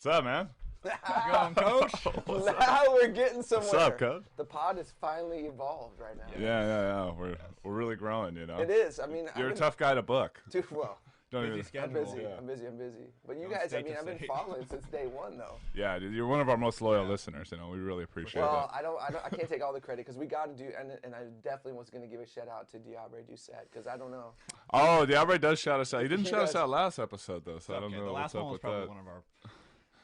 What's up, man? Going, Coach? Now we're getting somewhere. What's up, Coach? The pod has finally evolved right now. Yeah. We're really growing, you know. It is. I mean, You're a tough guy to book. Dude, well, Don't Busy even. schedule. I'm busy. But you From guys, I state mean, to I've been state. following since day one, though. Yeah, dude, you're one of our most loyal listeners. You know, we really appreciate Well, that. I can't take all the credit because we got to do, and I definitely was going to give a shout out to Diabre Doucette because I don't know. Oh, Diabre does shout us out. He didn't He shout us does. out last episode though, so I don't Okay, know the what's last up one was with probably that. one of our.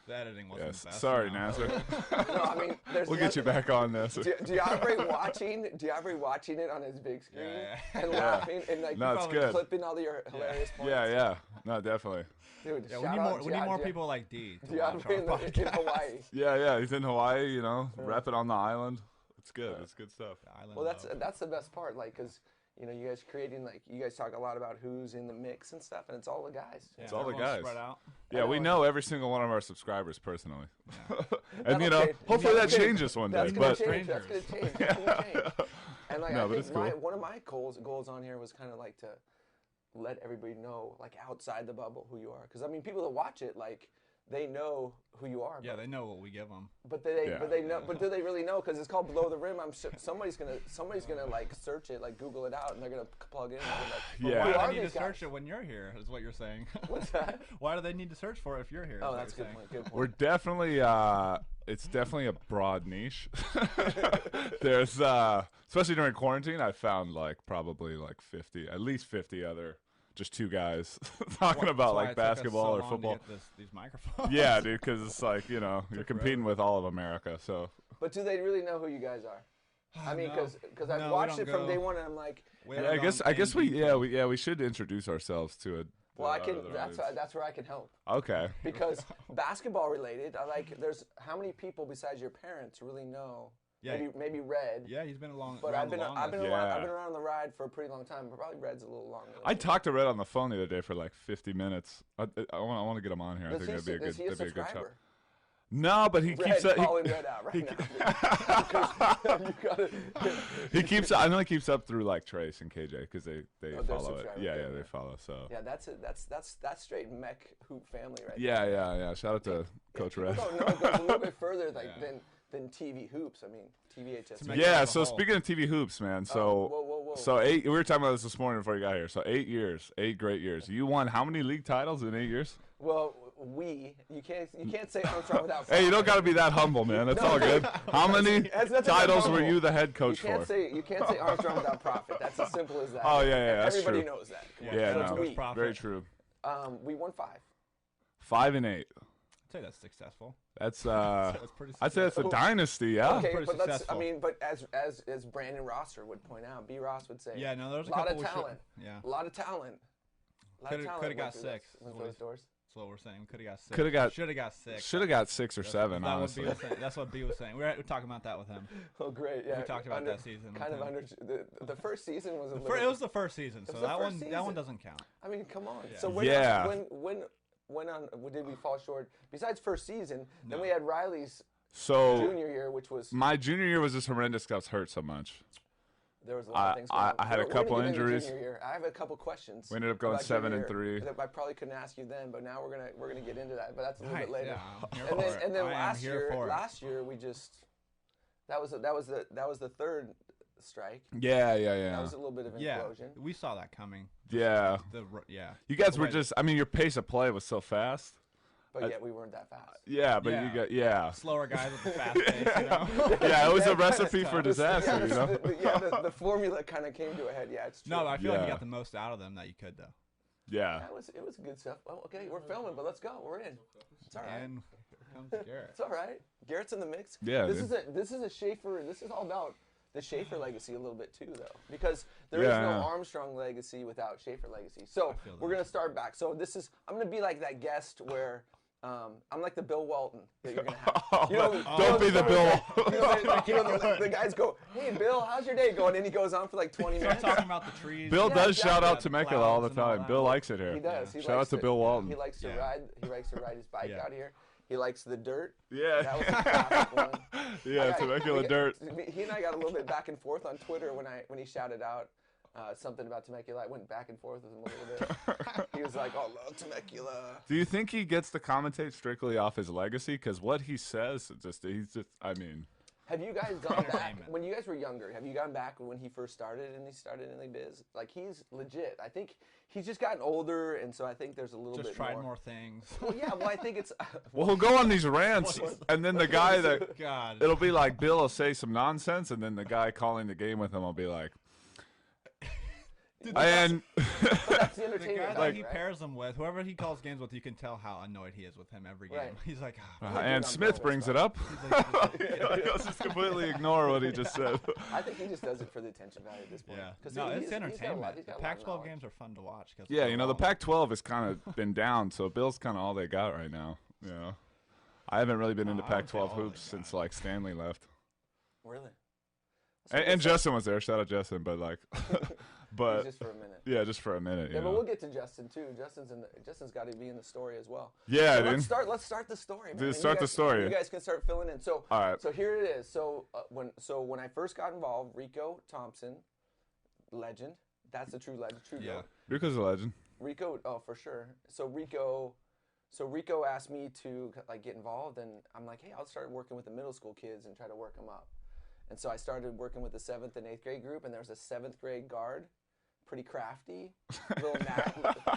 The editing wasn't Yes, the best. sorry, you know. Nasir. No, I mean, there's We'll get you back on this. Diabre watching it on his big screen Yeah. and laughing and like No, it's probably good. clipping all your hilarious points. Yeah. No, definitely. Dude, Yeah, shout out we need more people like D to watch Diabre our in podcast. Hawaii. Yeah. He's in Hawaii, you know, rapping on the island. It's good. It's good stuff. The island Well, love. that's the best part, like, because you know, you guys creating, like, you guys talk a lot about who's in the mix and stuff, and it's all the guys. Yeah, It's all the everyone's guys. Spread out. Yeah, we know every single one of our subscribers personally. And, you That'll know, change. hopefully that That'll change. changes one day. That's gonna But change. That's gonna change. That's gonna change. And like, No, but I it's think cool. one of my goals on here was kind of like to let everybody know, like, outside the bubble, who you are. Because I mean, people that watch it, like, they know who you are. Yeah, they know what we give them. But Yeah. but do they really know? Because it's called Below the Rim. I'm sure somebody's gonna like search it, like Google it out, and they're gonna plug in. And be like, Yeah. who Why are do they need these to guys? search it when you're here? Is what you're saying. What's that? Why do they need to search for it if you're here? is Oh, what that's a you're good saying. point. Good point. we're definitely, it's definitely a broad niche. There's, especially during quarantine, I found like probably like 50, at least 50 other, just two guys talking about That's why like it took us basketball so or long to football. get these microphones. Yeah, dude, because it's like, you know, you're competing with all of America, so. But do they really know who you guys are? I mean, No. because I've No, we watched don't it from go- day one, and I'm like, We Yeah, haven't I gone guess in we detail. we should introduce ourselves to it. well, I can. That's where I can help. Okay. Because basketball related, I like. There's how many people besides your parents really know? Yeah. Maybe Red. Yeah, he's been along. But around I've been the longest. Yeah. around the ride for a pretty long time. But probably Red's a little longer. I talked to Red on the phone the other day for like 50 minutes. I want to get him on here. I think that'd be a good Is he a that'd be a good shot. subscriber? No, but he Red, keeps calling Red out right now. You gotta, he keeps I know he keeps up through like Trace and KJ because they they're follow it. subscribers, Yeah, yeah. they follow. So yeah, that's straight mech hoop family right yeah. Shout out to Coach there. Red. People don't know it goes a little bit further like Yeah. than TV hoops. I mean, TVHS. To make Yeah, as a so whole. speaking of TV hoops, man. So whoa. so we were talking about this morning before you got here. So 8 years, 8 great years. You won how many league titles in 8 years? Well, you can't say Armstrong without. Hey, you don't got to be that humble, man. That's all good. How many That's nothing but titles were humble. you the head coach You can't for? say Armstrong without profit. That's as simple as that. Oh, yeah, that's Everybody true. knows that. Come on. Yeah, So it's no, we. Profit. very true. We won 5. 5 and 8. I'd say that's successful. That's That's pretty. I'd say that's a dynasty, yeah. Okay, pretty but let's. I successful. mean, but as Brandon Rosser would point out, B. Ross would say. Yeah, no, there's a lot couple of we should- talent. yeah. A lot of talent. A lot of Coulda- talent coulda got went through 6. Went through those doors. That's what we're saying. Could have got 6. Coulda got- Should have got 6. Should have got 6 or 7, That honestly. That's what B was saying. We were talking about that with him. Oh, great! Yeah, We talked about that season Kind of with him. under the first season was a little. It was the first season, so was the that first one season. doesn't count. I mean, come on. Yeah. So Yeah. when did we fall short? Besides first season, then we had Riley's So junior year, which was my junior year was just horrendous because I was hurt so much. there was a lot of things. Going on. I had a We're gonna couple get into injuries. junior year. I have a couple questions. We ended up going about 7 junior and year 3. that I probably couldn't ask you then, but now we're gonna get into that. But that's a little Nice, bit later. yeah, I'm here And for then it. and then I am last here year for it. we just that was the third strike. Yeah. That was a little bit of Yeah, implosion. we saw that coming. Yeah. Yeah. You guys The were way- just I mean your pace of play was so fast. But yet we weren't that fast. Yeah, but Yeah. you got yeah. slower guys with the fast pace, you know? Yeah, it was a Yeah, recipe tough. for disaster, you know. The formula kind of came to a head. Yeah, it's true. No, but I feel like you Yeah. got the most out of them that you could, though. Yeah. It was good stuff. Oh, okay, we're filming, but let's go. We're in. It's all right. And here comes Garrett. It's all right. Garrett's in the mix. Yeah, This dude. is a Schaefer. This is all about the Schaefer legacy a little bit too, though, because there is Yeah, no yeah. Armstrong legacy without Schaefer legacy. So feel we're that. gonna start back. So I'm gonna be like that guest where. I'm like the Bill Walton that you're gonna have. You know, Don't be the Bill. the guys go, "Hey, Bill, how's your day going?" And he goes on for like 20 Start minutes. talking about the trees. Bill Yeah, does exactly. shout out The Temecula all the clouds and all time. that. Bill likes it here. He does. He Shout out likes to Bill Walton. He likes to Yeah. ride. He likes to ride his bike Yeah. out here. He likes the dirt. Yeah. That was a classic one. Yeah, Temecula dirt. He and I got a little bit back and forth on Twitter when he shouted out something about Temecula. I went back and forth with him a little bit. He was like, "Oh, love Temecula." Do you think he gets to commentate strictly off his legacy? Because what he says, I mean. Have you guys gone back Entertainment. when you guys were younger? Have you gone back when he first started and he started in the biz? Like he's legit. I think he's just gotten older, and so I think there's a little Just bit tried more. more things. Well, yeah. Well, I think it's. Well, he'll go on these rants, and then the guy that God. it'll be like Bill will say some nonsense, and then the guy calling the game with him will be like, and That's the The entertainment. guy that value, he right? pairs them with, whoever he calls games with, you can tell how annoyed he is with him every game. Right. He's like, and Smith brings it up. He'll just completely ignore what he just said. I think he just does it for the attention value at this point. yeah. 'Cause No, he's it's got a lot- entertainment. he's The got a lot of Pac-12 knowledge. games are fun to watch. Cause Yeah, they're you know, the long. Pac-12 has kind of been down, so Bill's kind of all they got right now. You know, I haven't really been into I wouldn't say Pac-12 all they hoops since got. like Stanley left, Really. and Justin was there. Shout out Justin, but like, but just for a minute. yeah, just for a minute. Yeah, You but know? we'll get to Justin too. Justin's got to be in the story as well. Yeah, So dude. let's start the story, man. Dude, And you start the guys- story. You guys can start filling in. So All right. So here it is. So when I first got involved, Rico Thompson, legend. That's the true legend. True Yeah. goat. Rico's a legend. Rico, oh for sure. So Rico asked me to like get involved, and I'm like, hey, I'll start working with the middle school kids and try to work them up. And so I started working with the 7th and 8th grade group, and there was a 7th grade guard, pretty crafty, little Nat.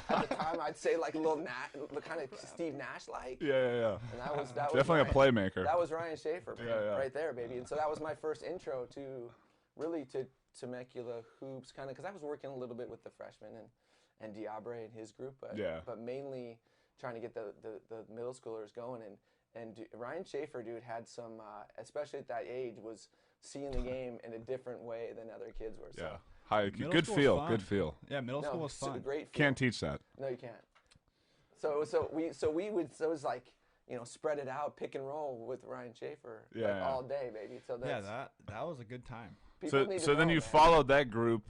At the time, I'd say like a little Nat, kind of Steve Nash like. Yeah. And that was Definitely a Ryan. playmaker. That was Ryan Schaefer, man, Yeah. right there, baby. And so that was my first intro to Temecula hoops, kind of, because I was working a little bit with the freshmen and Diabre and his group, but mainly trying to get the middle schoolers going. And Ryan Schaefer, dude, had some, especially at that age, was seeing the game in a different way than other kids were. So. Yeah. High, Middle good school was feel. fun. Good feel. Yeah, middle school was so fun. great. Can't teach that. No, you can't. So it was like, you know, spread it out, pick and roll with Ryan Schaefer like all day, baby. So Yeah, that's, that was a good time. people So need to so then know, you man. followed that group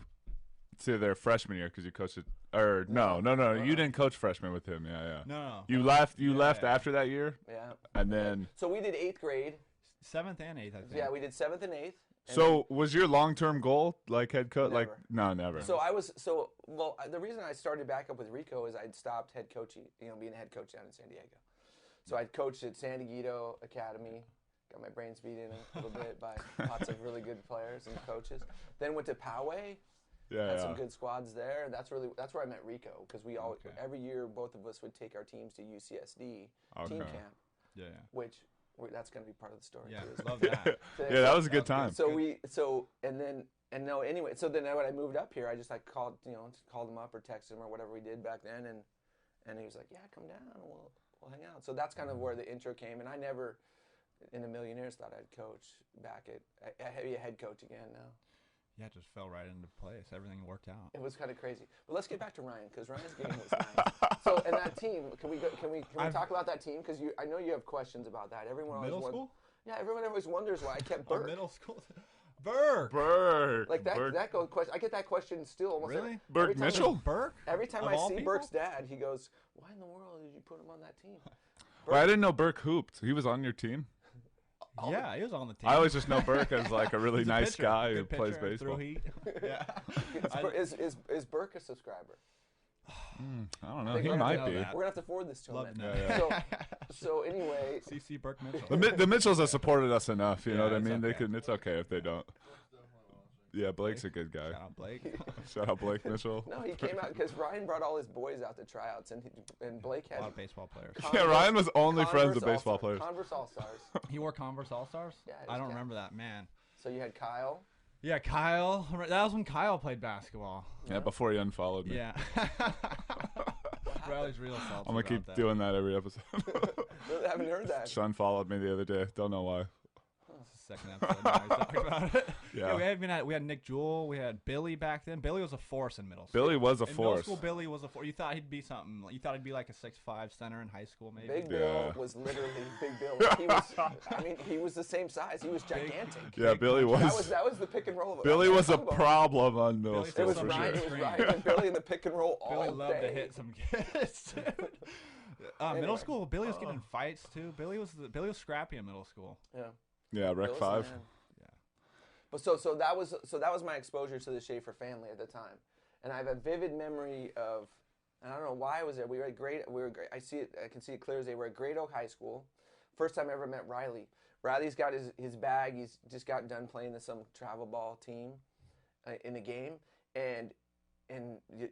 to their freshman year because you coached it. Or no, you didn't coach freshman with him. Yeah. No. You left. You Yeah, left yeah. after that year, Yeah. and then. So we did 8th grade. 7th and 8th, I think. Yeah, we did 7th and 8th. and So was your long-term goal like head coach? Like Never. no, never. The reason I started back up with Rico is I'd stopped head coaching, being a head coach down in San Diego. So I'd coached at San Diego Academy, got my brains beat in a little bit by lots of really good players and coaches. Then went to Poway, had some good squads there. And that's where I met Rico, because we all every year both of us would take our teams to UCSD team Okay. camp, Yeah. which that's going to be part of the story Yeah, too. isn't it? love that. Yeah, that was a good time. So anyway, so then when I moved up here, I just like called him up or texted him or whatever we did back then, and he was like, yeah, come down, and we'll hang out. So that's kind of where the intro came, and I never in a million years thought I'd coach back at be a head coach again now. Yeah, it just fell right into place. Everything worked out. It was kind of crazy. But let's get back to Ryan, because Ryan's game was nice. So and that team, can we talk about that team? Because I know you have questions about that. Everyone always Middle school? Yeah, everyone always wonders why I kept Oh, Burke. middle school. Burke. Burke. Like that. Burke. That goes question. I get that question still almost. Really? Burke every time- Mitchell? Burke? Every time Of I all see people? Burke's dad, he goes, "Why in the world did you put him on that team?" Well, I didn't know Burke hooped. He was on your team. Yeah, he was on the team. I always just know Burke as like a really He's a nice pitcher. guy Good who plays pitcher, threw baseball. heat. Yeah. Is Burke a subscriber? I don't know. think He we're gonna might have to be. know that. We're gonna have to forward this to Love him. to then. know. So anyway, CC Burke Mitchell. The Mitchells have supported us enough. You know Yeah, what I it's mean? They okay. can. It's okay if they don't. Yeah, Blake's a good guy. Shout out Blake. Shout out Blake Mitchell. no, he came out because Ryan brought all his boys out to tryouts, and Blake A had lot of baseball players. Yeah, Ryan was only friends Converse with baseball All-Stars- players. Converse All Stars. He wore Converse All Stars? Yeah, it I was don't Cal. remember that, man. So you had Kyle. Yeah, Kyle. That was when Kyle played basketball. Yeah, before he unfollowed me. Yeah. Riley's real salty I'm gonna about keep that. doing that every episode. I haven't heard that. Sean followed me the other day. Don't know why. Second episode now he's talking about it. Yeah. we had Nick Jewell, we had Billy back then. Billy was a force in middle school. Billy was a In middle force. school, Billy was a force. You thought he'd be something. You thought he'd be like a 6'5" center in high school, maybe. Big Bill Yeah. was literally Big Bill. He was. I mean, he was the same size. He was gigantic. Yeah, Billy was. That was the pick and roll. Of it. Billy was a combo. problem on middle Billy It school was for Ryan. sure. It was Ryan and Billy in the pick and roll all Billy loved day. to hit some kids. Middle Anyway. school, Billy was getting in fights too. Billy was scrappy in middle school. Yeah. Yeah, Rec Bill's the 5. man. Yeah. But so that was my exposure to the Schaefer family at the time, and I have a vivid memory of, and I don't know why I was there. We were great. I can see it clear as day. We're at Great Oak High School. First time I ever met Riley. Riley's got his bag. He's just got done playing in some travel ball team in a game, and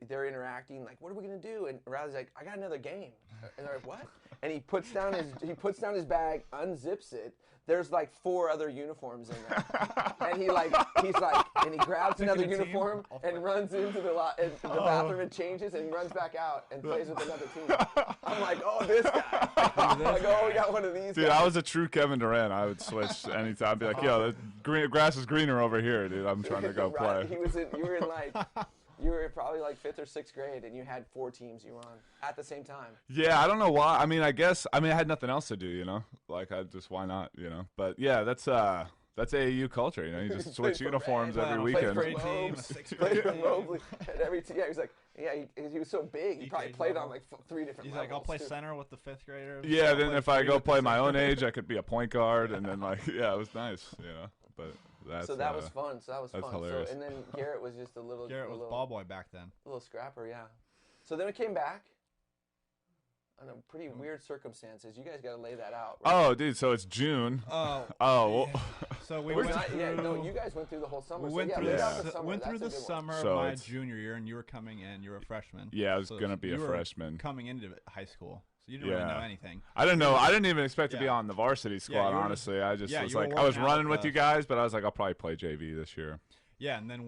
they're interacting like, what are we gonna do? And Riley's like, I got another game. And they're like, what? And he puts down his bag, unzips it. There's like 4 other uniforms in there, and he's like, and he grabs another uniform and runs into the bathroom and changes, and he runs back out and plays with another team. I'm like, oh, this guy. I'm like, oh, we got one of these. Dude, guys. I was a true Kevin Durant. I would switch anytime. I'd be like, yo, the grass is greener over here, dude. I'm trying to go play. You were probably like 5th or 6th grade, and you had 4 teams you were on at the same time. Yeah, I don't know why. I had nothing else to do, you know? Like, why not, you know? But yeah, that's AAU culture, you know? You just switch uniforms every weekend. Played for Mobley. And every team, yeah, he was so big. He probably played on like 3 different He's levels. like, I'll play center with the 5th graders. Yeah, then if I go play my own age, I could be a point guard, and then like, yeah, it was nice, you know? But that was fun. So that was fun. Hilarious. So, and then Garrett was just a little. Garrett was ball boy back then. A little scrapper, yeah. So then we came back under pretty weird circumstances. You guys got to lay that out. Right? Oh, dude. So it's June. Oh. Well, so we you guys went through the whole summer. We went through the summer So of my junior year, and you were coming in. You were a freshman. Yeah, I was gonna be a freshman. Coming into high school. So you didn't really know anything. I didn't know. I didn't even expect to be on the varsity squad, honestly. I just was like, I was running with you guys, but I was like, I'll probably play JV this year. Yeah, and then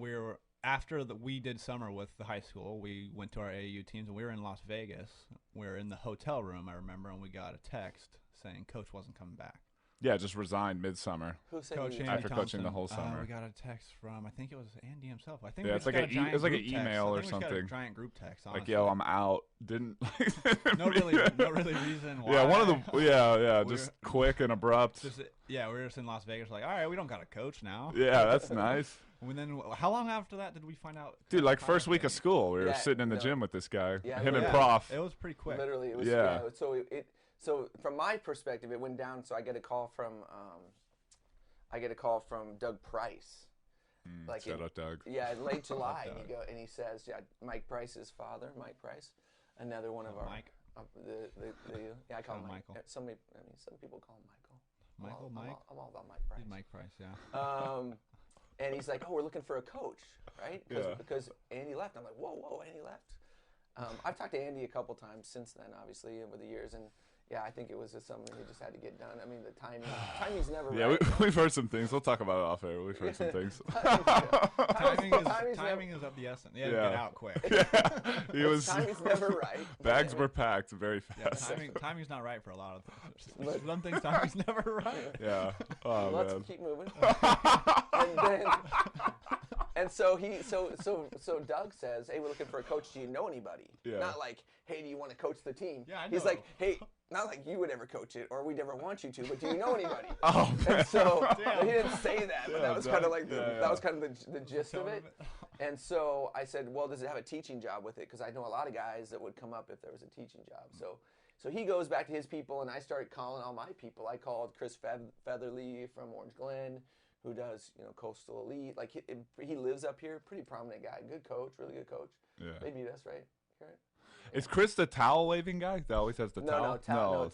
after we did summer with the high school, we went to our AAU teams, and we were in Las Vegas. We were in the hotel room, I remember, and we got a text saying Coach wasn't coming back. Yeah, just resigned midsummer. Who said Coach Andy after Thompson. Coaching the whole summer? We got a text from, I think it was Andy himself. I think it's like an email or something. Got a giant group text. Honestly. Like, yo, I'm out. Didn't no really reason why. Yeah, one of the just quick and abrupt. We were just in Las Vegas. Like, all right, we don't got a coach now. Yeah, that's nice. And then, how long after that did we find out? Dude, like first week of school, we were sitting in the gym with this guy, him and Prof. It was pretty quick. Literally, it was. So from my perspective, it went down. So I get a call from Doug Price. Shout out Doug. Yeah, in late July, and he says, Mike Price's father, Mike Price, another one of our Mike. I call him Michael. Some people call him Michael. Mike. I'm all about Mike Price. Mike Price, yeah. And he's like, oh, we're looking for a coach, right? Yeah. Because Andy left. I'm like, whoa, Andy left. I've talked to Andy a couple times since then, obviously, over the years, and yeah, I think it was just something he just had to get done. I mean, the timing's never right. Yeah, we've heard some things. We'll talk about it off air. We've heard some things. Timing is of the essence. He had to get out quick. Timing's never right. Bags were packed very fast. Yeah, timing's not right for a lot of things. Some things timing's never right. Yeah. Oh, Let's man. keep moving. And so Doug says, hey, we're looking for a coach. Do you know anybody? Yeah. Not like, hey, do you want to coach the team? Yeah, I know. He's like, hey, not like you would ever coach it or we'd ever want you to, but do you know anybody? Oh, man. And so he didn't say that, but that was kind of like the gist of it. And so I said, well, does it have a teaching job with it? Because I know a lot of guys that would come up if there was a teaching job. So he goes back to his people, and I started calling all my people. I called Chris Featherly from Orange Glen, who does, Coastal Elite. Like, he lives up here, pretty prominent guy, good coach, really good coach. Yeah. They beat us, right? Is Chris the towel waving guy that always has the towel? No,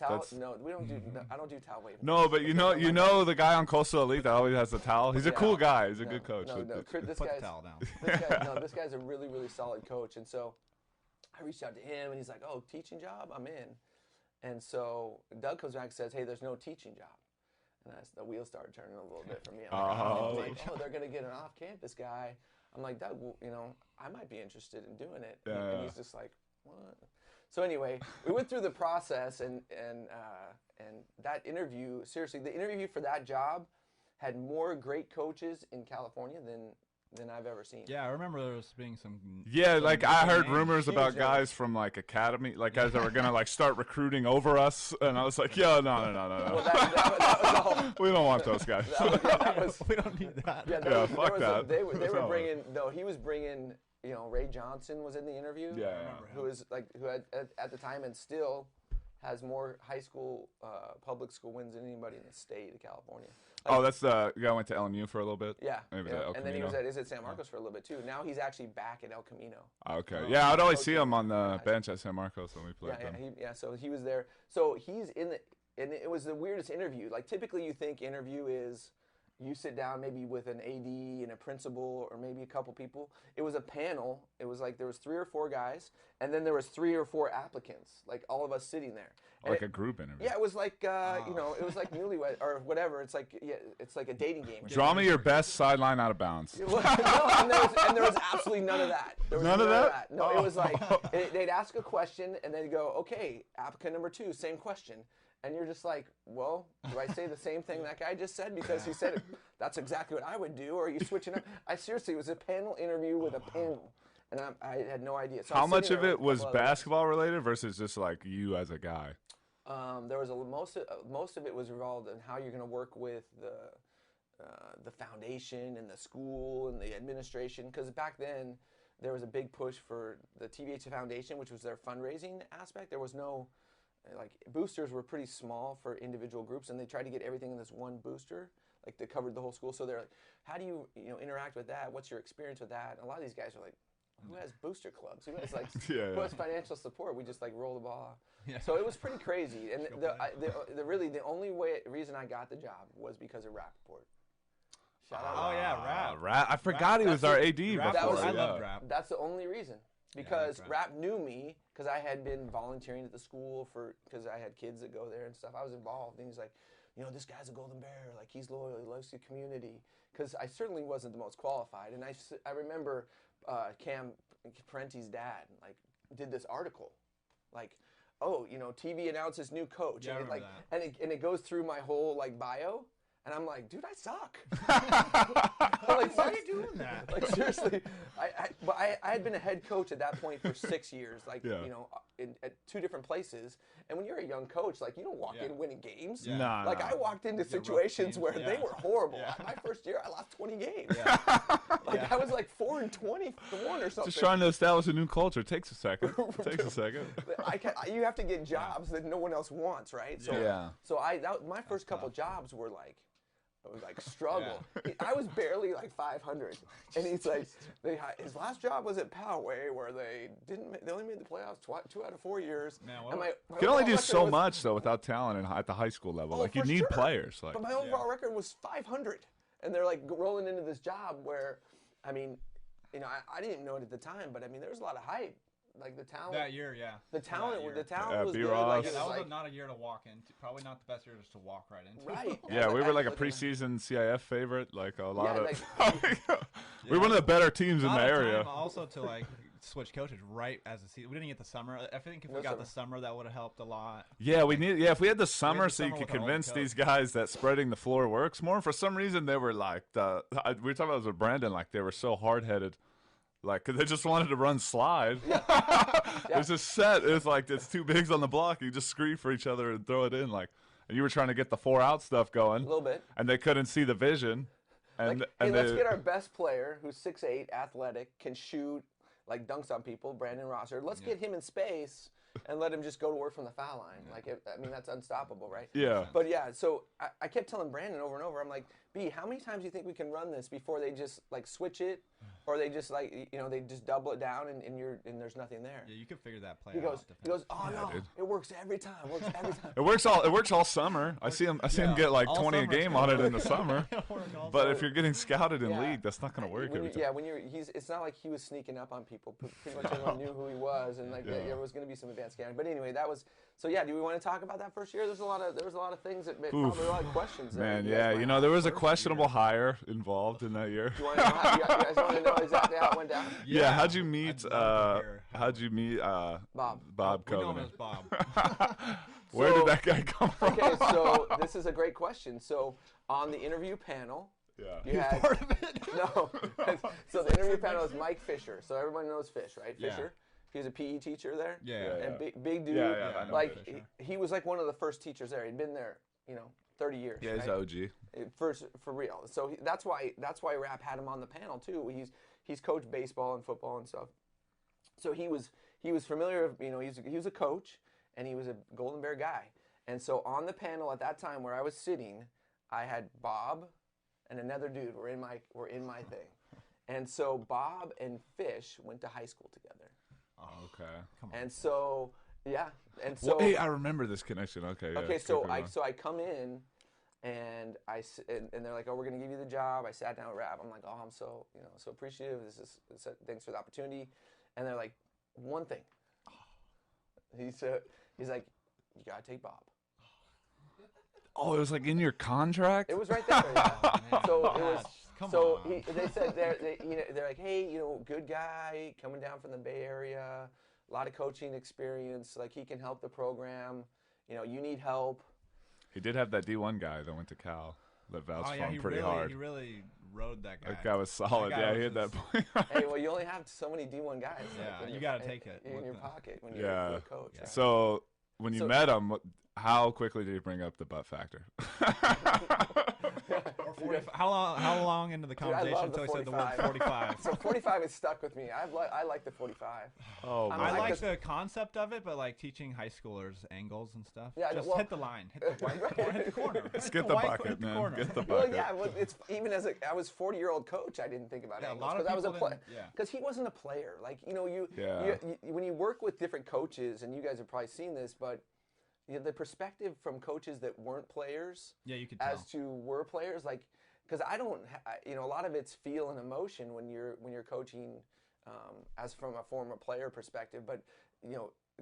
we don't do. I don't do towel waving. No, but you know the guy on Coastal Elite that always has the towel. He's a cool guy. He's a good coach. No, Put the towel down. This guy's a really, really solid coach, and so I reached out to him, and he's like, "Oh, teaching job, I'm in." And so Doug comes back and says, "Hey, there's no teaching job." And the wheels started turning a little bit for me. I'm like, they're going to get an off-campus guy. I'm like, Doug, I might be interested in doing it. Yeah. And he's just like, what? So anyway, we went through the process, and that interview, seriously, the interview for that job had more great coaches in California than I've ever seen. Yeah, I remember there was being some. Yeah, like I heard names. rumors about guys from like academy, like guys that were gonna like start recruiting over us, and I was like, yo, no. Well, that was all. We don't want those guys. We don't need that. Yeah, fuck that. They were bringing. No, he was bringing. Ray Johnson was in the interview. Yeah. Who was who had at the time and still has more high school public school wins than anybody in the state of California. Oh, that's the guy who went to LMU for a little bit? Yeah. Maybe yeah. the El And then he was Camino. at San Marcos for a little bit too. Now he's actually back at El Camino. Okay. Oh, Yeah, I'd always coaching see him on the guys. bench at San Marcos when we played Yeah, them. so he was there. So he's in the, and it was the weirdest interview. Like typically you think interview is you sit down maybe with an AD and a principal or maybe a couple people. It was a panel. It was like there was 3 or 4 guys, and then there was 3 or 4 applicants, like all of us sitting there. And Like a group interview. yeah, it was like you know, it was like newlywed or whatever. It's like it's like a dating game. Draw me your best sideline out of bounds. No, and there was absolutely none of that. There was None of that? No, it was like they'd ask a question and they'd go, okay, applicant number 2, same question. And you're just like, well, do I say the same thing that guy just said? Because he said it. That's exactly what I would do. Or are you switching up? I seriously, it was a panel interview with a panel. And I had no idea. So How I'm much sitting of there it with a was couple other guys. basketball related versus just like you as a guy? There was most of it was involved in how you're going to work with the foundation and the school and the administration. Because back then there was a big push for the TVHS Foundation, which was their fundraising aspect. There was no like boosters were pretty small for individual groups, and they tried to get everything in this one booster, like that covered the whole school. So they're like, how do you interact with that? What's your experience with that? And a lot of these guys are like, who has booster clubs? Who has like who has financial support? We just like roll the ball. Yeah. So it was pretty crazy. And the only reason I got the job was because of Rappaport. Shout out. Oh yeah, Rap. Rap. I forgot he was our AD Rap before. was- I yeah. loved Rap. That's the only reason. Because Rap. Rap knew me because I had been volunteering at the school because I had kids that go there and stuff. I was involved, and he's like, this guy's a Golden Bear. Like he's loyal, he loves the community. Because I certainly wasn't the most qualified, and I remember Cam Parenti's dad like did this article, like, oh, TV announces new coach, Yeah, I and remember and it goes through my whole like bio. And I'm like, dude, I suck. Like, Why are you doing that? Like seriously, I had been a head coach at that point for 6 years, like Yeah. at 2 different places. And when you're a young coach, like you don't walk in winning games. Yeah. Nah, Like nah. I walked into rough situations games, where yeah. they were horrible. Yeah. My first year, I lost 20 games. Yeah. Like I was like 4-21 or something. Just trying to establish a new culture takes a second. Takes a second. You have to get jobs that no one else wants, right? So, Yeah. So my first couple jobs were like, it was like struggle. I was barely like 500, and he's like, his last job was at Poway, where they only made the playoffs 2 out of 4 years. Man, and my You can only overall do record so was- much though without talent at the high school level. Oh, Like you for need sure. players. Like But my overall record was 500, and they're like rolling into this job where, I mean, I didn't know it at the time, but I mean, there was a lot of hype. Like the talent. That year, yeah. The talent, That the year. talent was good. B-Ross. Like, Yeah, it that was was like, not a year to walk into. Probably not the best year just to walk right into. right. yeah, we were like a looking at- preseason CIF favorite. Like a lot Yeah, of. We were one of the better teams in Not the a area. time also to like switch coaches right as the season. We didn't get the summer. I think if we No got summer. the summer, that would have helped a lot. Yeah, we need. Yeah, if we had the summer, the so you summer could with our old convince coach. these guys that spreading the floor works more. For some reason, they were like we were talking about this with Brandon. Like they were so hard headed, like 'cause they just wanted to run slide. There's a set. It's like it's 2 bigs on the block. You just screen for each other and throw it in. Like, and you were trying to get the 4-out stuff going, a little bit. and they couldn't see the vision. And Like, and hey, let's they- get our best player who's 6'8", athletic, can shoot, like dunks on people, Brandon Rosser. Let's get him in space and let him just go to work from the foul line. Like, I mean, that's unstoppable, right? Yeah. But yeah, so I kept telling Brandon over and over, I'm like, B, how many times do you think we can run this before they just like switch it, or they just like they just double it down and there's nothing there. Yeah, you could figure that play He out. goes, oh no, dude. it works every time. Works every time. It works all summer. I see him get like all 20 a summer. game on it in the summer. But if you're getting scouted in Yeah. league, that's not going to work When every you- time. yeah, it's not like he was sneaking up on people. Pretty much everyone knew who he was, and like there was going to be some advanced scouting. But anyway, that was so. Yeah, do we want to talk about that first year? There was a lot of things that probably a lot of questions. Man, that you guys yeah, might there have. was a questionable hire involved in that year. You, want to know you guys want to know exactly how it went down? Yeah, how'd you meet? I'd love to hear how- How'd you meet? Bob. Bob We know him Covenant. as Bob. Where So- did that guy come from? Okay, so this is a great question. So on the interview panel, Yeah. you had Part of it. no. So the interview panel is Mike Fisher. So everyone knows Fish, right? Yeah. Fisher. He was a PE teacher there. Yeah. Yeah. And big dude. Yeah, I know like Fisher. he was like one of the first teachers there. He'd been there, 30 years. Yeah, he's right? OG. For real. So that's why Rap had him on the panel too. He's coached baseball and football and stuff. So he was familiar. He was a coach, and he was a Golden Bear guy. And so on the panel at that time where I was sitting, I had Bob and another dude were in my thing. And so Bob and Fish went to high school together. Oh, okay. Come on. And so, yeah. And so, well, hey, I remember this connection. Okay. okay. Yeah, So I come in, and and they're like, "Oh, we're gonna give you the job." I sat down with Rap. I'm like, "Oh, I'm so so appreciative. Thanks for the opportunity." And they're like, "One thing." He's like, "You gotta take Bob." Oh, it was like in your contract. It was right there. Yeah. So it was. Come So on. they said they're like, hey, good guy coming down from the Bay Area, a lot of coaching experience. Like he can help the program. You need help. He did have that D1 guy that went to Cal that vouched for him pretty hard. He really rode that guy. That guy was solid. That guy Yeah, was he had that just- point. Hey, well, you only have so many D1 guys. Yeah, in you your- gotta take it in with your them. pocket when you're Yeah. a coach. Yeah. So when you So- met him, how quickly did he bring up the butt factor? Or 45. How long into the Dude, I conversation love the until he said the word 45. 45? So 45 is stuck with me. I like the 45. Oh, I'm I man. like like this- the concept of it, but like teaching high schoolers angles and stuff. Yeah, just well- hit the line, hit the white corner, hit the corner. Let's hit get the white bucket, hit the man. corner. Get the Well, bucket. yeah, well, it's even as I was 40-year-old coach, I didn't think about Yeah, a angles lot of because I was a people player. didn't- yeah. Because he wasn't a player. Like Yeah. when you work with different coaches, and you guys have probably seen this, but the perspective from coaches that weren't players Yeah, you could tell. as to were players, like because I don't, a lot of it's feel and emotion when you're coaching, as from a former player perspective, but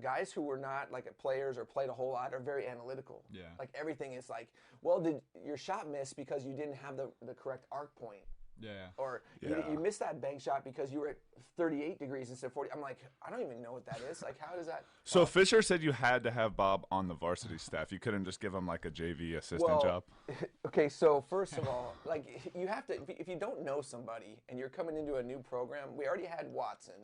guys who were not like players or played a whole lot are very analytical. Yeah. Like everything is like, well, did your shot miss because you didn't have the correct arc point? Yeah. Or Yeah. you missed that bank shot because you were at 38 degrees instead of 40. I'm like, I don't even know what that is. Like, how does that? So Fisher said you had to have Bob on the varsity staff. You couldn't just give him like a JV assistant job. Okay, so first of all, like you have to, if you don't know somebody and you're coming into a new program, we already had Watson,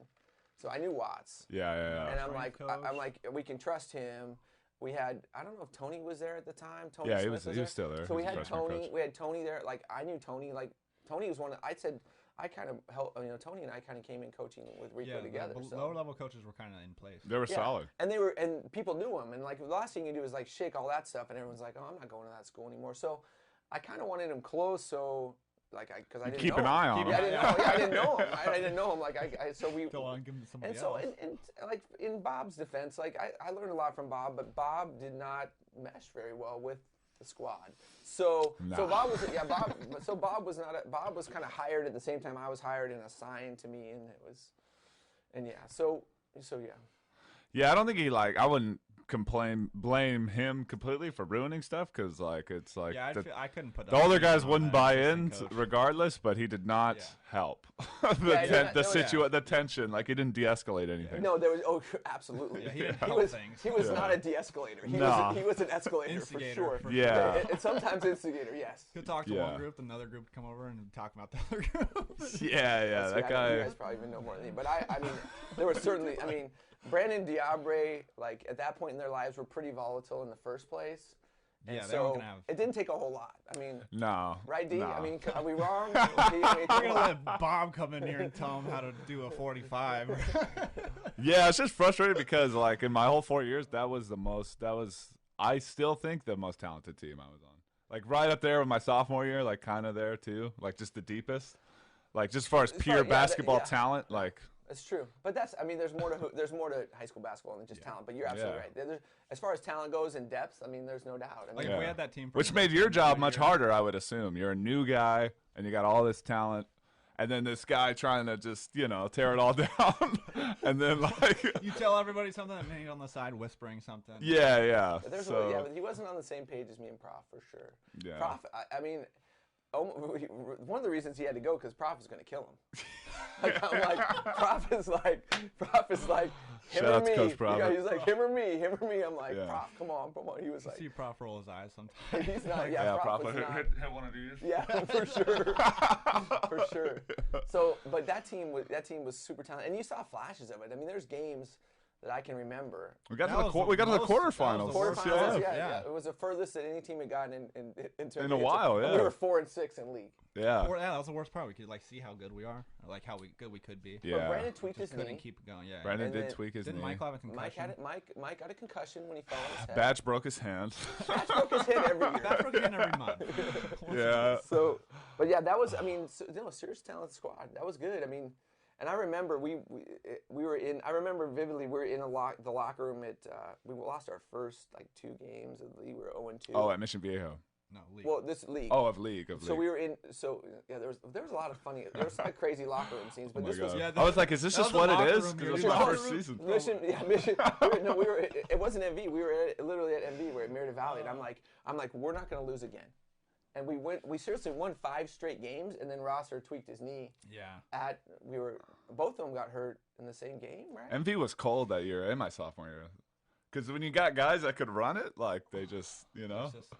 so I knew Watts, Yeah. and I'm Strength like, coach. we can trust him. We had, I don't know if Tony was there at the time. Tony Yeah, he Smith was still there. So He we was a had freshman Tony. coach. We had Tony there. Like I knew Tony. Like Tony was one. I said I kind of helped. Tony and I kind of came in coaching with Rico Yeah, together. the So. lower level coaches were kind of in place. They were Yeah. solid. And people knew him, and like the last thing you do is like shake all that stuff, and everyone's like, "Oh, I'm not going to that school anymore." So, I kind of wanted him close, so like because I didn't Keep know an him. eye on Yeah, I him. didn't know. Yeah, I didn't know him. I didn't know him. Like so we. Don't want to give them to somebody And so, else. and like in Bob's defense, like I learned a lot from Bob, but Bob did not mesh very well with the squad. So Nah. Bob was Bob was not. Bob was kind of hired at the same time I was hired and assigned to me, and it was, and yeah. So yeah. Yeah, I don't think I wouldn't blame him completely for ruining stuff because it's like Yeah, I couldn't put the up other with guys him wouldn't on buy that in assistant coach. regardless, but he did not Yeah. help Yeah, he did not- the tension. Like he didn't de-escalate anything. No, there was. Oh, absolutely. Yeah, he didn't He help was. things. He was Yeah. not a de-escalator. Nah. He was an escalator Instigator, for sure. for Yeah. And sometimes instigator. Yes. He'll talk to Yeah. one group, another group would come over and talk about the other group. Yeah, See, that You guy. guys probably even know more than me, but I mean, there was certainly. I mean, Brandon Diabre, like at that point in their lives, were pretty volatile in the first place. And Yeah, they so weren't gonna have- it didn't take a whole lot. I mean, No. right, D? No. I mean, are we wrong? We're gonna let Bob come in here and tell him how to do a 45. Yeah, it's just frustrating because like in my whole 4 years, I still think the most talented team I was on. Like right up there with my sophomore year, like kind of there too, like just the deepest. Like just as far as It's pure like, yeah, basketball yeah. talent, like It's true, but I mean, there's more to high school basketball than just talent. But you're absolutely Yeah. right. As far as talent goes and depth, I mean, there's no doubt. I mean, Like if we had that team, for which the made next your 10 job much years. harder, I would assume. You're a new guy and you got all this talent, and then this guy trying to just tear it all down, and then like You tell everybody something, and then he's on the side whispering something. yeah. yeah, but he wasn't on the same page as me and Prof for sure. Yeah. Prof, I mean, one of the reasons he had to go because Prof was going to kill him. Like I'm like, Prof is like, him Shout or out to me. Coach Prof. He's like him or me. I'm like, Yeah. Prof, come on. He was You like, see Prof roll his eyes sometimes. he's not. Yeah, Prof was not. hit one of these. Yeah, for sure, for sure. So, but that team was super talented, and you saw flashes of it. I mean, there's games that I can remember. We got That to was the the we got to the most- quarterfinals. that was the worst. Quarterfinals, Yeah. yeah. It was the furthest that any team had gotten In a while, and yeah. we were 4-6 in league. Yeah. Yeah, that was the worst part. We could like see how good we are, or like how good we could be. But Yeah. Brandon tweaked his Just couldn't knee. keep it going. Yeah. Brandon And did then- tweak his Didn't knee. Michael have a concussion? Mike got a concussion when he fell on his head. Batch broke his hand. Batch broke his head every year. That's broken every month. Yeah. So, but yeah, that was, I mean, serious talent squad. That was good. I mean, and I remember we were in. I remember vividly we were in the locker room at. We lost our first like 2 games of the league. We were 0-2. Oh, at Mission Viejo. No, league. Well, this league. Oh, of league. So we were in. So yeah, there was a lot of funny. There was some crazy locker room scenes, but Oh my this was. God. Yeah, I was like, is this that just was what the it locker is? room, Because dude. it's my Locker first room. season. Mission. We were. It wasn't MV. We were literally at MV. We're at Murrieta Valley, and I'm like, we're not gonna lose again. And we seriously won 5 straight games, and then Rosser tweaked his knee. Yeah. Both of them got hurt in the same game, right? MV was cold that year in my sophomore year. Because when you got guys that could run it, like they just, you know, It's just-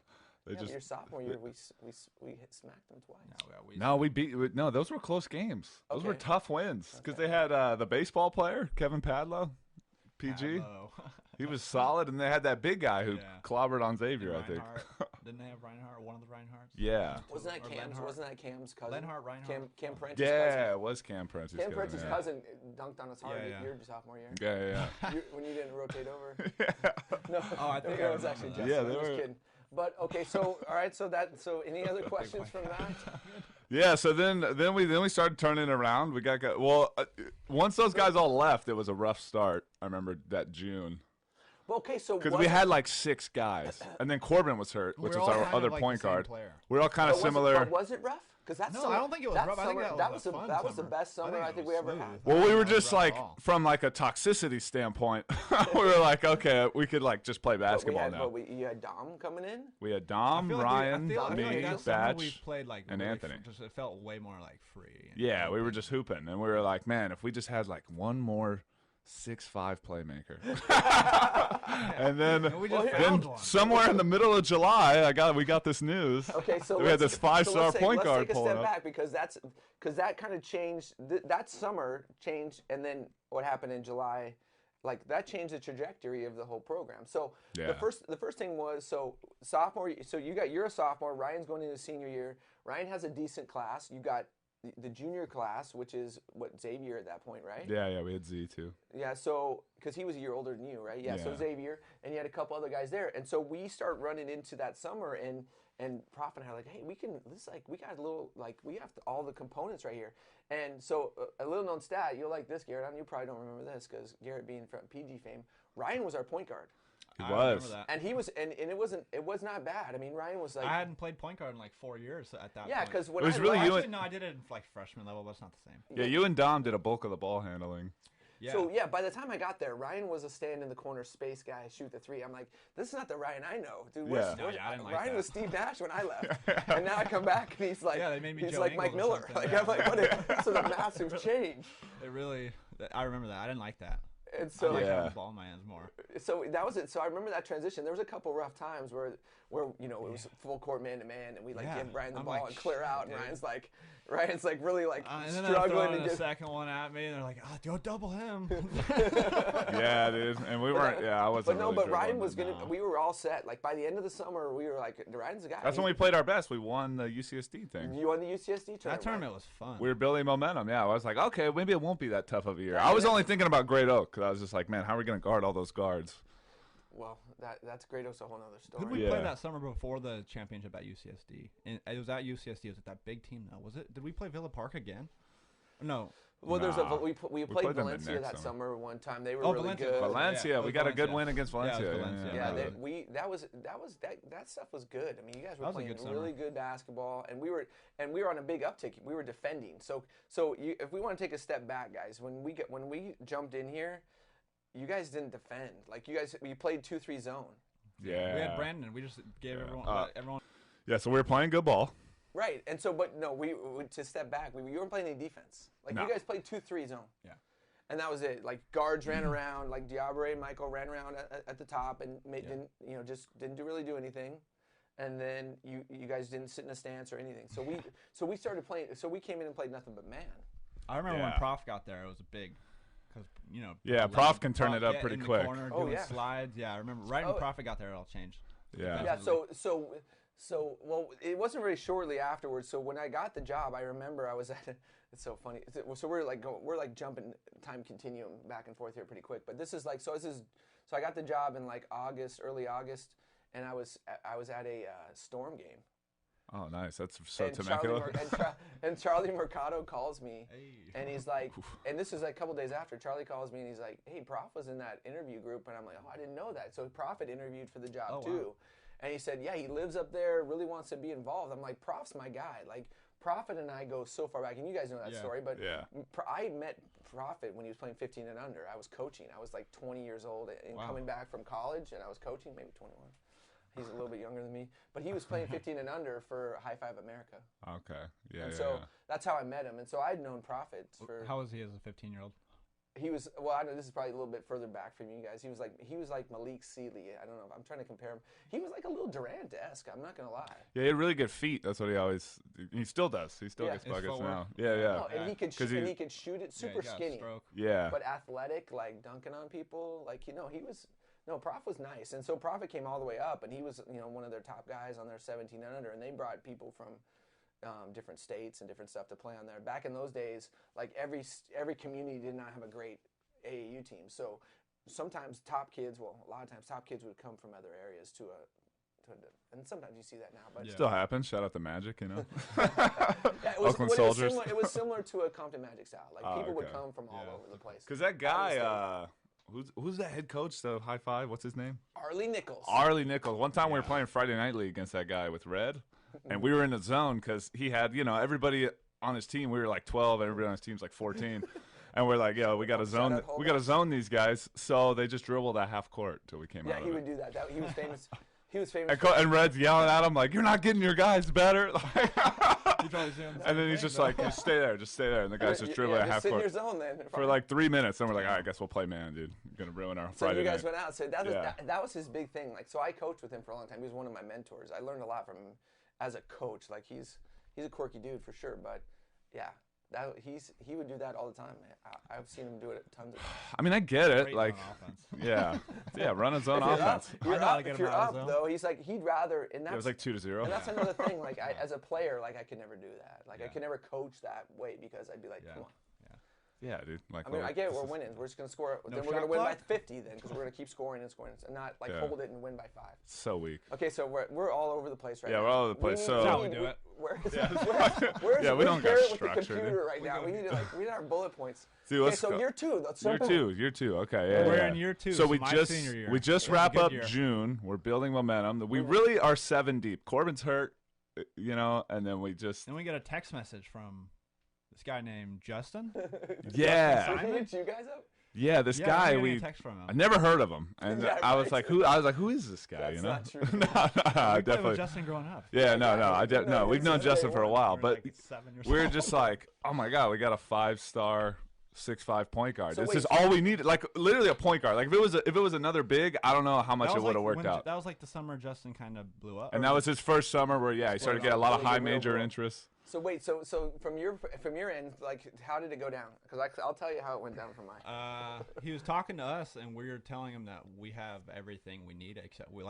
they Yeah, but just. your sophomore year, we smacked them twice. No, we beat. No, those were close games. Those were Okay. tough wins because Okay. they had the baseball player Kevin Padlow, PG. Hello. He was solid, and they had that big guy who Yeah. clobbered on Xavier, I think. Reinhardt. Didn't they have Reinhardt? One of the Reinhardts? Yeah. Wasn't that Or Cam's? Lenhart. Wasn't that Cam's cousin? Lenhart, Reinhardt. Cam Prentice's Yeah, cousin. it was Cam Prentice's Cam cousin. Prentice's Yeah. cousin dunked on us hard Yeah, yeah. your sophomore year. Yeah, When you didn't rotate over. yeah. No, Oh, I think it I was remember actually that. Justin. Yeah, I'm they just were- kidding. But okay, so all right, so any other questions from that? Yeah, so then we started turning around. We got once those guys all left, it was a rough start. I remember that June Well, okay, so because we had like 6 guys, and then Corbin was hurt, which We're was all our kind of other like point the same guard. player. We're all kind of similar. Was it rough? Because that's No, I don't think it was rough. I think that was a fun that was the summer. best summer I think we ever smooth. had. Well, we were Not just rough at like all. from like a toxicity standpoint, we were like, okay, we could like just play But basketball now. you had Dom coming in. We had I Dom, feel like Ryan, I feel me, like that summer we Batch. played like and really Anthony. Just it felt way more like free. and Yeah, we were open. just hooping, and we were like, man, if we just had like one more 6'5" playmaker, and then And we just Well, found then one. somewhere in the middle of July, we got this news. Okay, so we had this 5-star point guard Let's take a pulling step up. back because that kind of changed. That summer changed, and then what happened in July, like that changed the trajectory of the whole program. So Yeah. the first thing was sophomore. So you're a sophomore. Ryan's going into senior year. Ryan has a decent class. You got the junior class, which is what Xavier at that point, right? Yeah, we had Z too. Yeah, so because he was a year older than you, right? Yeah, so Yeah. Xavier, and you had a couple other guys there, and so we start running into that summer, and Prof and I are like, hey, we got a little we have all the components right here, and so a little known stat, you'll like this, Garrett. You probably don't remember this because Garrett being from PG fame, Ryan was our point guard, He I remember was. that. and he was, and it was not bad. I mean, Ryan was like, I hadn't played point guard in like 4 years at that yeah, point. because when It was I really left, you Actually, no, I did it in like freshman level, but it's not the same. Yeah, you and Dom did a bulk of the ball handling. Yeah. So yeah, by the time I got there, Ryan was a stand in the corner space guy, shoot the 3. I'm like, this is not the Ryan I know, dude. Yeah. No, yeah, I didn't like Ryan that. was Steve Nash when I left, and now I come back and he's like, Yeah, they made me he's Joe like Mike Ingles or Miller. something, Like yeah. I'm like, this is a massive change. It really, I remember that. I didn't like that. And I so like Yeah. having the ball in my hands more. so that was it. So I remember that transition. There was a couple rough times where you know it was full court man to man, and we Yeah. give Brian the I'm ball like, and clear out, and dude. Ryan's like really And then they're struggling throwing to the get. second one at me, and they're like, "Oh, do double him." Yeah, dude. And we weren't. Yeah, I wasn't. But no, really but dribbling Ryan was them. gonna. No. We were all set. Like by the end of the summer, we were like, Ryan's the guy. That's when we played our best. We won the UCSD thing. You won the UCSD tournament. That tournament was fun. We were building momentum. Yeah, I was like, okay, maybe it won't be that tough of a year. I was only thinking about Great Oak because I was just like, man, how are we going to guard all those guards? Well, that's great. It's a whole other story. Who did we Yeah. play that summer before the championship at UCSD? And it was at UCSD. Was it that big team though? Was it? Did we play Villa Park again? No. Well, Nah. we played played them the Valencia next that summer. summer one time. They were Oh, really Valencia. good. Valencia, yeah, it we was got a good Valencia. win against Yeah, it was Valencia. Valencia. Yeah, yeah. that stuff was good. I mean, you guys were That was a playing good summer. really good basketball, and we were on a big uptick. We were defending. So if we want to take a step back, guys, when we jumped in here, you guys didn't defend. Like you played 2-3 zone. Yeah. We had Brandon. We just gave everyone. Yeah, so we were playing good ball. Right, and so but no, we to step back, you weren't playing any defense. Like No. you guys played 2-3 zone. Yeah. And that was it. Like guards ran around, like Diabre and Michael ran around at the top and didn't really do anything. And then you guys didn't sit in a stance or anything. So we started playing. So we came in and played nothing but man. I remember when Yeah. Prof got there. It was a big because Yeah, Prof can turn it up pretty in the quick. corner, Oh, doing yeah. slides. Yeah, I remember right when Prophet got there, it all changed. Yeah. Yeah, so well, it wasn't very shortly afterwards. So when I got the job, I remember I was at. It's so funny. So we're like jumping time continuum back and forth here pretty quick. But this is like so I got the job in like early August, and I was at a Storm game. Oh, nice. That's so And Temecula. and Charlie Mercado calls me, Hey. and he's like, and this is like a couple days after. Charlie calls me, and he's like, "Hey, Prof was in that interview group," and I'm like, "Oh, I didn't know that." So Prophet interviewed for the job too, and he said, "Yeah, he lives up there, really wants to be involved." I'm like, "Prof's my guy." Like Prophet and I go so far back, and you guys know that story, but I met Prophet when he was playing 15 and under. I was coaching. I was like 20 years old and coming back from college, and I was coaching, maybe 21. He's a little bit younger than me, but he was playing 15 and under for High Five America. Okay. Yeah. And so that's how I met him. And so I'd known Prophet for. How was he as a 15-year-old? He was I know this is probably a little bit further back from you guys. He was like Malik Sealy. I don't know. I'm trying to compare him. He was like a little Durant-esque. I'm not gonna lie. Yeah, he had really good feet. That's what he still does. He still gets buckets now. Yeah. No, and he could shoot it super skinny. Yeah. But athletic, like dunking on people. Like he was. No, Prof was nice, and so Prophet came all the way up, and he was one of their top guys on their 17 and under, and they brought people from different states and different stuff to play on there. Back in those days, like every community did not have a great AAU team, so sometimes a lot of times top kids would come from other areas and sometimes you see that now, but still happens. Shout out the Magic, Yeah, Oakland Soldiers. It was similar to a Compton Magic style. Like people would come from all over the place. Because that guy. Who's that head coach? The High Five. What's his name? Arlie Nichols. One time we were playing Friday Night League against that guy with Red, and we were in the zone because he had everybody on his team. We were like 12, and everybody on his team's like 14, and we're like, we got to zone. We got to zone these guys. So they just dribbled that half court till we came out. Yeah, he would do that. He was famous. He was famous. And Red's yelling at him like, "You're not getting your guys better." And then he's just like, "Just stay there, And the guy's just dribbling a half sit court in your zone then. for like 3 minutes. And we're like, "All right, I guess we'll play man, dude. You're gonna ruin our Friday So you guys night." went out. So that was his big thing. Like, so I coached with him for a long time. He was one of my mentors. I learned a lot from him as a coach. Like he's a quirky dude for sure. But yeah, he would do that all the time. I've seen him do it tons of times. I mean, I get it. Great Like, offense. run his own offense. If you're up though, he's like he'd rather. And that's, it was like 2-0. And that's another thing. Like as a player, like I could never do that. Like I could never coach that way because I'd be like, come on. Yeah, dude. Like, I mean, I get it. We're winning. We're just gonna score. No then we're gonna shot win by clock? 50 then, because we're gonna keep scoring and not like hold it and win by 5. So weak. Okay, so we're all over the place right now. Yeah, we're all over the place. That's how we do it. Where's we don't got Garrett with the structure, computer dude. right now? We need our bullet points. Dude, Okay, let's so go. year 2. Let's Year jump in. two. Okay, yeah. We're yeah. in year 2. So we my just senior year. we just It was a wrap good up year. June. We're building momentum. We really are 7 deep. Corbin's hurt, and then we just Then we get a text message from this guy named Justin. yeah. Did he hit you guys up? Yeah, this Yeah, guy I'm getting we a text from him. I never heard of him, and Yeah, I was right. like, who is this guy? That's not true. No, I We played definitely. with Justin growing up. Yeah, no, we've known since Justin day for a one. while, We were but like 7 years we're old. just like, oh my god, we got a 5-star 6'5" point guard. So This wait, is so- all we needed. Like literally a point guard. Like if it was another big, I don't know how much That it was would have like worked when out. That was like the summer Justin kind of blew up. And that was his first summer where he started to get a lot of high major interest. So wait, so from your end, like, how did it go down? Because I'll tell you how it went down from mine. He was talking to us, and we were telling him that we have everything we need, except we're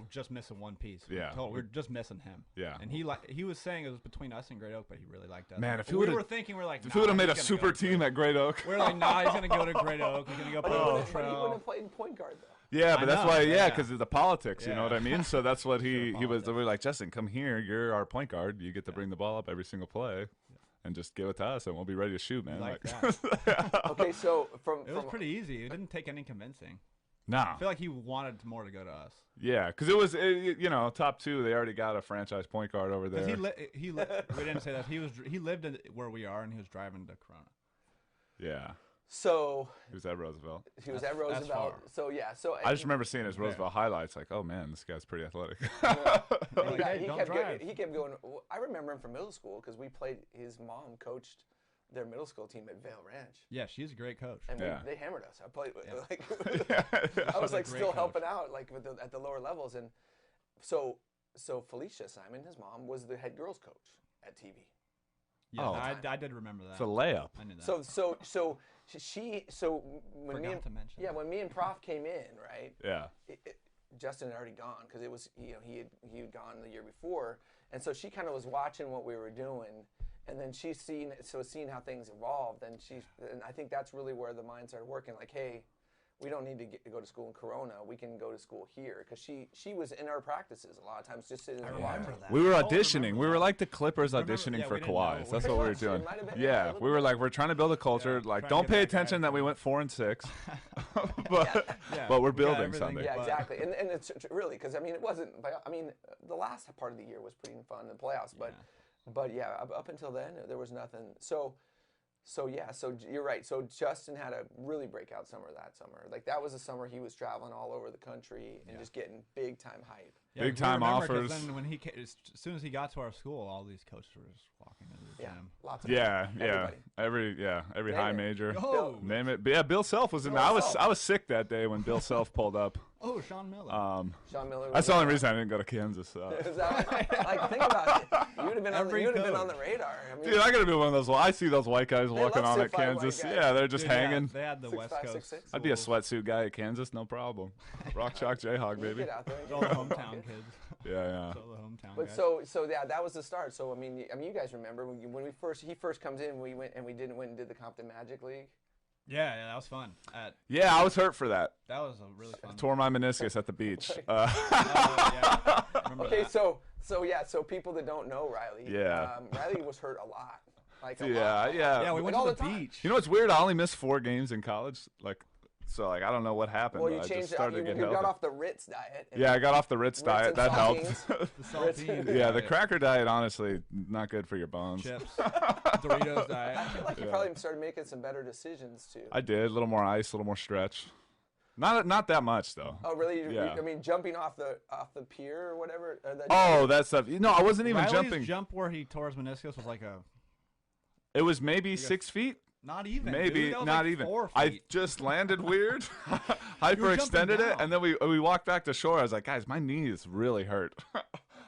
just missing one piece. Yeah. We're just missing him. Yeah. And he was saying it was between us and Great Oak, but he really liked us. Man, if we he were would've- thinking, we're like, If he would have made a he's gonna super go to team Great at Great Oak. We're like, nah, he's gonna go to Great Oak. He's gonna go play But with he wouldn't Latrell. have played point guard though. Yeah, but I that's know, why, yeah. because of the politics, you know Yeah. what I mean? So that's what we politics. were like, Justin, come here. You're our point guard. You get to bring the ball up every single play. And just give it to us, and we'll be ready to shoot, man. Like Okay, so It was pretty easy. It didn't take any convincing. Nah. I feel like he wanted more to go to us. Yeah, because it was, top 2. They already got a franchise point guard over there. Because we didn't say that he lived where we are, and he was driving to Corona. Yeah, So he was at Roosevelt. he was That's- at that's Roosevelt. far. So yeah, so I just remember seeing his Roosevelt highlights, like, oh man, this guy's pretty athletic. Like, hey, don't drive. He kept going. I remember him from middle school because we played. His mom coached their middle school team at Vale Ranch, Yeah, she's a great coach. and Yeah. they hammered us. I played like Yeah. I was a like great still coach. helping out like at the lower levels, and so Felicia Simon, his mom, was the head girls coach at TV. Yeah, Oh. I did remember that. It's a layup. I knew that. So when Forgot to mention. when me and Prof came in, right? Yeah. Justin had already gone because it was he had gone the year before, and so she kind of was watching what we were doing, and then she's seeing how things evolved, and I think that's really where the mind started working. Like, hey, we don't need to go to school in Corona. We can go to school here because she was in our practices a lot of times, just sitting there watching. We were Oh, I auditioning. remember We were that. like the Clippers Remember- auditioning yeah, for we didn't Kawhi. know. That's Pretty what we were much. It doing. might have been- Yeah, a we were little like, we're trying to build a culture. Yeah, Like, trying to don't get pay that attention guy. that we went 4-6, Yeah, but we're we got building everything something. Yeah, But- exactly. And it's really because I mean it wasn't. I mean the last part of the year was pretty fun, the playoffs, but yeah, up until then there was nothing. So you're right. So Justin had a really breakout summer that summer. Like that was the summer he was traveling all over the country and just getting big time hype. Yeah, Big 'cause we time remember 'cause offers. Then when as soon as he got to our school, all these coaches were just walking into the Yeah, gym. lots of Yeah, everybody. every Name high it. major. Oh, Name it. But yeah, Bill Self was in. Bill I was Self. I was sick that day when Bill Self pulled up. oh, Sean Miller. Sean Miller. That's the only reason I didn't go to Kansas. Is that, like think about it. You would have been Every on coach. the radar. I mean, Dude, I gotta be one of those. I see those white guys walking love on at 6'5" white Kansas. guys. Yeah, they're just Dude, hanging. They had the 6'5", West Coast. 6'6". I'd be a schools. sweatsuit guy at Kansas, no problem. Rock chalk Jayhawk, you baby. get out there. And All get the out there. hometown kids. Yeah. All the hometown But guys. so yeah, that was the start. So I mean, you guys remember when he first comes in, we went and we didn't win and did the Compton Magic League. Yeah, that was fun. Yeah, I was hurt for that. That was a really fun. Tore my meniscus at the beach. Yeah. Remember Okay, that. so people that don't know Riley, Yeah. Riley was hurt a lot. Like a Yeah, lot. yeah. Yeah, we went all to the the time. beach. You know what's weird? I only missed 4 games in college. So I don't know what happened. Well, but you I changed just it. started You, to get you got healthy. off the Ritz diet. and Yeah, I got off the Ritz diet. and That helped. saltines. The saltine. Yeah, the diet, cracker diet, honestly, not good for your bones. chips, Doritos diet. I feel like you Yeah. probably started making some better decisions too. I did. A little more ice, a little more stretch. Not that much, though. Oh, really? Yeah. I mean, jumping off the pier or whatever. Or Oh, that stuff. No, I wasn't even Riley's jumping. jump where he tore his meniscus was like a It was maybe 6 feet. not even. Maybe dude. That was not like even. 4 I feet. just landed weird, hyperextended jumping it, down. and then we walked back to shore. I was like, guys, my knee is really hurt.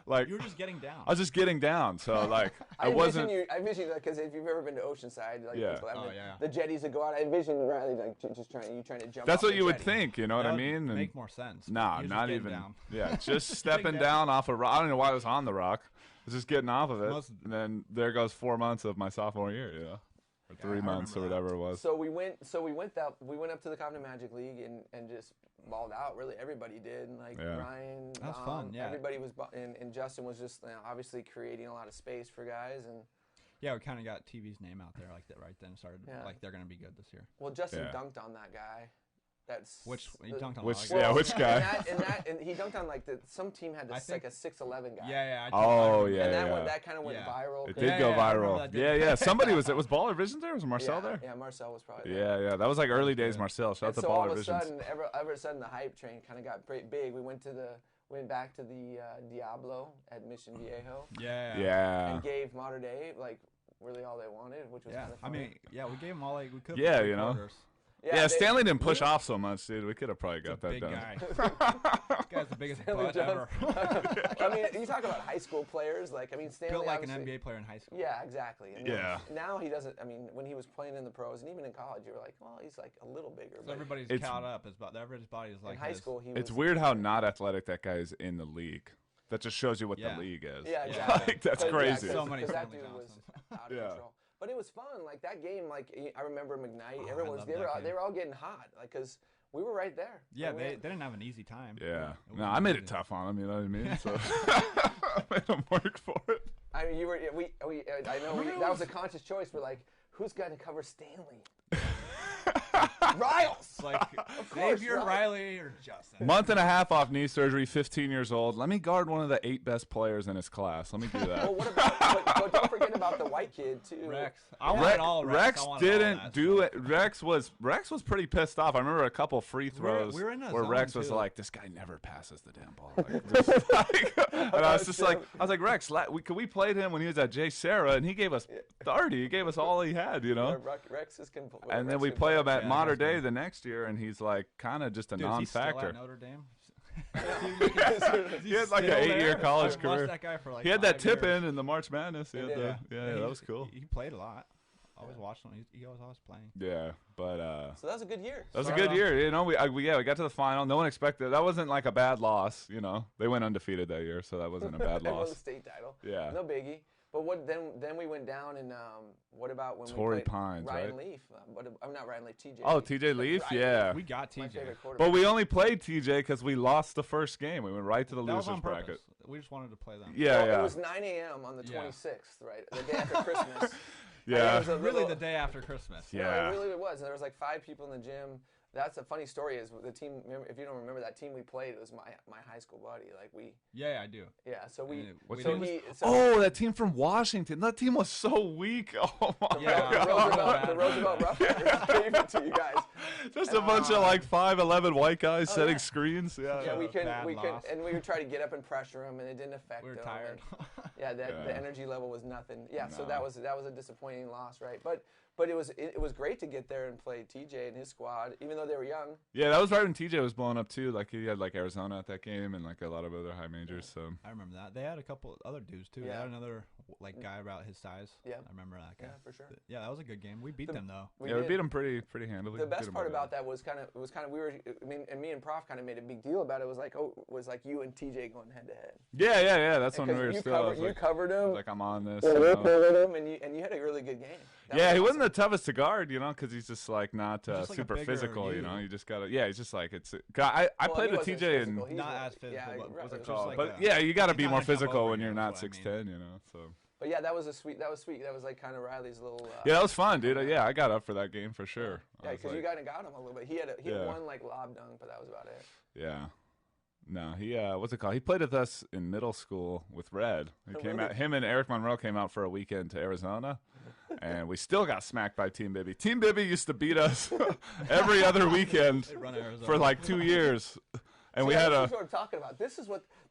Like You were just getting down. I was just getting down, so like I I wasn't. envision because if you've ever been to Oceanside, like Yeah. people have Oh, the, yeah. the jetties that go out, I envision Riley like just trying to jump. That's off what the you would jetty. think. You know what That I would mean? And make more sense. but nah, he was just not getting even. Down. Yeah, just stepping down. down off a rock. I don't know why I was on the rock. I was just getting off of it, Most- and then there goes 4 months of my sophomore year. You know, or 3 I months or remember that. whatever it was. So we went up to the Compton Magic League and just balled out. Really, everybody did. And like Yeah. Ryan, That was fun, yeah. Everybody was, and Justin was just obviously creating a lot of space for guys. And Yeah, we kind of got TV's name out there like that right then. Started Yeah. like they're gonna be good this year. well, Justin Yeah. dunked on that guy. That's Which he the- dunked on. Which- a lot of yeah, guys. which guy? And he dunked on like some team had I like think- a 6'11" guy. Yeah. Oh, I yeah, And yeah. that kind of went Yeah. viral. It 'cause- did Yeah, go yeah, I remember viral. that Yeah, did. yeah. Somebody was. It was Baller Vision there. Was Marcel yeah, there? Yeah, Marcel was probably there. Yeah, yeah. That was like early days. good. Marcel. Shout out And to so all Baller of a Visions. sudden, ever of a sudden, the hype train kind of got pretty big. We went back to the Diablo at Mission Viejo Yeah. Yeah. and gave Mater Dei like really all they wanted, which was Yeah. kind of I fun. mean, yeah, we gave him all like we could. Yeah, you know. Yeah, they- Stanley didn't push off so much, dude. We could have probably got that Big done. guy. This guy's the biggest Stanley butt ever. I mean, you talk about high school players. Like, I mean, Stanley Built like an obviously- NBA player in high school. Yeah, exactly. I mean, Yeah. Now he doesn't. I mean, when he was playing in the pros and even in college, you were like, well, he's like a little bigger. So But everybody's It's- caught up. Everybody's body is like in high his. school, he It's was. weird how not athletic that guy is in the league. That just shows you what Yeah. the league is. Yeah, Yeah. exactly. Like, that's 'Cause- crazy. So many Because that Stanley dude was Johnsons. out of Yeah. control. But it was fun. Like that game. Like I remember McKnight. Oh, I Everyone was. loved They that were. game. They were all getting hot. Like because we were right there. Yeah, Like, we they had- didn't have an easy time. Yeah. It No, wasn't I made easy. it tough on him. You know what I mean? So I made him work for it. I mean, you were. I know. That was a conscious choice. We're like, who's going to cover Stanley? Riles. It's like course, Xavier, right. Riley, or Justin. Month and a half off knee surgery, 15 years old. Let me guard one of the 8 best players in his class. Let me do Well, that. what about? but don't forget about the white kid too. Rex. I wanted all Rex. Rex I wanted all didn't that do stuff. it. Rex was pretty pissed off. I remember a couple free throws we were in a where zone, Rex was too. like, "This guy never passes the damn ball." And I was just like, Rex, we played him when he was at J. Sarah, and he gave us 30. He gave us all he had, you know. Rex is And then we play him at Mater Dei the next year, and he's like kind of just a Dude, is he still non-factor. at Notre Dame? He had like an 8-year college I watched career. that guy for like He had that 5 tip years. in the March Madness. He had did. the, yeah, that was cool. He played a lot. I always watched him. He was always playing. Yeah, but So that was a good year. that was a Started good off- year. You know, we got to the final. No one expected. That wasn't like a bad loss. You know, they went undefeated that year, so that wasn't a bad They won the loss. state title. Yeah. No biggie. But what then we went down and what about when Torrey we played Pines, Ryan right? Leaf? I'm not Ryan Leaf. TJ. Oh, Leaf. TJ Leaf, Ryan yeah. Leaf, We got my TJ. favorite quarterback. But we only played TJ because we lost the first game. We went right to the That was losers on bracket. purpose. We just wanted to play them. Yeah, Well, yeah, It was 9 a.m. on the Yeah. 26th, right? The day after Christmas. yeah. It was a Really, little- the day after Christmas. Yeah. No, it really was. And there was like 5 people in the gym. That's a funny story. Is the team? If you don't remember that team we played, it was my high school buddy. Like we. Yeah, I do. Yeah. So we. What's So his he. name? So Oh, that team from Washington. That team was so weak. Oh my Yeah. the god. Roosevelt Roughriders gave it to you guys. Just a bunch of like 5'11" white guys Oh, setting yeah. screens. Yeah. Yeah, we couldn't. bad We couldn't, loss. and we would try to get up and pressure them, and it didn't affect We were them. tired. and- yeah, the Yeah. energy level was nothing. Yeah, so No. that was a disappointing loss, right? But it was great to get there and play TJ and his squad, even though they were young. Yeah, that was right when TJ was blowing up too. Like he had like Arizona at that game and like a lot of other high majors. So I remember that. They had a couple other dudes too. They Yeah. had another like guy about his size. Yeah. I remember that guy. Yeah, for sure. Yeah, that was a good game. We beat them though. yeah, we did. beat them pretty handily. The We beat best 'em part pretty about bad. that was kind of we were. I mean, and me and Prof kind of made a big deal about it. It was like you and TJ going head to head. Yeah. That's when we were you still. I was you like, covered him. like I'm on this. Yeah, you we know. covered him, and you had a really good game. That Yeah, was he awesome. wasn't the toughest to guard, you know, because he's just like not He's just like a super bigger physical, you know. you. You just gotta, yeah, he's just like it's. I Well, played he with wasn't TJ physical. and, He's Not not- as physical, yeah, but right, was it it just like but a- yeah, you gotta he's be not more gonna jump physical over when you, you're that's not what I mean. 6'10", you know. So But yeah, that was sweet. That was like kind of Riley's little. yeah, that was fun, dude. Yeah, I got up for that game for sure. I Yeah, was because you like, kind of got him a little bit. He had Yeah. one like lob dunk, but that was about it. yeah. No, he what's it called? He played with us in middle school with Red. He Oh, came really? out. Him and Eric Monroe came out for a weekend to Arizona, and we still got smacked by Team Bibby. Team Bibby used to beat us every other weekend They run Arizona. for like 2 years, and we See, had this a. is what I'm talking about.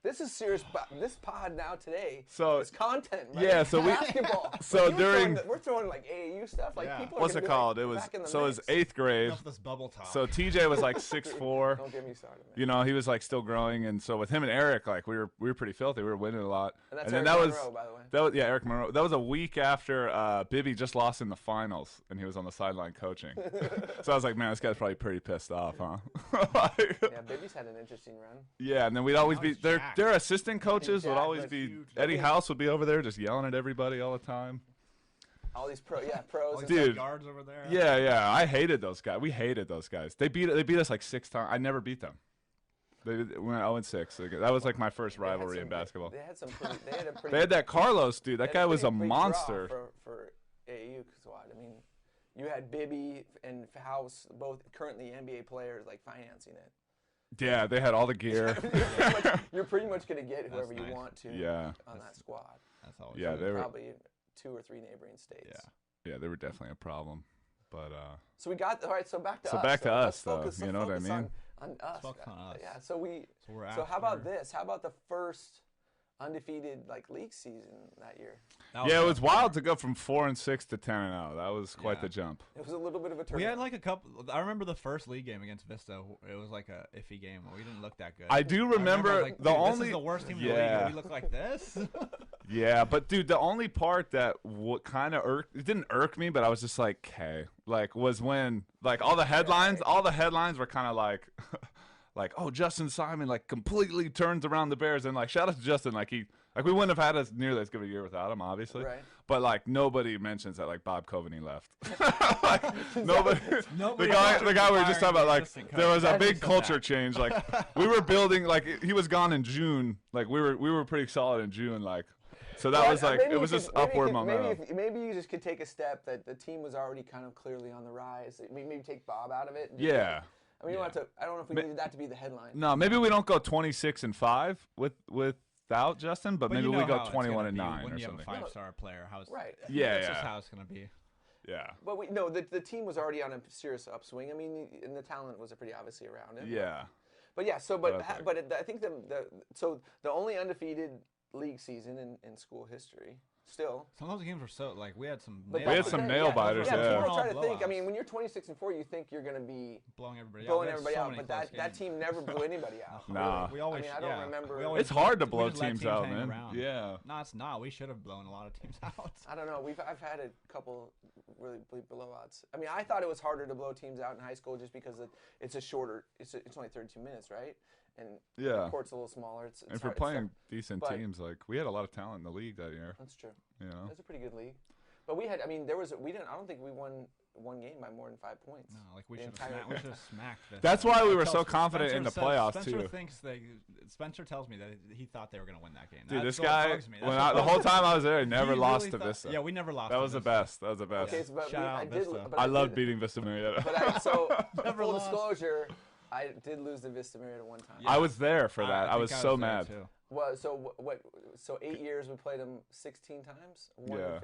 This is serious. This pod now today. So- it's content. Right? Yeah, so we- basketball. so Like, during- we're throwing like AAU stuff. Like Yeah. people. Are What's gonna it be, like, called? It was back in the so it was mix. 8th grade. Enough of this bubble talk. So TJ was like 6'4". Don't get me started. Man. You know, he was like still growing, and so with him and Eric, like we were pretty filthy. We were winning a lot. And that's then Eric that Monroe, was by the way. that was yeah, Eric Monroe. That was a week after Bibby just lost in the finals, and he was on the sideline coaching. So I was like, man, this guy's probably pretty pissed off, huh? Like, Yeah, Bibby's had an interesting run. yeah, and then we'd always Now be he's their jacked. their assistant coaches would jacked, always but be huge. Eddie House would be over there just yelling at everybody all the time. All these pros. All And these Dude. guards over there. Yeah, I hated those guys. We hated those guys. They beat us like 6 times. I never beat them. They went 0-6. That was like my first they had rivalry in some- basketball. They had some. They had a pretty. They had that Carlos dude. they That had guy was a pretty big draw monster. for AAU squad. I mean, you had Bibby and House, both currently NBA players, like financing it. Yeah, they had all the gear. You're pretty much gonna get That's whoever you nice. want to. Yeah. On that squad. That's always Yeah, From they were. probably 2 or 3 neighboring states. Yeah. Yeah, they were definitely a problem. But So we got all right. So back to So us. back to let's us, though, focus- you let's know what I focus mean? On us. focus guys. on us. Yeah. So we. So we're So how about after- this? How about the first undefeated like league season that year? That yeah, it was tough. wild to go from 4-6 to 10-0. That was quite Yeah. the jump. It was a little bit of a turn. We had like a couple. I remember the first league game against Vista. It was like a iffy game. We didn't look that good. I do remember, I was like, the dude, only this is the worst team in the league. yeah. And we look like this. Yeah, but dude, the only part that kind of it didn't irk me, but I was just like, okay, like was when like all the headlines were kind of like like, oh, Justin Simon like completely turns around the Bears, and like shout out to Justin, like we wouldn't have had as nearly as good a year without him, obviously. Right. But like nobody mentions that like Bob Coveney left. Like nobody. Nobody the guy mentions we were just talking firing about, like the assistant there coach. was a That big makes culture sense. change. Like we were building, like he was gone in June. Like we were pretty solid in June. Like so that was like Maybe it you was could- just maybe you upward could- momentum. Maybe you just could take a step that the team was already kind of clearly on the rise. Maybe take Bob out of it. and just- Yeah. I mean, you don't have to. I don't know if we needed that to be the headline. No, maybe we don't go 26-5 without Justin, but maybe you know we go how it's gonna 21-9 be when or you have a something. 5-star player. Right. Yeah, That's just yeah. how it's gonna be. Yeah. But the team was already on a serious upswing. I mean, and the talent was pretty obviously around it. Yeah. But yeah, so But I was like- I think the only undefeated league season in school history. Still, some of those games were so like we had some. But We had some nail biters. Yeah, Yeah. people try to think. I Blowouts. mean, when you're 26-4, you think you're going to be blowing everybody blowing out. everybody So out, many but close that games. team never blew anybody out. Nah. We always. I don't remember. We always It's hard to we blow just let teams out, hang man. around. Yeah. No, it's not. We should have blown a lot of teams out. I don't know. I've had a couple really big blowouts. I mean, I thought it was harder to blow teams out in high school just because it's a shorter. It's only 32 minutes, right? And Yeah. the court's a little smaller. It's And for hard, playing decent but- teams, like we had a lot of talent in the league that year. That's true. You know. It's a pretty good league. But we had. I mean, we didn't. I don't think we won one game by more than 5 points. No, like we The should entire- have smacked Vista. That's why we were Tells- so confident in the Spencer playoffs says, Spencer too. thinks Spencer tells me that he thought they were going to win that game. Dude, That's this what guy, bugs me. That's when what the bugs whole me. time I was there, he never He lost really to thought- Vista. Yeah, we never lost. That to was the Vista. best. That was the best. Okay, so, but Shout out I did. Vista. But I love did- beating Vista Murrieta. But so Never full lost. disclosure, I did lose to Vista Murrieta one time. I was there for that. I think was so there, mad. too. Well, so what? So 8 years we played them 16 times. Yeah.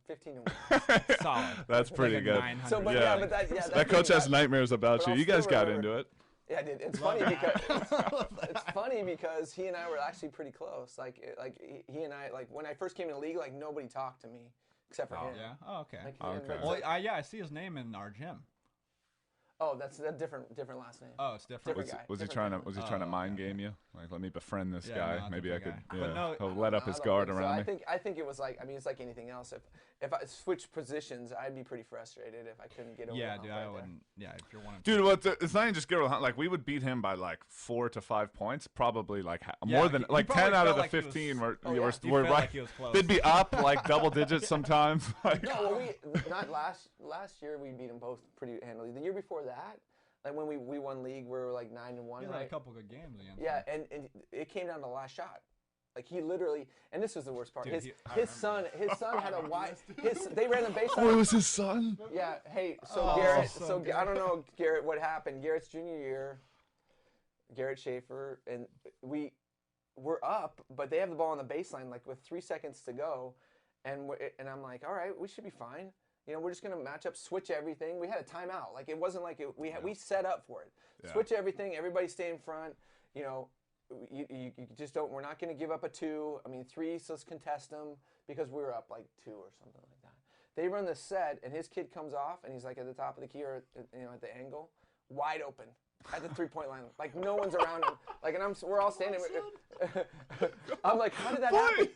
15 and 1. Solid. That's Like pretty a good. 900. So, but Yeah. but that That coach has night. nightmares about But you. I'll You guys still got remember- into it. Yeah, I did. It's Love funny that. because it's funny because he and I were actually pretty close. Like he and I, like when I first came in the league, like nobody talked to me except for him. Yeah. Oh, okay. Like, Okay. Well, I see his name in our gym. oh, that's a different last name. Oh, it's different. Different guy. Was he different trying to guy. trying to Oh, mind okay. game you? Like, let me befriend this Yeah, guy. no, Maybe I could. different guy. Yeah. But no, He'll let up I his don't guard think so. around me. I think it was like, I mean, it's like anything else. If I switched positions, I'd be pretty frustrated if I couldn't get over. Yeah, the dude, hump I right there. wouldn't. Yeah, if you're one. Dude, it's not even just Garrett Hunt. Like, we would beat him by like 4 to 5 points, probably like Yeah, more than he like probably 10 out of felt the like he was- 15 were Oh, yeah. were, He were felt right. like he was close. They'd be up like double digits sometimes. Like, No, well, we not last year we beat them both pretty handily. The year before that, like when we won league, we were like 9-1, He had right? a couple good games against. Yeah, him. and it came down to the last shot. Like he literally, and this was the worst part. Dude, his I his son had a wide. They ran the oh, it baseline. was his son. Yeah. Hey, so Oh, Garrett. so So good. I don't know, Garrett, what happened? Garrett's junior year. Garrett Schaefer and we're up, but they have the ball on the baseline like with 3 seconds to go, and I'm like, all right, we should be fine. You know, we're just gonna match up, switch everything. We had a timeout. Like it wasn't like we set up for it. Yeah. Switch everything. Everybody stay in front. You know, you just don't. We're not gonna give up a 2. I mean 3. So let's contest them because we were up like 2 or something like that. They run the set, and his kid comes off, and he's like at the top of the key or at the angle, wide open. At the 3-point line, like no one's around him. Like, and we're all standing. I'm like, how did that happen?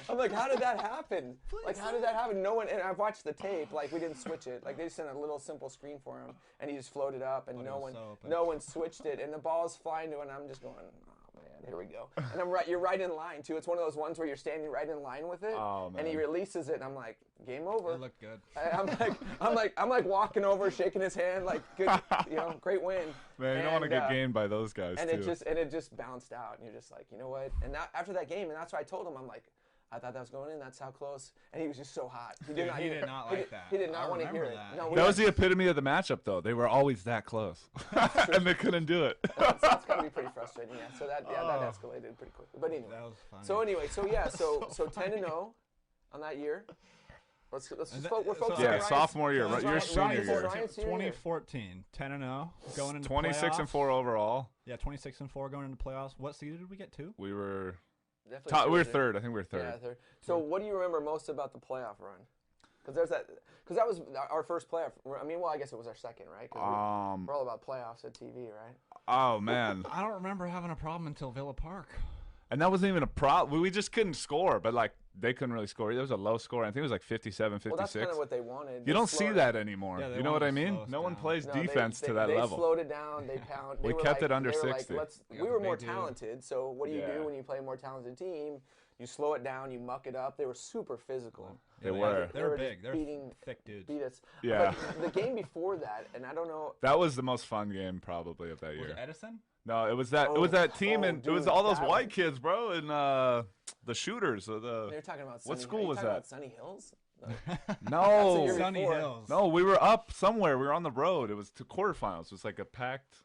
I'm like, how did that happen? Like, how did that happen? No one. And I've watched the tape. Like, we didn't switch it. Like, they just sent a little simple screen for him, and he just floated up, and But it no was one, so open. no one switched it, and the ball's flying to it, and I'm just going, oh man, here we go. And you're right in line too. It's one of those ones where you're standing right in line with it, Oh, and he man. releases it, and I'm like, game over. It looked good. I'm like walking over, shaking his hand, like good, great win. Man, you don't want to get And, gamed by those guys and too. it just bounced out, and you're just like, you know what? And after that game, and that's what I told him. I'm like, I thought that was going in. That's how close. And he was just so hot. He did Dude, he did not like that. He did not I want to hear it. remember that. No, we That was had- the epitome of the matchup, though. They were always that close, and they couldn't do it. that's gotta be pretty frustrating. Yeah. So that Oh. escalated pretty quickly. But anyway. That was funny. So anyway, so 10-0 on that year. Let's And just that- we're so- focusing Yeah, on Ryan's- sophomore year, so right? Your Ryan's- senior Ryan's- year. Ryan's senior year. 2014, 10-0, going into 26 and playoffs. 4 overall. Yeah, 26-4 going into playoffs. What seed did we get to? We were Definitely we were third. third. I think we were third. Yeah, third. So what do you remember most about the playoff run? Because that was our first playoff. I mean, well, I guess it was our second, right? 'Cause we're all about playoffs at TV, right? Oh man, I don't remember having a problem until Villa Park. and that wasn't even a problem. We just couldn't score, but like they couldn't really score. There was a low score. I think it was like 57, 56. Well, that's kind of what they wanted. You They don't see slowed- that anymore. Yeah, they You know what wanted I to mean? slow us No one down. plays No, defense to that they level. slowed it down. They pound. We were kept it like- under they were 60. Like, They we got were the more big dude. talented. So what do you Yeah. do when you play a more talented team? You slow it down. You muck it up. They were super physical. They Yeah, were. They were just big. They're beating- thick dudes. Beat us. Yeah. But the game before that, and I don't know. That was the most fun game probably of that Was year. it Edison? No, it was that team, oh, and it was dude, all those that white was- kids, bro, and the shooters. They're talking about. What Sunny, school are you was talking that? About Sunny Hills. No, year Sunny before. Hills. no, we were up somewhere. We were on the road. It was to quarterfinals. It was like a packed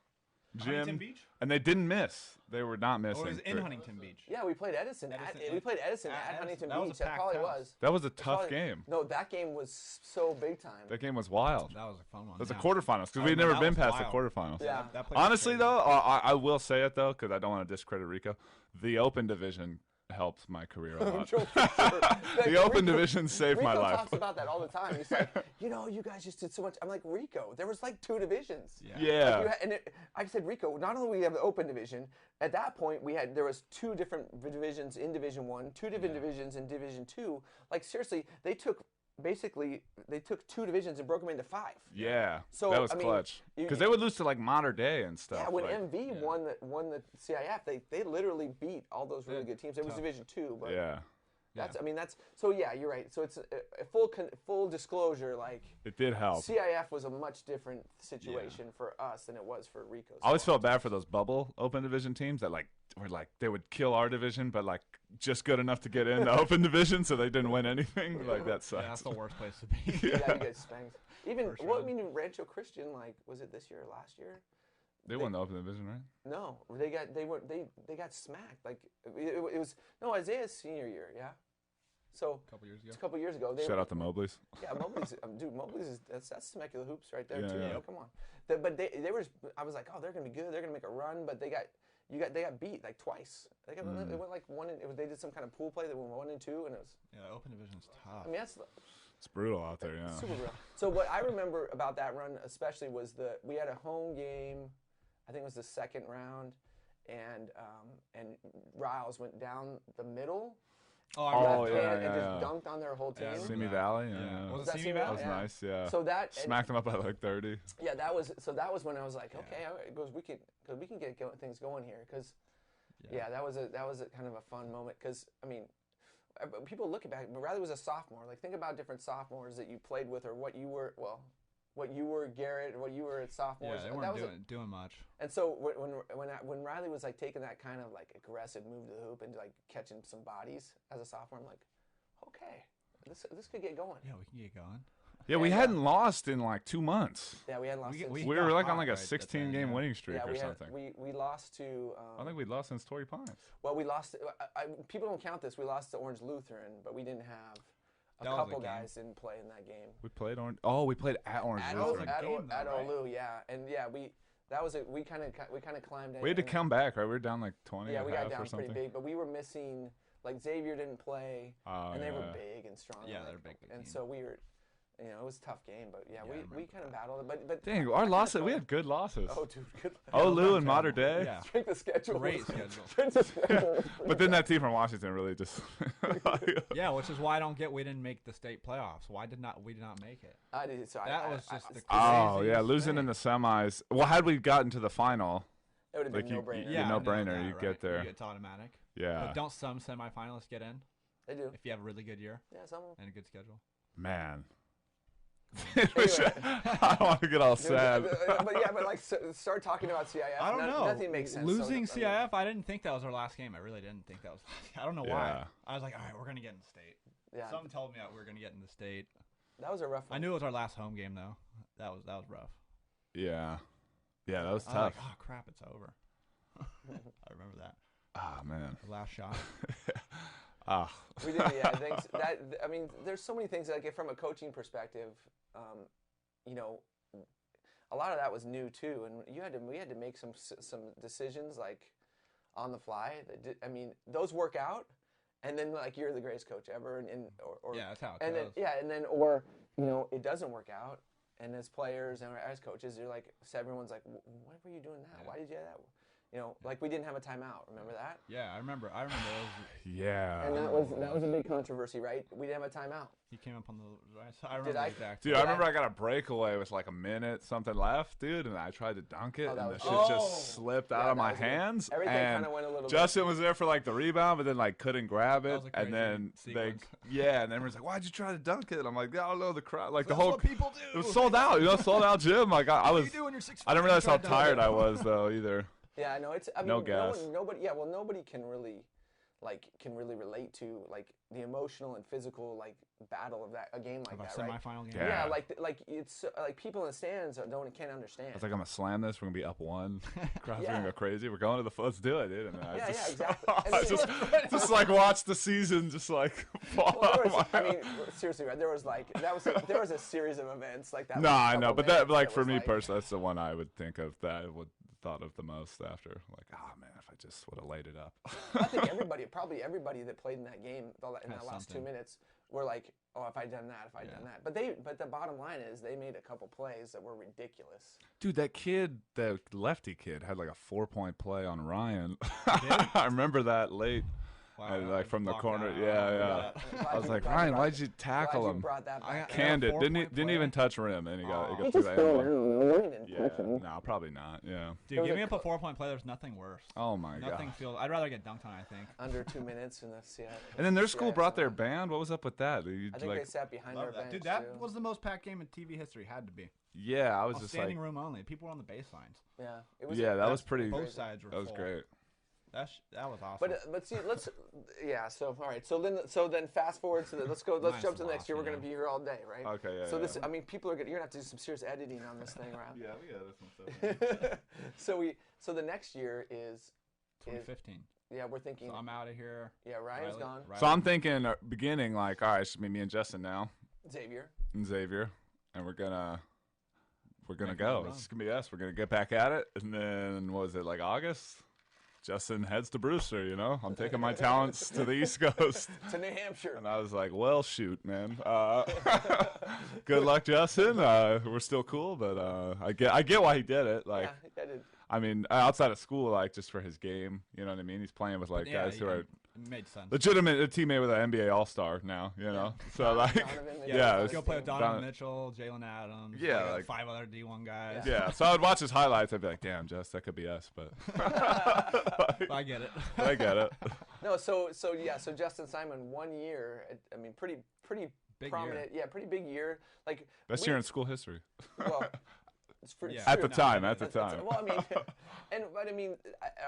Huntington gym, Beach? and they didn't miss. They were not missing. Or it was in Huntington Beach? Yeah, we played Edison. We played Edison at at Edison. Huntington That was a Beach. That packed probably house. was. That was a That's tough probably- game. No, that game was so big time. That game was wild. That was a fun one. It was yeah. a quarterfinals because I we'd remember never that been was past wild. the quarterfinals. Yeah. That place was Honestly, crazy. though, I will say it though because I don't want to discredit Rico. The Open division helped my career a lot. For sure. The open division saved my Rico life. talks about that all the time. He's like, you guys just did so much. I'm like, Rico, there was like 2 divisions. Yeah. Like I said, Rico, not only we have the open division, at that point there was 2 different divisions in Division 1, 2 different divisions in Division 2. Like seriously, they took 2 divisions and broke them into 5. Yeah. So, that was I mean, clutch. Because they would lose to like Modern Day and stuff. Yeah, when like, MV won the CIF, they literally beat all those really good teams. It was Division 2, but so yeah, you're right. So it's a full disclosure, like it did help. CIF was a much different situation for us than it was for Rico. I always felt bad for those bubble open division teams that like were like they would kill our division, but like just good enough to get in the open division, so they didn't win anything. Like that sucks. Yeah, that's the worst place to be. Yeah, you get spanked. Even I mean, Rancho Christian, like, was it this year or last year? They won the open division, right? No, they got smacked. Like it was Isaiah's senior year, yeah. So a couple years ago. It's a couple years ago. Shout out to Mobley's. Yeah, Mobley's, dude. Mobley's that's Temecula hoops right there too. Yeah. Come on. But they were. I was like, oh, they're gonna be good. They're gonna make a run. But they got beat like twice. They went like one. They did some kind of pool play. They went 1 and 2, and it was. Yeah, open division's tough. I mean, It's brutal out there. Yeah. Super brutal. So what I remember about that run especially was we had a home game. I think it was the second round, and Riles went down the middle. Oh, yeah, and just dunked on their whole team. Simi Valley. Yeah. Was it Simi Valley? That was nice. Yeah. So that smacked them up by like 30. Yeah, that was when I was like, okay, all right, we can get things going here, because that was a kind of a fun moment, because I mean, people look back, but Riley was a sophomore. Like, think about different sophomores that you played with, or what you were, Garrett, or what you were at sophomores. Yeah, they weren't doing much. And so when Riley was like taking that kind of like aggressive move to the hoop and like catching some bodies as a sophomore, I'm like, okay, this could get going. Yeah, we can get going. Yeah, we hadn't lost in like 2 months. Yeah, we hadn't lost. We were like on like a 16-game winning streak or something. We lost to. I think we lost since Torrey Pines. Well, we lost. People don't count this. We lost to Orange Lutheran, but we didn't have. A couple guys didn't play in that game. We played Orange. Oh, we played at Orange Lutheran. At Olu, yeah, and yeah, we kind of climbed. We had to come back, right? We were down like 20. Yeah, we got down pretty big, but we were missing. Like Xavier didn't play, and they were big and strong. Yeah, they're big. And so we were. It was a tough game, but we kind of battled it. But dang, our losses, we had good losses. Oh, dude, good. Olu and Modern Day. Yeah. Strength of schedule. Great schedule. Strength of schedule. But then that team from Washington really just. Yeah, which is why we didn't make the state playoffs. Why did we not make it? I did. So that was just the craziest Oh yeah, losing thing. in the semis. Well, had we gotten to the final, it would have been no-brainer. Yeah, no-brainer. You get there. It's automatic. Yeah. But don't some semifinalists get in? They do. If you have a really good year. Yeah, some. And a good schedule. Man. Anyway. I don't want to get all sad. But like, start talking about CIF. I don't know. Nothing makes sense. Losing CIF, I didn't think that was our last game. I really didn't think that was. I don't know why. Yeah. I was like, all right, we're gonna get in the state. Yeah. Something told me that we were gonna get in the state. That was a rough one. I knew it was our last home game though. That was rough. Yeah. Yeah, that was tough. I was like, oh crap, it's over. I remember that. Ah, man. The last shot. We did, yeah. Thanks. I mean, there's so many things. Like, from a coaching perspective, a lot of that was new too, and we had to make some decisions like on the fly. I mean, those work out, and then like you're the greatest coach ever, or yeah, that's how it and goes. then it doesn't work out, and as players and as coaches, you're like, everyone's like, what were you doing that? Yeah. Why did you do that? Like we didn't have a timeout. Remember that? Yeah, I remember. Yeah. And that was a big controversy, right? We didn't have a timeout. He came up on the right side. I remember exactly. Dude, I remember I got a breakaway with like a minute something left, dude, and I tried to dunk it, and the shit just slipped out of my hands. Everything kind of went a little. Justin was there for like the rebound, but then like couldn't grab it, and then sequence. and everyone's like, "Why'd you try to dunk it?" And I'm like, "I don't know, the crowd, like That's the whole what people do. It was sold out, sold out gym. Like I was. I didn't realize how tired I was though either. Yeah, I know. I mean, no gas. Nobody can really relate to like the emotional and physical like battle of a game like that, right? Semifinal game. Yeah, like it's like people in the stands can't understand. I was like, I'm gonna slam this. We're gonna be up 1. Crowd's gonna go crazy. We're going to let's do it, dude. And then exactly. I just like watch the season just like fall out. I mean, seriously, right? There was a series of events like that. No, I know, but that like for me personally, that's the one I would think of that I would thought of the most after. Like, oh man, if I just would have laid it up. I think probably everybody that played in that game in that last 2 minutes were like, oh, if I'd done that, if I'd done that. But the bottom line is they made a couple plays that were ridiculous. Dude, that kid, the lefty kid, had like a 4-point play on Ryan. I remember that late. Wow, like from the corner, out. yeah. I was like, Ryan, why'd you tackle him? Canned it, didn't even touch rim, and he got through the end. Yeah, no, probably not. Yeah. Dude, give me up a 4-point play. There's nothing worse. Oh my god. Nothing feels. I'd rather get dunked on. I think. Under 2 minutes in the CIF. And then their school brought their band. What was up with that? I think they sat behind our bench. Dude, that was the most packed game in TV history. Had to be. Yeah, I was just standing room only. People were on the baselines. Yeah, it was. Yeah, that was pretty. Both sides were. That was great. That was awesome. But see, So all right. So then fast forward to let's jump to the next year. We're gonna be here all day, right? Okay. Yeah. So this, I mean, people are you're gonna have to do some serious editing on this thing, Ryan. Yeah, we got this one. So the next year is 2015. Yeah, we're thinking. So I'm out of here. Yeah, Ryan's gone. So I'm thinking beginning like, all right, it's me and Justin now. Xavier. And we're gonna go. It's gonna be us. We're gonna get back at it, and then what was it, like August? Justin heads to Brewster, you know. I'm taking my talents to the East Coast. To New Hampshire. And I was like, well, shoot, man. Good luck, Justin. We're still cool, but I get why he did it. Like, yeah, I did. I mean, outside of school, like, just for his game, you know what I mean? He's playing with, like, guys who are made sense. legitimate teammate with an NBA All-Star now, you know? So, like, let's go play with Donovan Mitchell, Jalen Adams, like 5 other D1 guys. Yeah, so I would watch his highlights. I'd be like, damn, Jess, that could be us, but. I get it. I get it. No, so Justin Simon, 1 year, I mean, pretty big prominent. Year. Yeah, pretty big year. Like best year in school history. Well, it's at the time. Well, I mean, but I mean,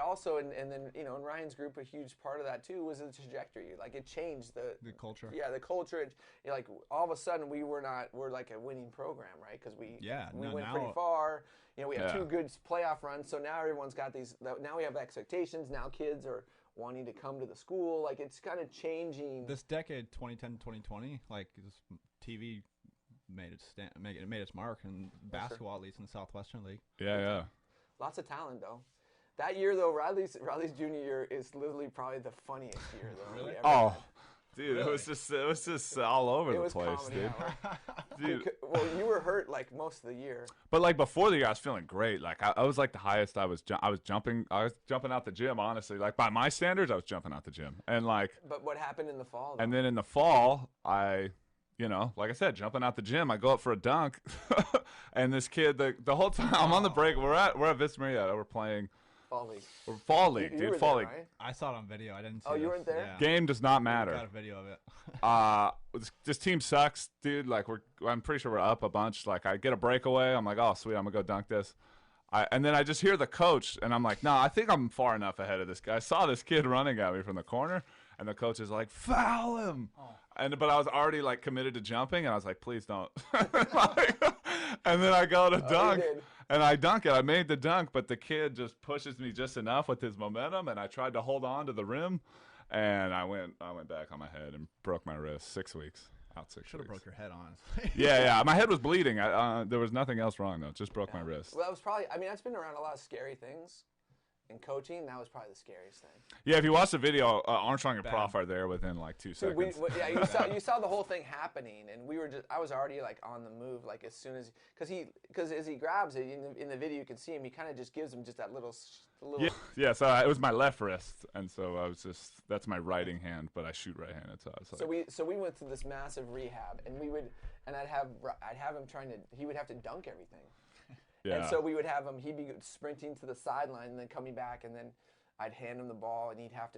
also, and then in Ryan's group, a huge part of that too was the trajectory. Like it changed the culture. Yeah, the culture. Like all of a sudden, we're like a winning program, right? Because we went pretty far. You know, we have 2 good playoff runs. So now everyone's got these. Now we have expectations. Now kids are wanting to come to the school. Like it's kind of changing. This decade, 2010 to 2020, like this TV made its mark in basketball, at least in the Southwestern League. Yeah. Lots of talent though. That year though, Riley's junior year is literally probably the funniest year though. Really? Oh, dude, really? it was just all over the place, dude. Dude. Well, you were hurt like most of the year. But like before the year, I was feeling great. Like I was like the highest I was jumping out the gym. Honestly, like by my standards, I was jumping out the gym. And like. But what happened in the fall? Though? And then in the fall, you know, like I said, jumping out the gym, I go up for a dunk, and this kid, the whole time I'm on the break, we're at Vista Murrieta, we're playing Fall League. Fall League, dude, Fall League. Right? I saw it on video. I didn't see you weren't there? Yeah. Game does not matter. Got a video of it. This team sucks, dude. Like I'm pretty sure we're up a bunch. Like I get a breakaway, I'm like, oh sweet, I'm gonna go dunk this. And then I just hear the coach, and I'm like, no, I think I'm far enough ahead of this guy. I saw this kid running at me from the corner, and the coach is like, foul him. Oh. But I was already like committed to jumping, and I was like, please don't. And then I go to dunk, and I dunk it. I made the dunk, but the kid just pushes me just enough with his momentum, and I tried to hold on to the rim, and I went back on my head and broke my wrist. 6 weeks. Out 6 weeks. Should have broke your head, honestly. Yeah. My head was bleeding. There was nothing else wrong though. Just broke my wrist. Well, that was probably. I mean, I've been around a lot of scary things. In coaching, that was probably the scariest thing. Yeah, if you watch the video, Armstrong and Prof are there within like 2 seconds. You saw the whole thing happening, and I was already like on the move, like as soon as, because as he grabs it in the video, you can see him. He kind of just gives him just that little. Yeah. So it was my left wrist, and so I was that's my writing hand, but I shoot right-handed. So we went through this massive rehab, and I'd have him he would have to dunk everything. Yeah. And so we would have him. He'd be sprinting to the sideline and then coming back, and then I'd hand him the ball, and he'd have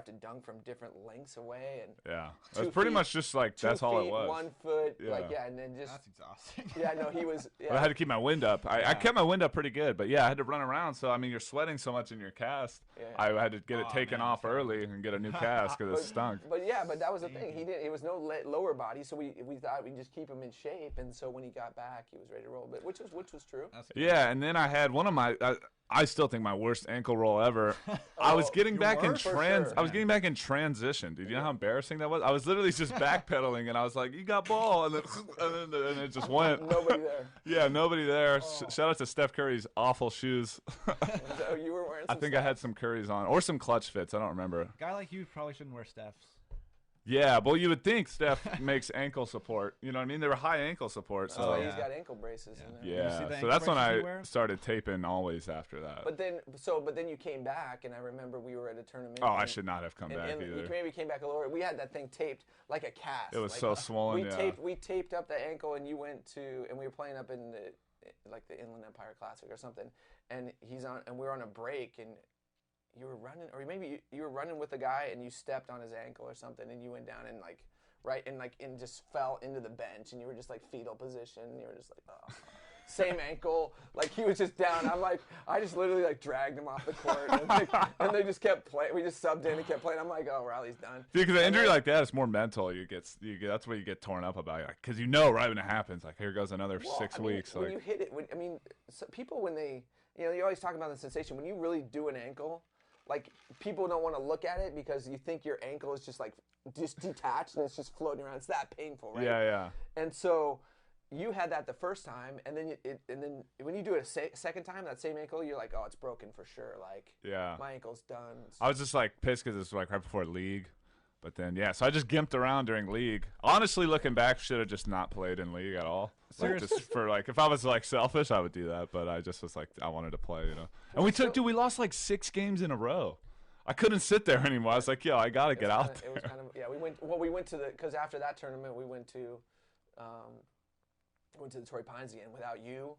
to dunk from different lengths away. And yeah, that's pretty much just like that's all it was. 1 foot, and then just that's exhausting. Yeah, no, he was. Yeah. But I had to keep my wind up. I kept my wind up pretty good, but yeah, I had to run around. So I mean, you're sweating so much in your cast. Yeah. I had to get it taken off early and get a new cast because it stunk. But that was the thing. It was no lower body, so we thought we'd just keep him in shape, and so when he got back, he was ready to roll. But which was true. Yeah, and then I had one of my. I still think my worst ankle roll ever. I was getting your back in worst? For sure. I was getting back in transition, dude. You know how embarrassing that was? I was literally just backpedaling, and I was like, "You got ball," and then it just went. Nobody there. Yeah, nobody there. Oh. Shout out to Steph Curry's awful shoes. So you were wearing I some think stuff. I had some Curry's on, or some clutch fits. I don't remember. A guy like you probably shouldn't wear Steph's. Yeah, well, you would think Steph makes ankle support. You know what I mean? They were high ankle support. So Oh, yeah. he's got ankle braces in there. You see yeah, the so ankle that's when braces you I wear? started taping always after that. But then you came back, and I remember we were at a tournament. Oh, I and- should not have come and, back and either. you maybe came back a little. We had that thing taped like a cast. It was like, so swollen. Yeah. We taped up the ankle, and you went to, and we were playing up in the Inland Empire Classic or something, and and we were on a break, and you were running, or maybe you were running with a guy, and you stepped on his ankle or something, and you went down and and just fell into the bench, and you were just like fetal position, and you were just like, oh. Same ankle, like he was just down. I just literally like dragged him off the court, and they just kept playing. We just subbed in and kept playing. I'm like, oh, Riley's done. Dude, because an injury like that is more mental. That's what you get torn up about. Because you know right when it happens, like here goes another Well, 6 I mean, weeks. when you hit it, people when they, you always talk about the sensation. When you really do an ankle, like people don't want to look at it because you think your ankle is just detached and it's just floating around. It's that painful, right? Yeah. And so you had that the first time, and then when you do it a second time, that same ankle, you're like, oh, it's broken for sure. Like, Yeah. my ankle's done. I was just like pissed because it was like right before league. But then, yeah, so I just gimped around during league. Honestly, looking back, should have just not played in league at all. Like, just for like, if I was like selfish, I would do that. But I just was like, I wanted to play, you know. And we lost like 6 games in a row. I couldn't sit there anymore. I was like, yo, I got to get out there. It was kind of, yeah, we went to because after that tournament, we went to the Torrey Pines again without you.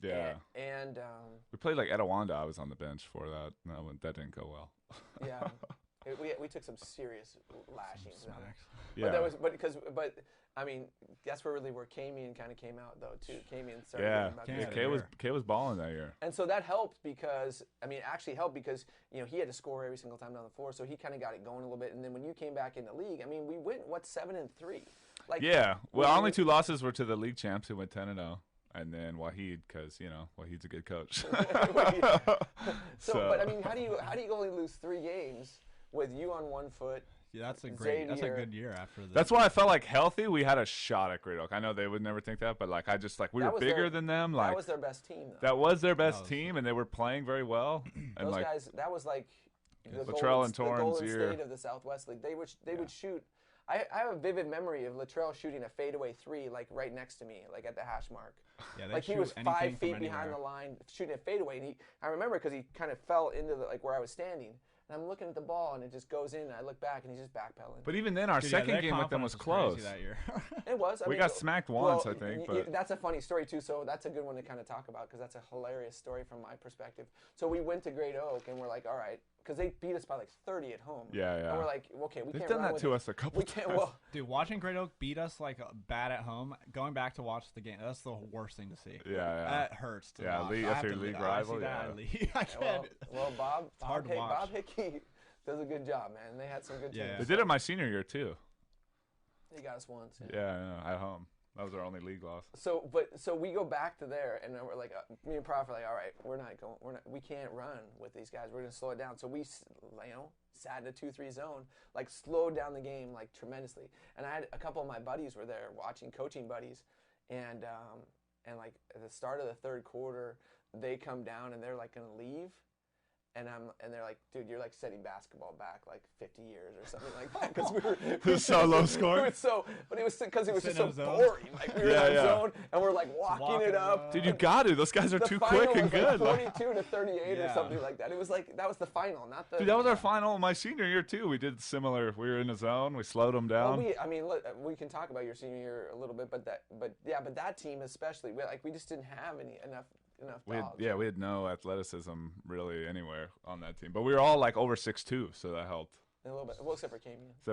Yeah. And We played like Etowanda. I was on the bench for that. That didn't go well. yeah. We took some serious lashings. Yeah. But I mean, that's where Kamian kind of came out though too. Kamian started. Yeah. getting about Yeah, good. K was balling that year. And so that helped because actually helped because he had to score every single time down the floor, so he kind of got it going a little bit. And then when you came back in the league, we went 7-3. Like Yeah. Well, only 2 losses were to the league champs who went 10-0. And then Wahid, because Wahid's a good coach. But how do you only lose 3 games with you on one foot? Yeah, that's a Xavier. good year after this. That's why I felt like healthy. We had a shot at Great Oak. I know they would never think that, but like we were bigger than them. Like that was their best team, though. that was their best team, and they were playing very well. And Those like guys, that was like the Latrell and the Torrens Golden year. State of the Southwest League. They would shoot. I have a vivid memory of Latrell shooting a fadeaway 3 like right next to me, like at the hash mark. Yeah, Like he was 5 feet behind the line shooting a fadeaway, and I remember because he kind of fell into where I was standing. And I'm looking at the ball, and it just goes in, and I look back, and he's just backpedaling. But even then, our second game with them was close. That year. It was. We got smacked once, I think. But that's a funny story, too, so that's a good one to kind of talk about because that's a hilarious story from my perspective. So we went to Great Oak, and we're like, all right, because they beat us by like 30 at home. Yeah. And we're like, okay, we They've can't done run that with to it. us a couple We can't. times. Well, Dude, watching Great Oak beat us like bad at home, going back to watch the game, that's the worst thing to see. Yeah. That hurts to watch. After your league rival, I see that, I can't. well, Bob hard to watch. Bob Hickey does a good job, man. They had some good teams. Yeah. They did it my senior year too. They got us once. Yeah, at home. That was our only league loss. So we go back to there, and then we're like, me and Prof are like, all right, we can't run with these guys. We're gonna slow it down. So we, sat in a 2-3 zone, like slowed down the game like tremendously. And I had a couple of my buddies were there watching, coaching buddies, and like at the start of the third quarter, they come down and they're like gonna leave. And they're like, dude, you're like setting basketball back like 50 years or something like that because we were so low score. But it was because it was just so Sitting in a zone. boring. Like we were in a zone and we're like walking it up. Dude, you got to. Those guys are The too final quick and was good. like 42 to 38 or Yeah. something like that. It was like that was the final, not the. Dude, that was our final my senior year too. We did similar. We were in a zone. We slowed them down. Well, look, we can talk about your senior year a little bit, but that team especially, we just didn't have enough dogs. We had no athleticism really anywhere on that team, but we were all like over 6'2", so that helped. A little bit, well, except for Kamian. I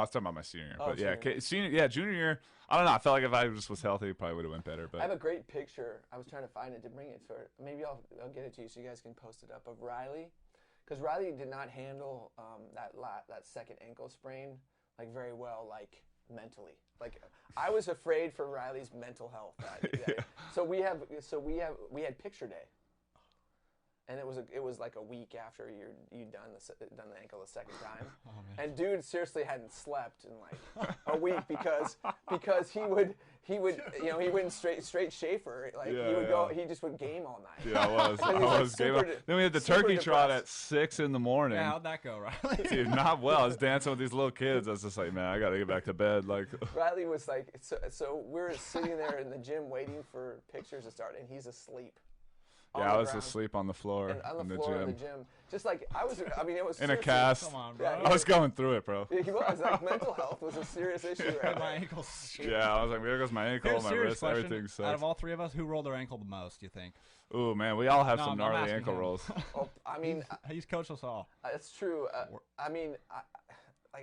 was talking about my senior year. Oh, But senior. junior year, I don't know. I felt like if I just was healthy, probably would have went better. But I have a great picture. I was trying to find it to bring it for. Maybe I'll get it to you so you guys can post it up of Riley, because Riley did not handle that second ankle sprain like very well, like mentally. Like I was afraid for Riley's mental health that day. So we had picture day. And it was like a week after you'd done the ankle the second time, Oh, man. and dude seriously hadn't slept in like a week because he would he went straight Schaefer, like he just would game all night. Yeah, I was game. Then we had the turkey trot at 6 in the morning. Yeah, how'd that go, Riley? Dude, not well. I was dancing with these little kids. I was just like, man, I gotta get back to bed. Like, Riley was like, so we're sitting there in the gym waiting for pictures to start, and he's asleep. yeah, I was asleep on the floor on in the the floor gym. in the gym. Just like I was, I mean, it was In a seriously- cast. Come on, bro. Yeah, I was going through it, bro. He was like mental health was a serious issue. Right My now. ankle's. Yeah, I was like, there goes my ankle, Here's a my serious wrist, question. everything Out sucks. of all three of us, who rolled their ankle the most, do you think? Ooh, man, we all have No, some I'm gnarly asking ankle him. rolls. Oh, I mean, He's coached us all. it's true. I mean,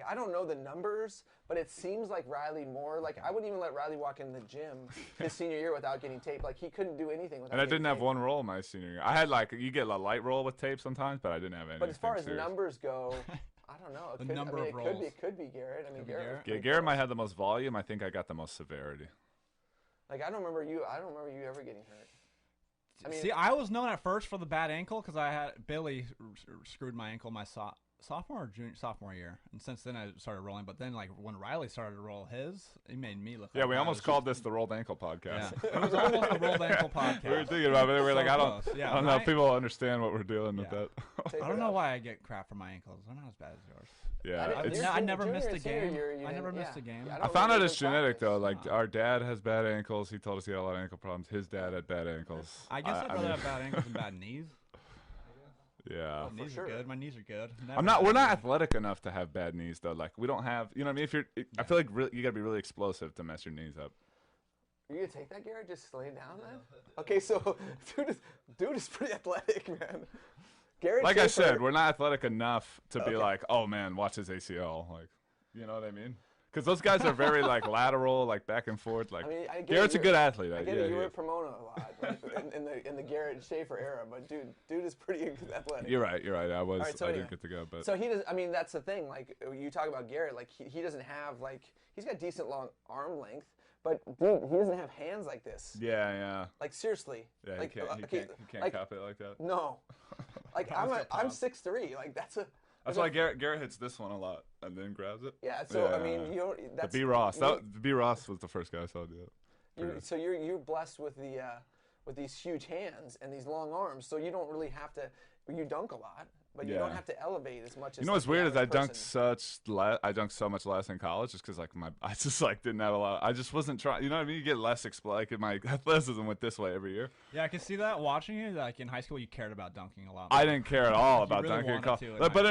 I don't know the numbers, but it seems like Riley more. Like I wouldn't even let Riley walk in the gym his senior year without getting taped. Like he couldn't do anything without. And I getting didn't have taped. one roll my senior year. I had like, you get a light roll with tape sometimes, but I didn't have any. But as far as numbers go, I don't know. The number of rolls. It could be Garrett. I mean, Could be Garrett. Garrett. was Yeah, pretty Garrett close. might have the most volume. I think I got the most severity. Like I don't remember you ever getting hurt. I mean, See, I was known at first for the bad ankle because I had Billy screwed my ankle my sophomore year, and since then I started rolling. But then, like when Riley started to roll his, he made me look. Yeah, like we I almost was called this the Rolled Ankle Podcast. Yeah, it was almost a rolled ankle podcast. We were thinking about it. We were like, So I don't, close. Yeah, I don't know if my- people understand what we're doing with Yeah. that. tape I it don't know up. why I get crap for my ankles. They're not as bad as yours. Yeah, didn't- it's, your I never junior missed a and senior game. year, you I never didn't- missed a game. Yeah, I don't found out remember it's even genetic though. practice. Like our dad has bad ankles. He told us he had a lot of ankle problems. His dad had bad ankles. I guess I'd rather mean, have bad ankles than bad knees. yeah. Oh, knees sure. are good. My knees are good. We're not athletic enough to have bad knees though. Like we don't have, you know what I mean? If you're, I feel like you gotta be really explosive to mess your knees up. Are you gonna take that, Garrett? Just lay down then? Okay, so dude is pretty athletic, man. Garrett Like I Schaefer- said, we're not athletic enough to be like, oh man, watch his ACL. Like, you know what I mean? Because those guys are very like lateral, like back and forth. Like I mean, I get Garrett's a it, good athlete. I get yeah, it. You were yeah. at Pomona a lot, like, in the Garrett Schaefer era, but dude is pretty athletic. You're right. You're right. I was. right, so I anyway. didn't get to go, but So he does. I mean, that's the thing. Like you talk about Garrett, like he doesn't have like he's got decent long arm length, but dude, he doesn't have hands like this. yeah. Like seriously. Yeah, like, he okay, can't like, cup it like that. No. Like I'm 6'3". Like that's a. That's why Garrett hits this one a lot and then grabs it. Yeah. So I Yeah. mean, you don't. That's The B Ross. B Ross was the first guy I saw do that. So you're blessed with with these huge hands and these long arms, so you don't really have to. You dunk a lot, but you don't Yeah. have to elevate as much as. You know like, what's the weird is I average dunked person. I dunked so much less in college just because like I just like didn't have a lot. I just wasn't trying. You know what I mean? You get less like my athleticism went this way every year. Yeah, I can see that watching you. Like in high school, you cared about dunking a lot. I didn't care at all about really dunking in wanted college. to in But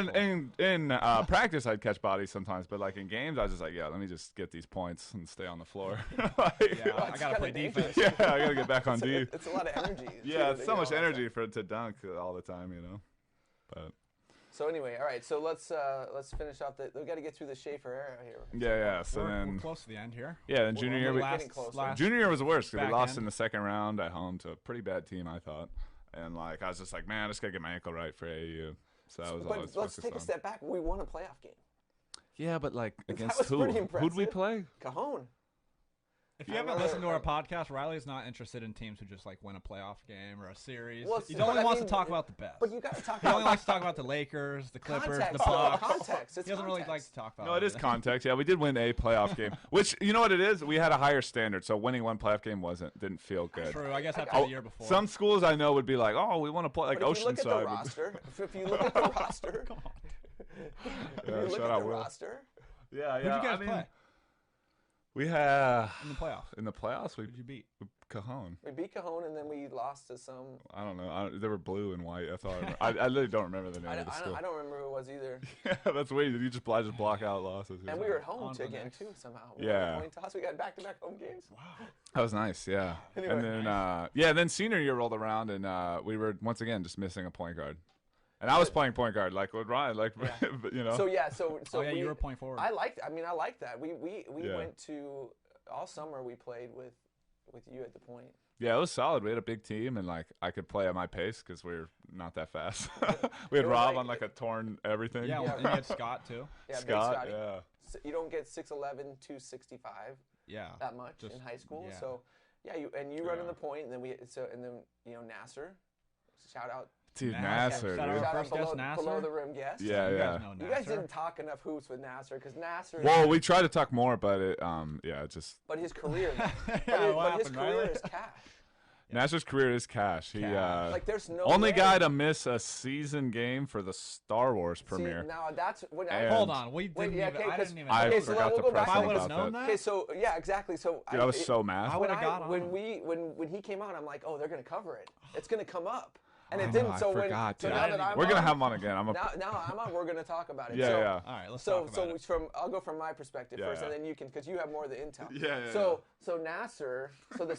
high in practice, I'd catch bodies sometimes. But like in games, I was just like, yeah, let me just get these points and stay on the floor. Like, Yeah, I It's gotta play kinda defense. yeah, I gotta get back on D. It's a lot of energy. Yeah, too, it's to so get much all that energy stuff. to dunk all the time, you know. But So anyway, all right. So let's finish off we got to get through the Schaefer era here. yeah. So we're then close to the end here. then junior year, we're getting closer. junior year was the worst because we back lost end. in the second round at home to a pretty bad team, I thought. And like I was just like, man, I just gotta get my ankle right for AAU. So I was But always let's focused take a on. step back. We won a playoff game. Yeah, but like against was who? pretty Who'd we impressive. play? Cajon. If you I haven't remember- listened to our podcast, Riley's not interested in teams who just like win a playoff game or a series. Well, He but only I wants mean, to talk about the best. But you got to talk He only about likes to talk about the Lakers, the Clippers, context. the Bucks. Context. It's He doesn't really like context. to talk about. No, it is context. Yeah, we did win a playoff game, which you know what it is. We had a higher standard, so winning one playoff game didn't feel good. True. I guess after Oh, the year before. Some schools I know would be like, oh, we want to play like But if you look at the Oceanside. roster, if you look at the roster, Come on. if Yeah, you look shout at out the Will. roster, Yeah, Who'd you guys I mean, play we had in the playoffs? in the playoffs. We Who'd you beat? Cajon. we beat Cajon and then we lost to some. I don't know. They were blue and white. That's all I remember. I literally don't remember the name of the school. I don't remember who it was either. Yeah, that's weird. You just block out losses. And we were at home On to the again next. too somehow. We won Yeah. the coin toss. We got back-to-back home games. Wow. That was nice, yeah. Anyway. And then then senior year rolled around and we were once again just missing a point guard. And I was playing point guard like with Ryan, like Yeah. but, you know. So yeah, so Oh yeah, we, you were point forward. I liked that. We Yeah. went to all summer. We played with you at the point. Yeah, it was solid. We had a big team, and like I could play at my pace because we are not that fast. We had It was Rob like- on like a torn everything. yeah, Yeah. and you had Scott too. Yeah, Big Scott. Scotty. Yeah. So you don't get 6'11", 265 Yeah. that much Just- in high school. yeah. So yeah, you running Yeah. the point, and then Nasir, shout out. Dude, Nasir. Nasir, Shout dude. out Shout First out guest, below, Nasir? below the rim guest. Yeah, You yeah. guys know You guys Nasir. didn't talk enough hoops with Nasir because Nasir. Well, we tried to talk more, but it, yeah, it just But his career, Yeah, what but his happened, career Riley? is cash. Nasir's career is cash. He Cash. Like there's no only way. guy to miss a season game for the Star Wars premiere. See, now that's when And- Hold on, we Wait, didn't yeah, even. okay, I 'cause- didn't even. I Okay, so forgot we'll to go press back If I him would have about known that. that, Okay, so yeah, exactly. So Dude, I was so mad. I when would've got when on. when he came out, I'm like, oh, they're gonna cover it. It's gonna come up, and I it know, didn't. I So when forgot, so dude. now I that didn't I'm We're gonna on, have him on again. I'm a, now I'm on. We're gonna talk about it. yeah, so, yeah. All right, let's So talk about it. I'll go from my perspective Yeah, first, yeah. and then you can because you have more of the intel. Yeah, yeah, So Nasir, so the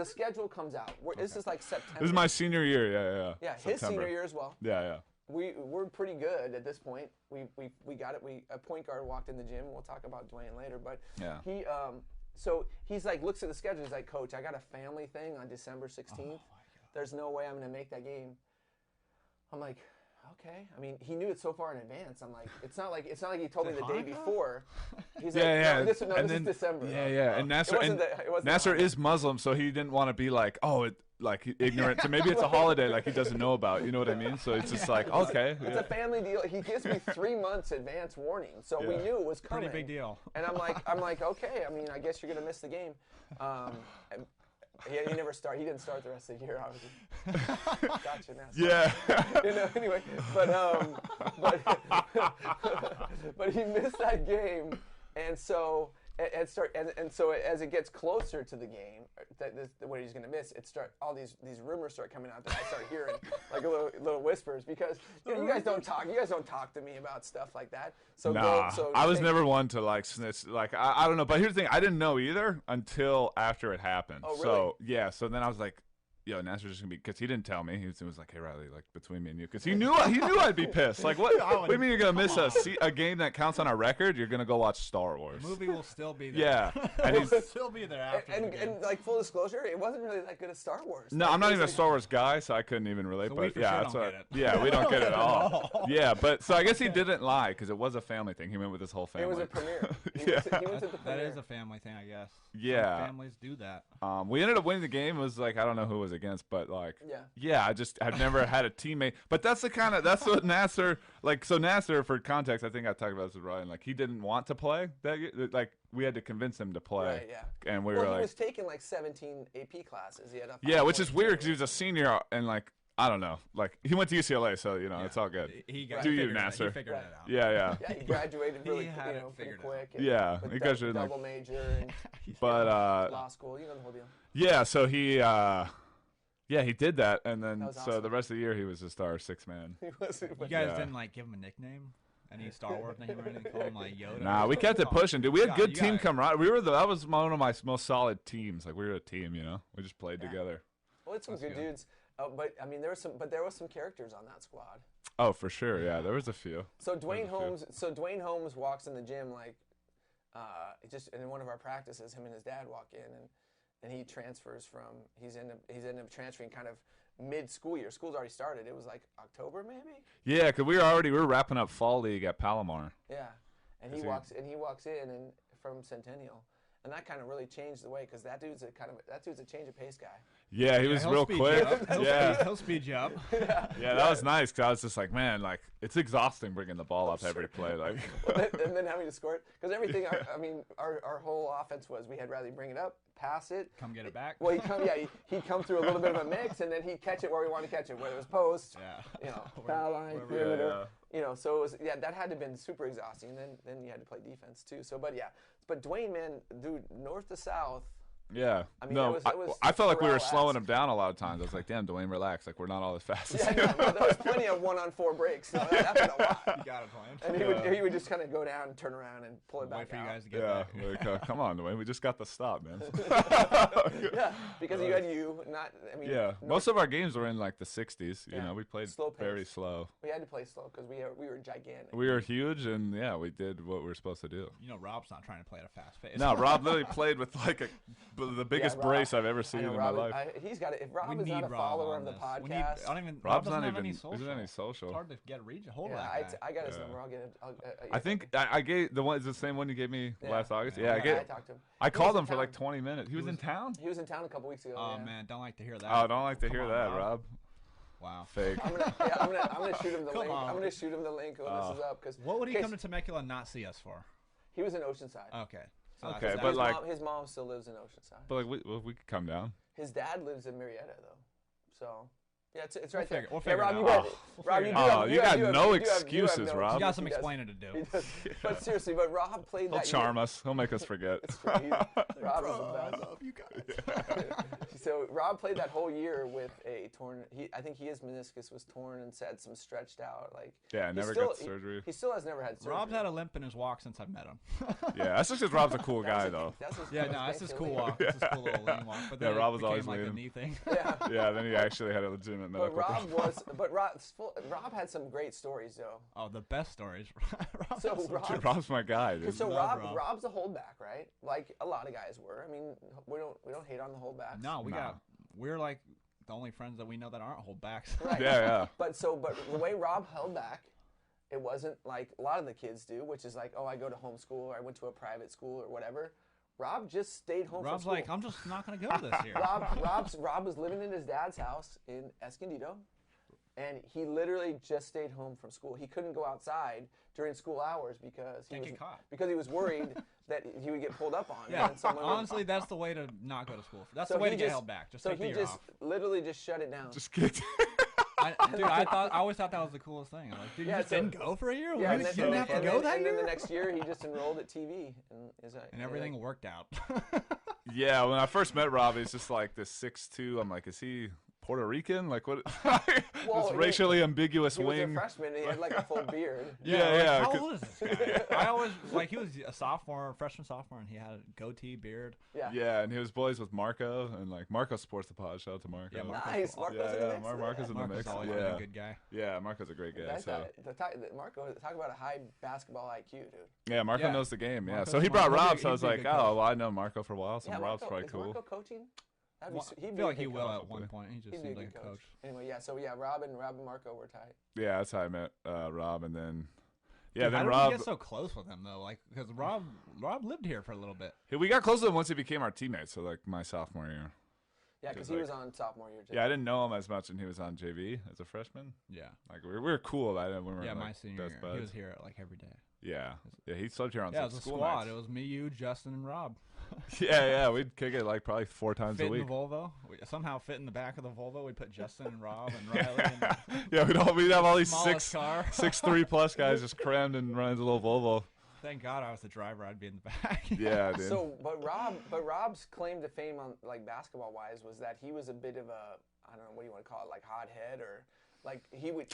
schedule comes out. This is like September. This is my senior year. Yeah, yeah. yeah, his September. senior year as well. Yeah, yeah. We're pretty good at this point. We got it. A point guard walked in the gym. We'll talk about Dewayne later, but Yeah. he so he's like looks at the schedule. He's like, Coach, I got a family thing on December 16th. There's no way I'm gonna make that game. I'm like, okay. I mean, he knew it so far in advance. I'm like, it's not like he told me the day Hanukkah? before. He's Yeah, like, yeah. no, this And is then- December. Yeah, yeah. And Nasir, it wasn't Nasir Hanukkah. is Muslim, so he didn't want to be like, oh, ignorant. So maybe it's a holiday like he doesn't know about. You know what I mean? So it's just like, okay. It's a family deal. He gives me 3 months advance warning, so we Yeah. knew it was coming. Pretty big deal. And I'm like, okay. I mean, I guess you're gonna miss the game. And he never started. He didn't start the rest of the year, obviously. Gotcha, now. Yeah. Anyway, but he missed that game, and so so as it gets closer to the game, what he's gonna miss, all these rumors start coming out that I start hearing like little whispers because you guys don't talk. You guys don't talk to me about stuff like that. So Nah, I was never one to like snitch. Like I don't know, but here's the thing: I didn't know either until after it happened. Oh, really? So yeah, so then I was like, yo, Nasir's just gonna be, because he didn't tell me. He was like, hey Riley, like between me and you, because he knew I'd be pissed. Like what? What do you mean you're gonna miss a game that counts on our record? You're gonna go watch Star Wars. The movie will still be there. Yeah, and It'll he's. still be there after the game. and like full disclosure, it wasn't really that good a Star Wars. No, Like, I'm not it was even a like- Star Wars guy, so I couldn't even relate. So we but for yeah, sure that's don't what. get it. Yeah, we don't get it at all. Yeah, but so I guess he didn't lie because it was a family thing. He went with his whole family. It was a premiere. He Yeah. went to the That premiere. is a family thing, I guess. Yeah. Some families do that. We ended up winning the game. It was like, I don't know who it was against, but like, Yeah. I've never had a teammate. But that's that's what Nasir, like, so Nasir, for context, I think I talked about this with Ryan, like, he didn't want to play that year. Like, we had to convince him to play. Right, yeah. And we Well, were he like, was taking like 17 AP classes. He had a yeah, which is 5.2. weird because he was a senior and like, I don't know. Like, he went to UCLA, so, you know, it's all good. He got Do you, figured it out. Nasir? He figured Right. it out. Yeah, yeah. Yeah, he graduated really, had it pretty figured out. quick. Yeah, with he dou- graduated, like- double major and But, law school. You know the whole deal. yeah, so he, he did that. And then, That was so awesome. the rest of the year, he was just our sixth man. He wasn't. You guys Yeah. didn't like give him a nickname? Any Star Wars name or anything? Call him like Yoda? Nah, we kept it pushing, dude. We had Yeah, good you team got it. camaraderie. That was one of my most solid teams. Like, we were a team, you know. We just played Yeah. together. Well, it's some That's good good. dudes. But I mean, there was some characters on that squad. Oh, for sure. Yeah, there was a few. So There's a Dewayne few. Holmes. So Dewayne Holmes walks in the gym like, just in one of our practices. Him and his dad walk in, and he transfers from. He's ended up transferring kind of mid-school year. School's already started. It was like October maybe. Yeah, because we were wrapping up fall league at Palomar. Yeah, and he Is he- walks in and from Centennial, and that kind of really changed the way because that dude's a change of pace guy. Yeah, he was he'll real speed quick. you up. Yeah. He'll speed you up. Yeah, that was nice because I was just like, man, like, it's exhausting bringing the ball up every play. Like, and then having to score it because everything. Our whole offense was we had rather bring it up, pass it. Come get it back. Well, he'd come through a little bit of a mix, and then he'd catch it where we wanted to catch it, whether it was post, Yeah. foul line, wherever- perimeter. So it was that had to have been super exhausting. And then you had to play defense too. So, but Dewayne, man, dude, north to south. yeah. I mean, No, it was I felt like we were Pharrell-esque. slowing him down a lot of times. I was like, damn, Dwayne, relax. Like, we're not all as fast as Yeah, you. no, there was plenty of 1-on-4 breaks. So that happened a lot. You got it, Dwayne. And he would just kind of go down and turn around and pull it Wait back for you out. guys to get Yeah, back. like, come on, Dwayne. We just got the stop, man. Yeah, because you had not. I mean, Yeah, most of our games were in like the 60s. You Yeah. know, we played Slow pace. very slow. we had to play slow because we were gigantic. We were huge, and yeah, we did what we were supposed to do. You know, Rob's not trying to play at a fast pace. No, Rob literally played with like the biggest Rob- brace I've ever I seen know in Rob, my life. He's got it. If Rob We is need not a Rob follower on of the this. podcast, I don't even. Rob's Rob doesn't not have even. any social. Isn't any social? It's hard to get hold of yeah, that guy. I got his Yeah. number. I'll get it. I think I gave the one. Is the same one you gave me last August? Yeah. Yeah, I talked to him. I He called was him in for like town. 20 minutes. He was in town. He was in town a couple weeks ago. Oh yeah. man, don't like to hear that. Oh, don't like to Come hear on, that, Rob. Wow. Fake. I'm gonna shoot him the link. I'm gonna shoot him the link when this is up. Cause what would he come to Temecula and not see us for? He was in Oceanside. Okay. So Okay, His but like, his mom still lives in Oceanside. but like we could come down. His dad lives in Murrieta though, so yeah, it's right there. We'll figure Rob, it you out. got Rob, you do Oh, have, you got no you excuses, have no Rob. You got some He does. explaining to do. He does. But seriously, but Rob played He'll that. charm us. He'll make us forget. It's true. Rob is the best. I love you guys. So Rob played that whole year with a torn. I think his meniscus was torn and had some stretched out. Like Yeah, never got surgery. He still has never had surgery. Rob's had a limp in his walk since I met him. Yeah, that's just because Rob's a cool guy, though. That's his cool walk. That's his cool little lean walk. But Yeah, then Rob it was became always like a leaning. knee thing. Yeah. Yeah, then he actually had a legitimate medical problem. Rob had some great stories though. Oh, the best stories. So Rob's my guy, dude. So Love Rob, Rob. Rob's a holdback, right? Like a lot of guys were. I mean, we don't hate on the holdbacks. No, we're like the only friends that we know that aren't holdbacks. Right. Yeah. But the way Rob held back, it wasn't like a lot of the kids do, which is like, oh, I go to homeschool or I went to a private school or whatever. Rob just stayed home. Rob's from school. like, I'm just not gonna go this year. Rob was living in his dad's house in Escondido, and he literally just stayed home from school. He couldn't go outside during school hours because he was worried that he would get pulled up on. Yeah, and someone honestly, that's the way to not go to school. That's So the way he to get just- held back. Just So take the he year just off. literally just shut it down. Just kidding. Dude, I always thought that was the coolest thing. I'm like, dude, you just didn't go for a year? Yeah, You didn't have to go that and year? then the next year he just enrolled at TV And everything worked out. Yeah, when I first met Rob, he's just like this 6'2". I'm like, is he Puerto Rican? Like what? Well, this racially ambiguous He was wing. a freshman. And he had like a full beard. Yeah. How old is this guy? I always he was a freshman sophomore, and he had a goatee, beard. Yeah. Yeah, and he was boys with Marco, and like Marco supports the pod. Shout out to Marco. Yeah, Nice. Marco's in the mix. Marco's in the Marco's mix. always been a good guy. Yeah, Marco's a great guy. So Marco, talk about a high basketball IQ, dude. yeah, Marco Yeah. knows the game. Yeah, Marco's so he smart. brought He'll Rob. be- So I was he'd be a like, good coach. oh, well, I know Marco for a while. So Yeah, Rob's Marco, probably is cool. Marco coaching? I He'd feel like he a good will coach. at one point. He just He'd be a seemed good like a coach. Anyway, yeah. So yeah, Rob and Marco were tight. Yeah, that's how I met Rob, and then Dude, then how did Rob. we get so close with him though? Like, because Rob lived here for a little bit. We got close to him once he became our teammate. So like my sophomore year. Yeah, because Like- he was on sophomore year. Yeah, I didn't know him as much, and he was on JV as a freshman. Yeah. Like we were cool. I didn't. We were Yeah, like, my senior best year, buds. he was here like every day. Yeah, he slept here on Yeah, it was a school squad. nights. It was me, you, Justin, and Rob. Yeah, we'd kick it like probably 4 times Fit a week. in the Volvo. We somehow fit in the back of the Volvo. We'd put Justin and Rob and Riley. And Yeah, we'd have all these smallest car. 6'3" plus guys just crammed and running a little Volvo. Thank God I was the driver. I'd be in the back. Yeah, dude. So, but Rob's claim to fame on like basketball wise was that he was a bit of a, I don't know, what do you want to call it, like hothead or like he was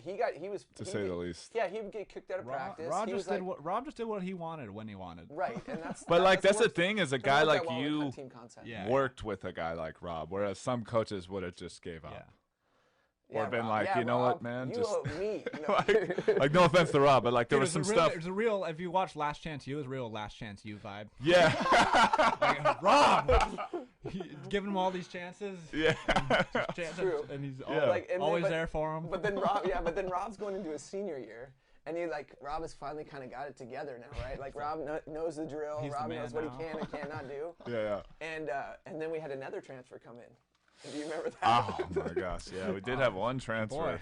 to say the least. Yeah, he would get kicked out of practice. Rob He just was did Rob just did what he wanted when he wanted. Right, and that's. But like that's the worst- thing is a doesn't guy work like that well in you team concept. Yeah. worked with a guy like Rob, whereas some coaches would have just gave up. Yeah. Or been like, you know what, man, you just owe me. No. like no offense to Rob, but like there Dude, was some it's a real, stuff. It's a real. If you watch Last Chance U, it's a real Last Chance U vibe. Yeah. Like, Rob, giving him all these chances. Yeah. True. And he's Yeah. always there for him. But then Rob's going into his senior year. And Rob has finally kind of got it together now, right? Like Rob knows the drill. He's the Rob man knows what now. he can and cannot do. Yeah. And then we had another transfer come in. Do you remember that? Oh my gosh, yeah, we did have one transfer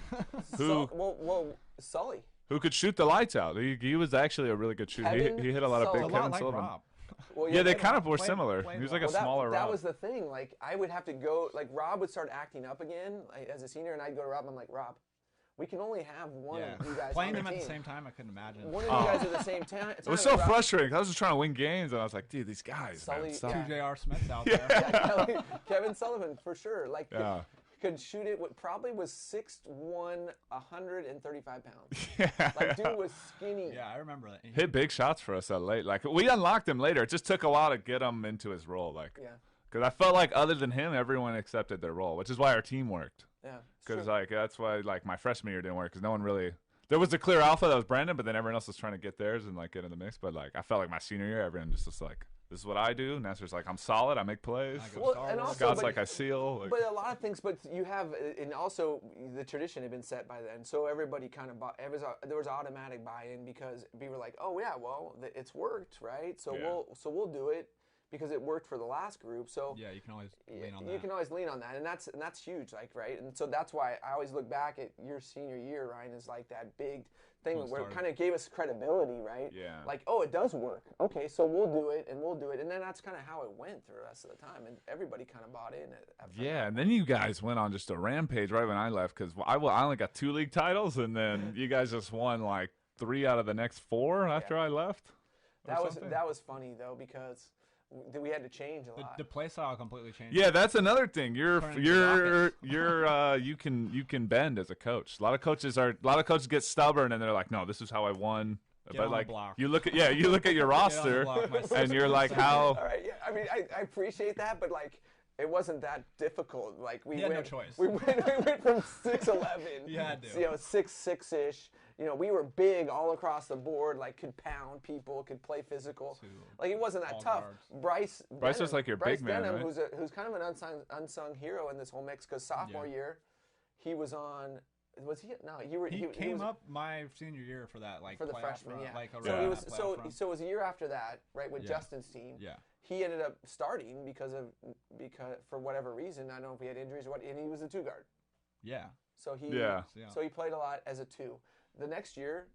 Sully. who could shoot the lights out. He was actually a really good shooter. Kevin He hit a lot of Sullivan. big a lot Kevin like Sullivan. Rob. Well, Yeah, they but- kind of were played- similar. played He was like a Well, smaller that Rob. was the thing. Like I would have to go. Like Rob would start acting up again as a senior, and I'd go to Rob. I'm like, Rob, we can only have one Yeah. of you guys Playing on them the at team. the same time, I couldn't imagine. One of you guys at the same time. It was so frustrating. 'Cause I was just trying to win games, and I was like, dude, these guys, Sully- man, stop. yeah. 2 J.R. Smith's out Yeah. there. Yeah, Kevin Sullivan for sure. Like Yeah. could shoot it. Probably was 6'1", 135 pounds. Yeah. Like dude was skinny. Yeah, I remember that. Hit big shots for us that late. Like we unlocked him later. It just took a while to get him into his role. Like, Yeah. because I felt like other than him, everyone accepted their role, which is why our team worked. Yeah. it's Because true. like that's why like my freshman year didn't work because no one really. There was a clear alpha that was Brandon, but then everyone else was trying to get theirs and like get in the mix. But like I felt like my senior year, everyone just was like, "This is what I do." Nasir's like, "I'm solid. I make plays." I go Well, Star and Wars. also- Scott's but- like, "I seal." Like, But a lot of things, but you have, and also the tradition had been set by then, so everybody kind of there was automatic buy-in because people were like, oh yeah, well it's worked, right? So Yeah. we'll do it because it worked for the last group. So Yeah, you can always lean on that. you can always lean on that, and that's huge, like, right? And so that's why I always look back at your senior year, Ryan, is like that big thing where it kind of gave us credibility, right? Yeah. Like, oh, it does work. Okay, so we'll do it, and then that's kind of how it went through the rest of the time, and everybody kind of bought in. Yeah, and then you guys went on just a rampage right when I left because I only got 2 league titles, and then you guys just won like 3 out of the next 4 after I left. That was funny though because we had to change a lot. The play style completely changed. Yeah, that's another thing. You can bend as a coach. A lot of coaches get stubborn and they're like, no, this is how I won. Get But on like the block. you look at your roster and you're like, how? All right, yeah. I mean, I appreciate that, but like, it wasn't that difficult. Like we had went, no choice. We went from 6'11", You had to. 6'6"-ish. We were big all across the board. Like could pound people, could play physical. To Like it wasn't that all tough. guards. Bryce was like your big man, Denham, right? who's kind of an unsung hero in this whole mix. Because sophomore year, he was on. Was he? No, He came was, up my senior year for that, like for the playoff freshman. run, Yeah. like a So run, he was. playoff So run. so it was a year after that, right, with Yeah. Justin's team. Yeah. He ended up starting because for whatever reason, I don't know if he had injuries or what, and he was a 2 guard. Yeah. So he So he played a lot as a 2. The next year,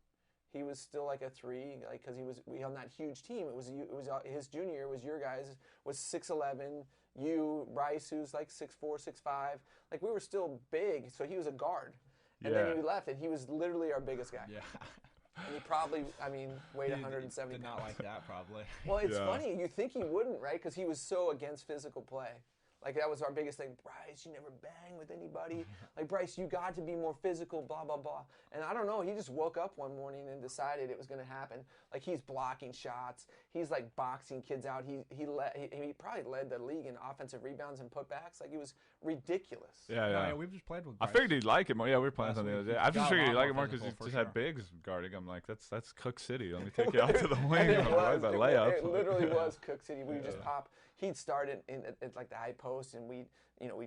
he was still like a 3, like because we on that huge team. It was his junior year was your guys was 6'11". You, Bryce, who's like 6'4", 6'5". Like we were still big, so he was a guard. And then he left, and he was literally our biggest guy. Yeah. And he probably, weighed He 170 did not pounds. like that probably. Well, it's Yeah. funny. You think he wouldn't, right? Because he was so against physical play. Like, that was our biggest thing. Bryce, you never bang with anybody. Like, Bryce, you got to be more physical, blah, blah, blah. And I don't know. He just woke up one morning and decided it was going to happen. Like, he's blocking shots. He's, like, boxing kids out. He probably led the league in offensive rebounds and putbacks. Like, it was ridiculous. Yeah. We've just played with I Bryce. figued he'd like it more. Yeah, we were playing Last something the week. other day. I He's just got a figured he'd lot like it more more because you physical, just for had sure. bigs guarding. I'm like, that's Cook City. Let me take you out to the wing. And it and was. that layup. It literally was Cook City. We just pop. He'd start at like the high post, and we'd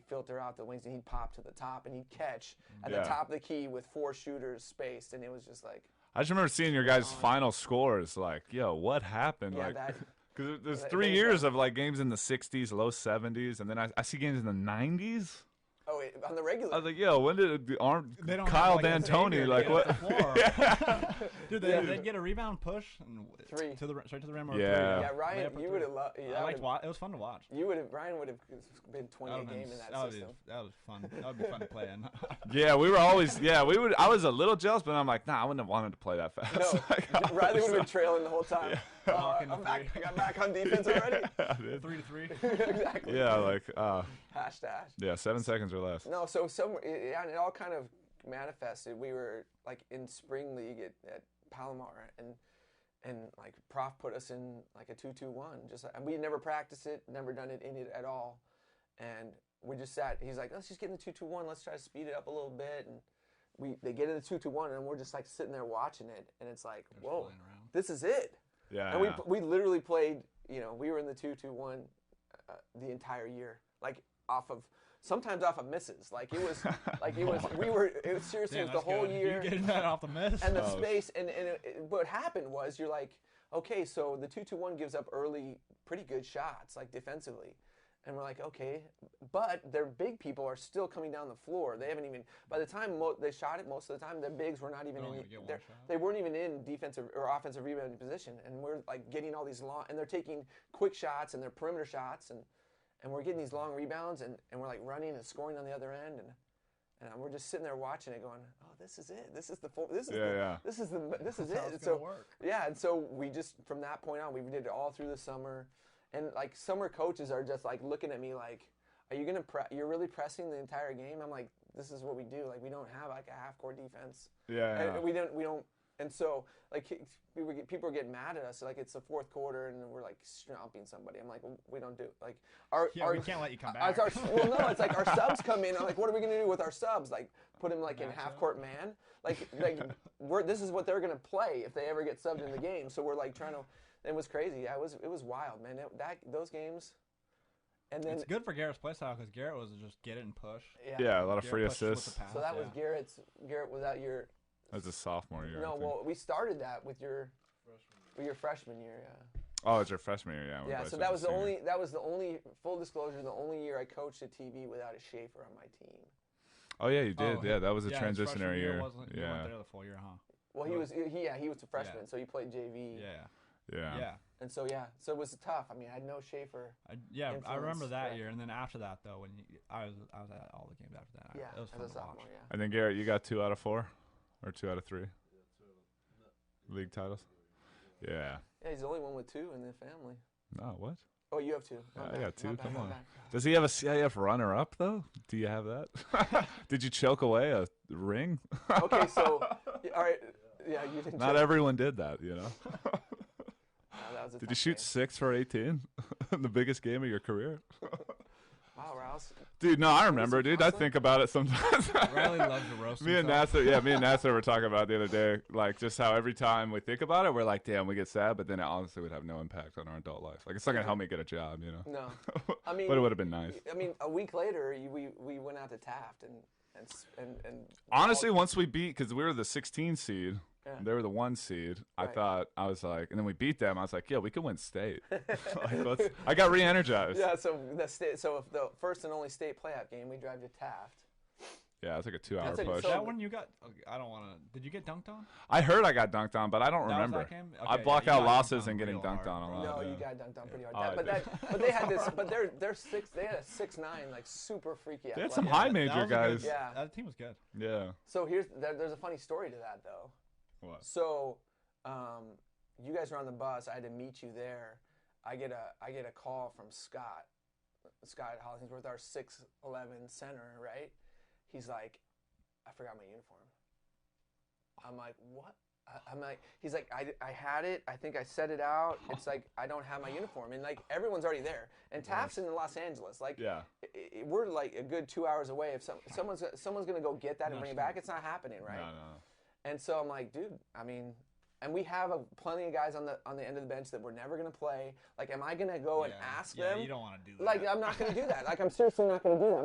filter out the wings, and he'd pop to the top, and he'd catch at the top of the key with 4 shooters spaced, and it was just like. I just remember seeing your guys' final scores. Like, yo, what happened? Yeah, like, that. because there's that- 3 that- years of like games in the 60s, low 70s, and then I see games in the 90s. Oh, wait, on the regular. I was like, yo, when did They don't Kyle have, like, a D'Antoni savior like to what? get off the floor. Dude, they'd get a rebound push and 3. straight to the rim or Yeah. Yeah, three. Ryan, Layup or you three. would have loved. I liked it was fun to watch. Ryan would have been 20 a That game would've in that been- system. that was fun. That would be fun to play in. Yeah, we were always. Yeah, we would. I was a little jealous, but I'm like, nah, I wouldn't have wanted to play that fast. No, Like, I Riley was would have been trailing the whole time. Walking to I'm back. three. I got back on defense already. 3-3. Exactly. yeah, like Hashtag. yeah, 7 seconds or less. No, so and it all kind of manifested. We were like in spring league at Palomar, and like Prof put us in like a 2-2-1. And we had never practiced it, never done it in it at all, and we just sat. He's like, let's just get in the 2-2-1. Let's try to speed it up a little bit, and they get in the 2-2-1, and we're just like sitting there watching it, and it's like, whoa, this is it. Yeah. And we literally played. We were in the 2-2-1 the entire year, like sometimes off of misses. Like it was seriously Damn, the that's whole good. year. You getting that off the miss? And the space, and what happened was you're like, okay, so the 2-2-1 gives up early, pretty good shots, like defensively. And we're like, okay, but their big people are still coming down the floor. They haven't even, by the time they shot it, most of the time, their bigs were not even they weren't even in defensive or offensive rebounding position. And we're like getting all these long, and they're taking quick shots and their perimeter shots, and we're getting these long rebounds, and we're like running and scoring on the other end, and we're just sitting there watching it, going, "Oh, this is it. This is it." So yeah, and so we just from that point on, we did it all through the summer, and like summer coaches are just like looking at me like, "Are you you're really pressing the entire game?" I'm like, "This is what we do. Like we don't have like a half court defense. Yeah. And we don't." And so, like, people are getting mad at us. Like, it's the fourth quarter, and we're like stomping somebody. I'm like, well, we don't do like we can't let you come back. Well, no, it's like our subs come in. I'm like, what are we gonna do with our subs? Like, put them like in half court man. Like this is what they're gonna play if they ever get subbed in the game. So we're like trying to. It was crazy. Yeah, it was wild, man. Those games. And then it's good for Garrett's play style because Garrett was just get it and push. Yeah, a lot of free assists. So that was Garrett was that your. As a sophomore year. No, well, we started that with your freshman year. Yeah. Oh, it's your freshman year, yeah. when Yeah, Bryce so that was the senior. only full disclosure, the only year I coached at TV without a Schaefer on my team. Oh yeah, you did. Oh, Yeah, that was a yeah, his freshman transitionary year. Wasn't, you weren't there the full year, huh? Well, he was a freshman, Yeah. so he played JV. Yeah. And so so it was tough. I mean, I had no Schaefer. I remember that yeah. year, and then after that though, when I was at all the games after that. Yeah, it was fun as a to sophomore. watch. Yeah. And then Garrett, you got 2 out of 4, or 2 out of 3 league titles. Yeah. Yeah, he's the only one with 2 in the family. No, what? Oh, you have 2. I got 2. Come on. Bad. Does he have a CIF runner-up though? Do you have that? Did you choke away a ring? Okay, so all right. Yeah, you didn't. Not everyone did that, you know. That was a Did you tough shoot game. 6 for 18 in the biggest game of your career? Wow, Rouse. Dude, no, I remember, he dude. I hustling? think about it sometimes. Riley loves to roast me and himself. Nasir were talking about it the other day, like just how every time we think about it, we're like, damn, we get sad, but then it honestly would have no impact on our adult life. Like, it's not gonna help me get a job, you know. No, I mean, But it would have been nice. I mean, a week later, we went out to Taft and Honestly, once we beat, because we were the 16 seed, Yeah. they were the 1 seed. I Right. thought I was like, and then we beat them. I was like, yeah, we can win state. I got re-energized. Yeah, so if the first and only state playoff game, we drive to Taft. Yeah, it's like a 2-hour That's like- push. so- That one you got. I don't want to. Did you get dunked on? I heard I got dunked on, but I don't That was remember. that game? I Okay, block yeah, you out got dunked losses on and getting real dunked hard. on a lot. No, yeah. you got dunked on pretty hard. Oh, I but they had this. But they had a 6'9", like super freaky. They had athletic. some Yeah, high that major was a guys. Good, Yeah. That team was good. Yeah. So there's a funny story to that though. What? So, you guys were on the bus. I had to meet you there. I get a call from Scott Hollingsworth, our 6'11" center, right? He's like, I forgot my uniform. I'm like, what? I'm like, he's like, I had it. I think I set it out. It's like I don't have my uniform, and like everyone's already there. And Taft's in Los Angeles. Like, Yeah. we're like a good 2 hours away. If someone's gonna go get that and bring it back, it's not happening, right? No. And so I'm like, dude, I mean, and we have plenty of guys on the end of the bench that we're never gonna play. Like, am I gonna go and ask them? Yeah, you don't want to do that. Like, I'm not gonna do that. Like, I'm seriously not gonna do that.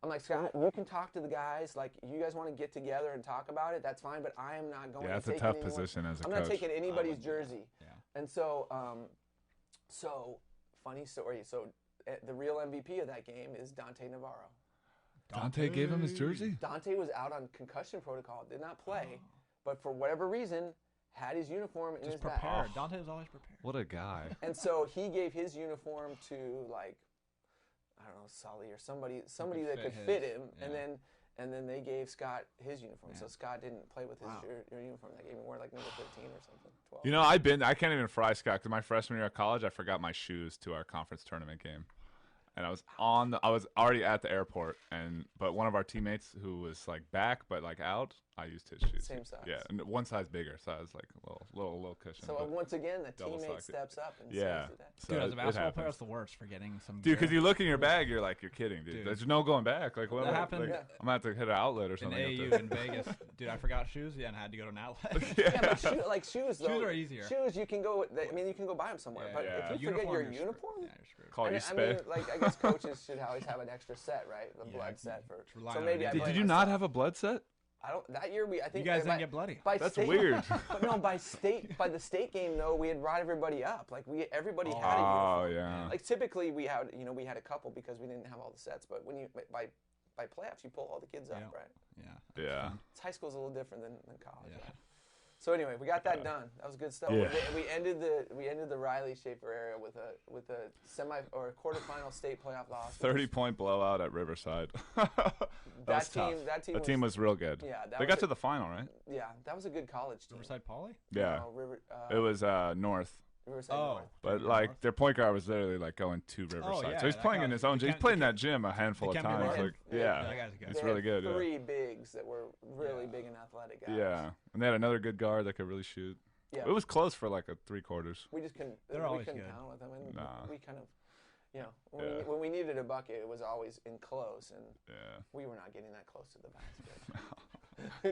I'm like, Scott, you can talk to the guys. Like, you guys want to get together and talk about it, that's fine. But I am not going. Yeah, to it's a take tough anyone- position as a I'm coach. not taking anybody's jersey. Yeah. And so, funny story. So, the real MVP of that game is Dante Navarro. Dante gave him his jersey? Dante was out on concussion protocol, did not play, but for whatever reason, had his uniform in Just his bag. prepared. Dante was always prepared. What a guy. And so he gave his uniform to, like, I don't know, Sully or somebody that could fit him, yeah. and then they gave Scott his uniform. Yeah. So Scott didn't play with his Wow. uniform that game. He wore like number 13 or something, 12. You know, I can't even fry Scott because my freshman year of college, I forgot my shoes to our conference tournament game. And I was already at the airport, but one of our teammates who was like back but like out, I used his shoes. Same size. Yeah, and 1 size bigger, so I was like a little cushion. So but- once again, the double teammate socked it. steps up and yeah. saves that. So Dude, as a it basketball player, happens. that's the worst for getting some. Dude, because gear. you look in your bag, you're like, you're kidding, dude. Dude. There's no going back. Like, what? That happened- Like, Yeah. I'm gonna have to hit an outlet or in something. AU in Vegas, dude, I forgot shoes. Yeah, and I had to go to an outlet. Yeah, but shoes though. Shoes are easier. Shoes you can go. I mean, you can go buy them somewhere. Yeah, but yeah. if you forget your you're screwed. uniform, Yeah, you're screwed. Call I you mean, spay. like I guess coaches should always have an extra set, right? The Yeah, blood set for. just rely So on maybe it. I Did blame you myself. not have a blood set? I don't. That year I think You guys by- didn't get bloody. By That's state, weird. But no, by the state game though, we had brought everybody up. Like everybody had a Oh uniform. yeah. Like typically we had a couple because we didn't have all the sets. But when by playoffs you pull all the kids up, Yeah. right? Yeah. Yeah. High school's a little different than college. Yeah. Right? So anyway, we got that done. That was good stuff. Yeah. We ended the Riley Schaefer era with a semi or quarterfinal state playoff loss. 30-point blowout at Riverside. That was tough. That team was real good. Yeah, that They was got to the final, right? Yeah, that was a good college team. Riverside Poly. Yeah. No, It was North. Riverside Oh. North. But North. like their point guard was literally like going to Riverside, yeah, so he's that playing guy- in his own he gym. He's can't- played in he that gym a handful he of can't be times. wrong. Like, Yeah. yeah, That guy's good. it's They really had good. Three bigs that were really Yeah. big and athletic guys. Yeah, and they had another good guard that could really shoot. Yeah. It was close for like a 3/4. We just couldn't. They're we always couldn't good. pound with them, and Nah. we kind of, Yeah. when we needed a bucket, it was always in close, and Yeah. we were not getting that close to the basket.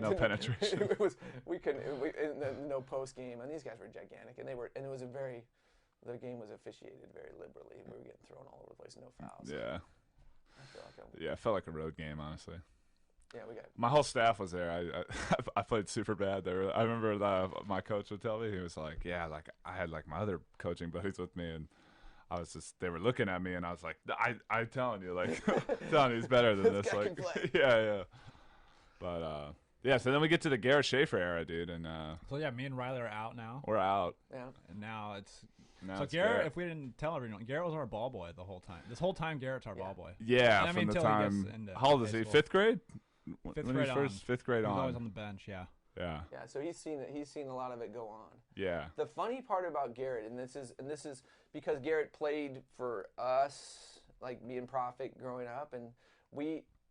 No penetration. It was we couldn't. No post game, and these guys were gigantic, and it was the game was officiated very liberally. We were getting thrown all over the place, no fouls. Yeah. I feel like Yeah, it felt like a road game, honestly. Yeah, we got. My whole staff was there. I played super bad there. I remember my coach would tell me, he was like, yeah, like I had like my other coaching buddies with me, and I was just, they were looking at me, and I was like, I'm telling you, like, telling you he's better than this. Guy Like, can play. yeah. But yeah, so then we get to the Garrett Schaefer era, dude, and So yeah, me and Riley are out now. we're out. Yeah. And now it's Now so it's Garrett. If we didn't tell everyone, Garrett was our ball boy the whole time. This whole time, Garrett's our ball boy. Yeah, I mean, from the until he gets time. into How old is high he? school. Fifth grade. Fifth When grade he on. first fifth grade He was on. always on the bench. Yeah. Yeah. Yeah. So he's seen a lot of it go on. Yeah. The funny part about Garrett, and this is because Garrett played for us, like being Prophet growing up, and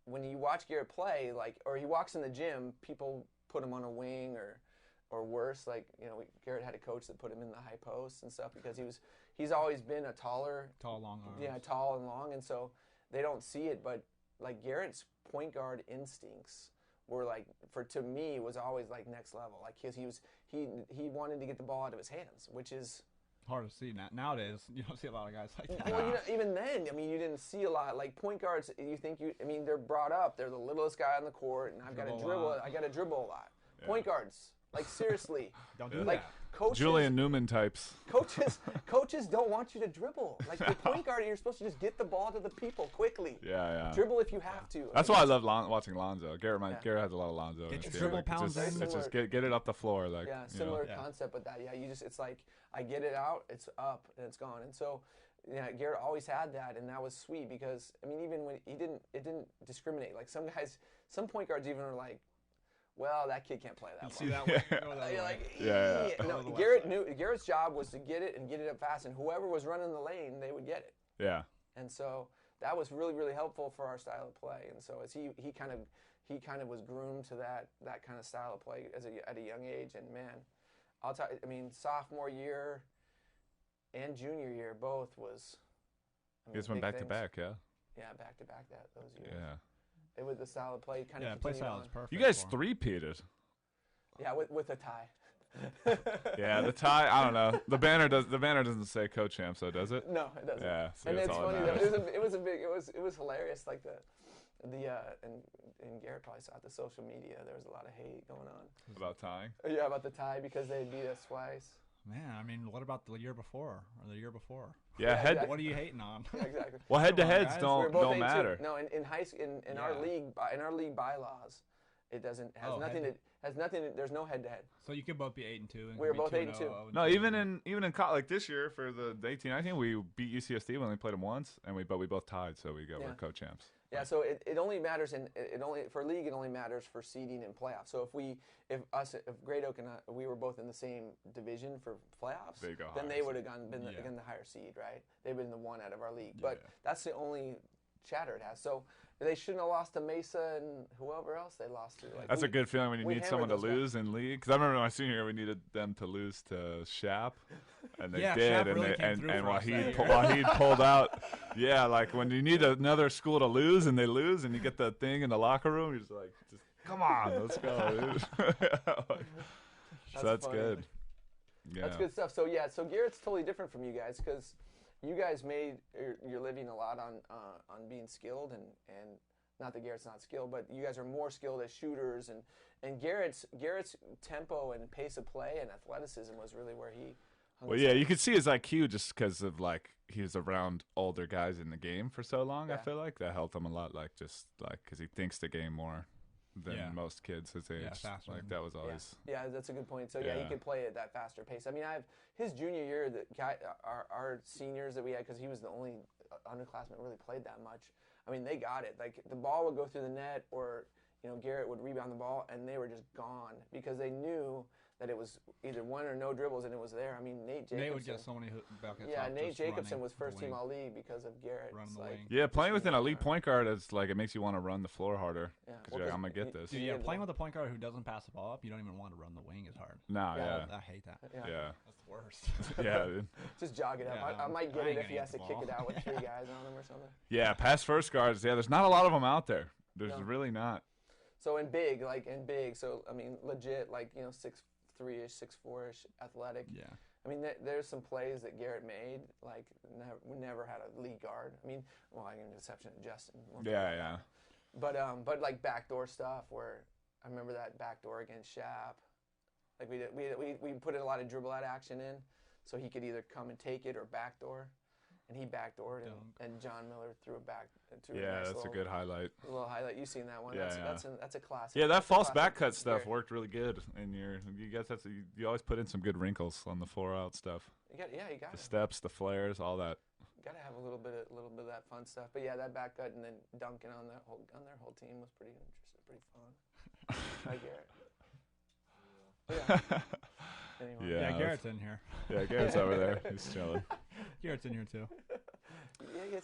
when you watch Garrett play, like, or he walks in the gym, people put him on a wing or worse, like, you know, Garrett had a coach that put him in the high post and stuff because he's always been a tall, long arms. yeah, tall and long, and so they don't see it, but like Garrett's point guard instincts were like, to me, was always like next level. Like he wanted to get the ball out of his hands, which is hard to see nowadays. You don't see a lot of guys like that. well, you know, even then, I mean, you didn't see a lot. Like point guards, I mean, they're brought up. They're the littlest guy on the court, and I got to dribble a lot. Yeah. Point guards, like seriously, Don't do like that. coaches. Julian Newman types. Coaches don't want you to dribble. Like the point guard, you're supposed to just get the ball to the people quickly. Yeah. Dribble if you have to. That's why I love watching Lonzo. Garrett has a lot of Lonzo. in Get his your game. dribble Like, pounds it's just, in. it's just get it up the floor. Like, Yeah, you know. similar Yeah. concept with that. Yeah, it's like I get it out, it's up, and it's gone. And so, yeah, Garrett always had that, and that was sweet because I mean, even when it didn't discriminate. Like some point guards even are like, well, that kid can't play that You well. see that way? Go that You're way. like, Yeah. No, Go to the Garrett's job was to get it and get it up fast, and whoever was running the lane, they would get it. Yeah. And so that was really, really helpful for our style of play. And so as he kind of was groomed to that kind of style of play at a young age. And man, I'll tell you, I mean, sophomore year and junior year both was. I mean, You guys went big back to things. back, yeah. Yeah, back to back those years. Yeah. It was the style of play kind Yeah, of play continued style on. is perfect. You guys for him. three-peated. Yeah, with a tie. Yeah, the tie. I don't know. The banner doesn't say co-champ, so does it? No, it doesn't. Yeah. See, And that's it's all that funny though. matters. It was hilarious. Like and Garrett probably saw it, the social media. There was a lot of hate going on. About tying. Yeah, about the tie because they beat us twice. Man, I mean, what about the year before or the year before? Yeah, Yeah, head. exactly. What are you hating on? Yeah, exactly. Well, head-to-heads guys. We were both don't 8-2. matter. No, in high school, in our league bylaws, it doesn't has Oh, nothing. Has nothing. There's no head to head. So you could both be 8-2. We were both 8-2. No, even in like this year for the 18-19, we beat UCSD. We only played them once, but we both tied, so we're Yeah. co-champs. Yeah, so it only matters for league. It only matters for seeding and playoffs. So if Great Oak and we were both in the same division for playoffs, They go then higher they would seed. have been the higher seed, right? They've been the one out of our league, Yeah. but that's the only chatter it has. So they shouldn't have lost to Mesa and whoever else they lost to. Like, That's a good feeling when you we need hammered someone to those guys. lose in league. Because I remember my senior year, we needed them to lose to Shap, and they Yeah, did. Shap And really came through and for us that year. Wahid pulled out. Yeah, like when you need another school to lose and they lose, and you get the thing in the locker room, you're just like, come on, let's go, dude. So that's funny. good. Yeah. That's good stuff. So so Garrett's totally different from you guys because you guys made your living a lot on being skilled and not that Garrett's not skilled, but you guys are more skilled as shooters and Garrett's tempo and pace of play and athleticism was really where he. hung Well, his yeah, hat. you could see his IQ just because of like he was around older guys in the game for so long. I Yeah. feel like that helped him a lot. Like just like because he thinks the game more than Yeah. most kids his age. faster Like than- that was always. Yeah, that's a good point. So yeah, he Yeah. could play at that faster pace. I mean, his junior year, our seniors that we had, because he was the only underclassman that really played that much. I mean, they got it. Like the ball would go through the net, or Garrett would rebound the ball, and they were just gone because they knew that it was either one or no dribbles, and it was there. I mean, Nate Jacobson. Nate would get so many buckets. Yeah, off Nate just Jacobson running was first the team wing. all league because of Garrett. Running It's the like, wing. Yeah, playing with an Yeah. elite point guard is like it makes you want to run the floor harder. Yeah. 'Cause you're like, I'm gonna get this. Dude, He yeah, had the playing ball. with a point guard who doesn't pass the ball up, you don't even want to run the wing as hard. No, Yeah. yeah, I hate that. yeah, That's the worst. yeah, dude. Just jog it up. Yeah, I might get I it ain't if he gonna has to get the kick it ball. out with 3 guys on him or something. Yeah, pass first guards. Yeah, there's not a lot of them out there. There's No. really not. So in big, so I mean, legit, like 6'3"-ish, 6'4"-ish, athletic. Yeah. I mean, there's some plays that Garrett made, like we never had a lead guard. I mean, well, I can exception of Justin. Yeah, yeah. But like backdoor stuff where I remember that backdoor against Shap. Like we put a lot of dribble out action in, so he could either come and take it or backdoor, and he backdoored and John Miller threw it back. Yeah, that's a good highlight. A little highlight. You've seen that one. Yeah, that's a classic. Yeah, that that's false back cut stuff worked really good. And you guys you always put in some good wrinkles on the 4-out stuff. You got the steps, the flares, all that. Got to have a little bit of that fun stuff. But yeah, that back cut and then dunking on their whole team was pretty interesting, pretty fun. Hi, Garrett. Yeah. Anyway. Yeah, Garrett's in here. Yeah, Garrett's over there. He's chilling. Garrett's in here too.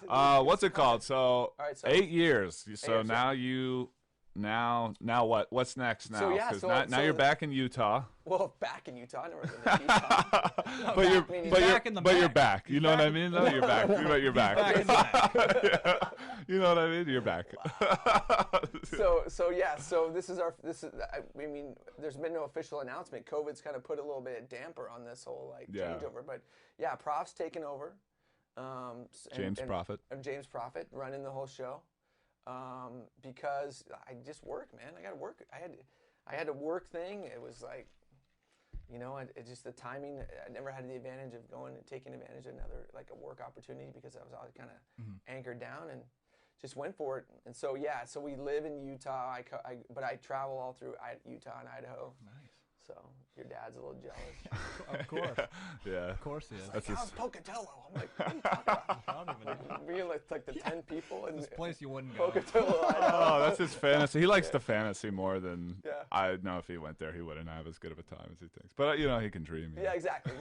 What's it called? So, right, so 8 years. So 8 years. now what? What's next now? So, yeah, 'Cause now you're back in Utah. Well, back in Utah. I never been to Utah. but you're back. You know what I mean? No, you're back. You're back. Yeah. You know what I mean? You're back. So this is I mean, there's been no official announcement. COVID's kind of put a little bit of damper on this whole changeover. But yeah, Prof's taken over. James Prophet. James Prophet running the whole show. Because I just work, man. I got to work. I had a work thing. It was like, it just the timing. I never had the advantage of going and taking advantage of another like a work opportunity because I was always kind of anchored down and just went for it. And so so we live in Utah. But I travel all through Utah and Idaho. Nice. So your dad's a little jealous. Of course. Yeah. Of course he is. Like, how's Pocatello? I'm like, what are you talking about? I don't even know. Being like the 10 people in This place you wouldn't go. Pocatello, Idaho. Oh, that's his fantasy. He likes the fantasy more than Yeah. I know. If he went there, he wouldn't have as good of a time as he thinks. But he can dream. Yeah, exactly.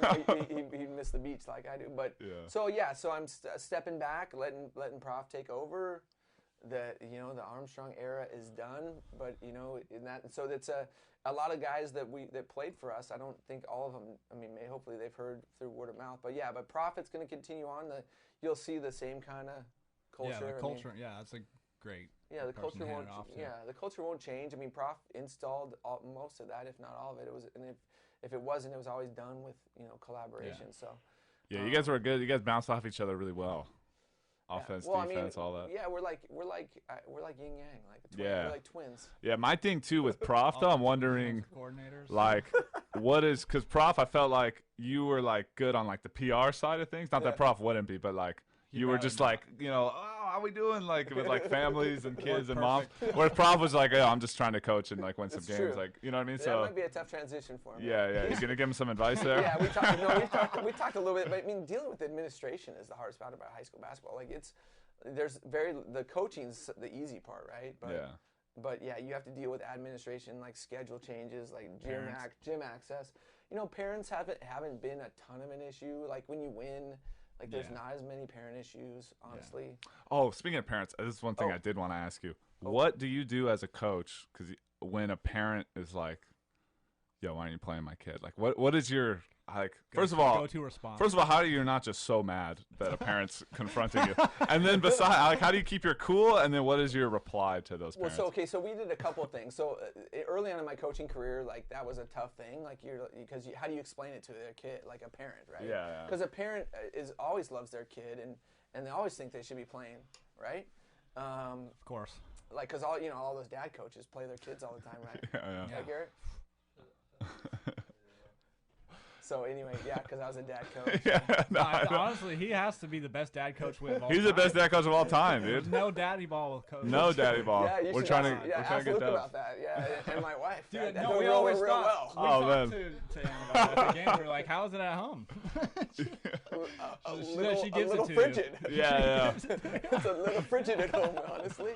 He missed the beach like I do. But yeah. so I'm stepping back, letting Prof take over. The Armstrong era is done, but so that's a lot of guys that played for us. I don't think all of them. I mean, hopefully they've heard through word of mouth. But yeah, but Prophet's going to continue on. You'll see the same kind of culture. Yeah, the culture. That's a great. Yeah, the culture won't. Yeah, the culture won't change. I mean, Prof installed most of that, if not all of it. It was, and if it wasn't, it was always done with collaboration. Yeah. So. Yeah, you guys were good. You guys bounced off each other really well. Offense, defense, all that. Yeah, we're like yin yang, we're like twins. Yeah, my thing too with Prof though, I'm wondering, coordinators. like, because Prof, I felt like you were like good on like the PR side of things. Not that Prof wouldn't be, but like you were just like, how we doing? Like with like families and kids and moms. Whereas Prof was like, I'm just trying to coach and like win some games. True. Like, you know what I mean? That So might be a tough transition for him. Yeah. You're gonna give him some advice there. Yeah, we talked a little bit. But I mean, dealing with administration is the hardest part about high school basketball. Like the coaching's the easy part, right? But yeah, you have to deal with administration, like schedule changes, like gym access. Parents haven't been a ton of an issue. Like when you win. Like, there's not as many parent issues, honestly. Yeah. Oh, speaking of parents, this is one thing I did want to ask you. What do you do as a coach? Because when a parent is like, "Yo, why aren't you playing my kid?" Like, what is your First of all, go-to response? First of all, how are you not just so mad that a parent's confronting you? And then besides, how do you keep your cool? And then what is your reply to those parents? Well, so we did a couple of things. So early on in my coaching career, like that was a tough thing. Like how do you explain it to their kid, like a parent, right? Yeah. Because a parent always loves their kid and they always think they should be playing, right? Of course. Like because all those dad coaches play their kids all the time, right? Yeah. Garrett? So anyway, because I was a dad coach. Honestly, he has to be the best dad coach we have all He's time. the best dad coach of all time, dude. There's no daddy ball coach. No daddy ball. Yeah, we're trying to ask get Luke that. about that. Yeah, and my wife. Dude, no, we always real thought. well. We talked to him about that game. We were like, "How is it at home?" a she gives little it to frigid. you. Yeah. It's a little frigid at home, honestly.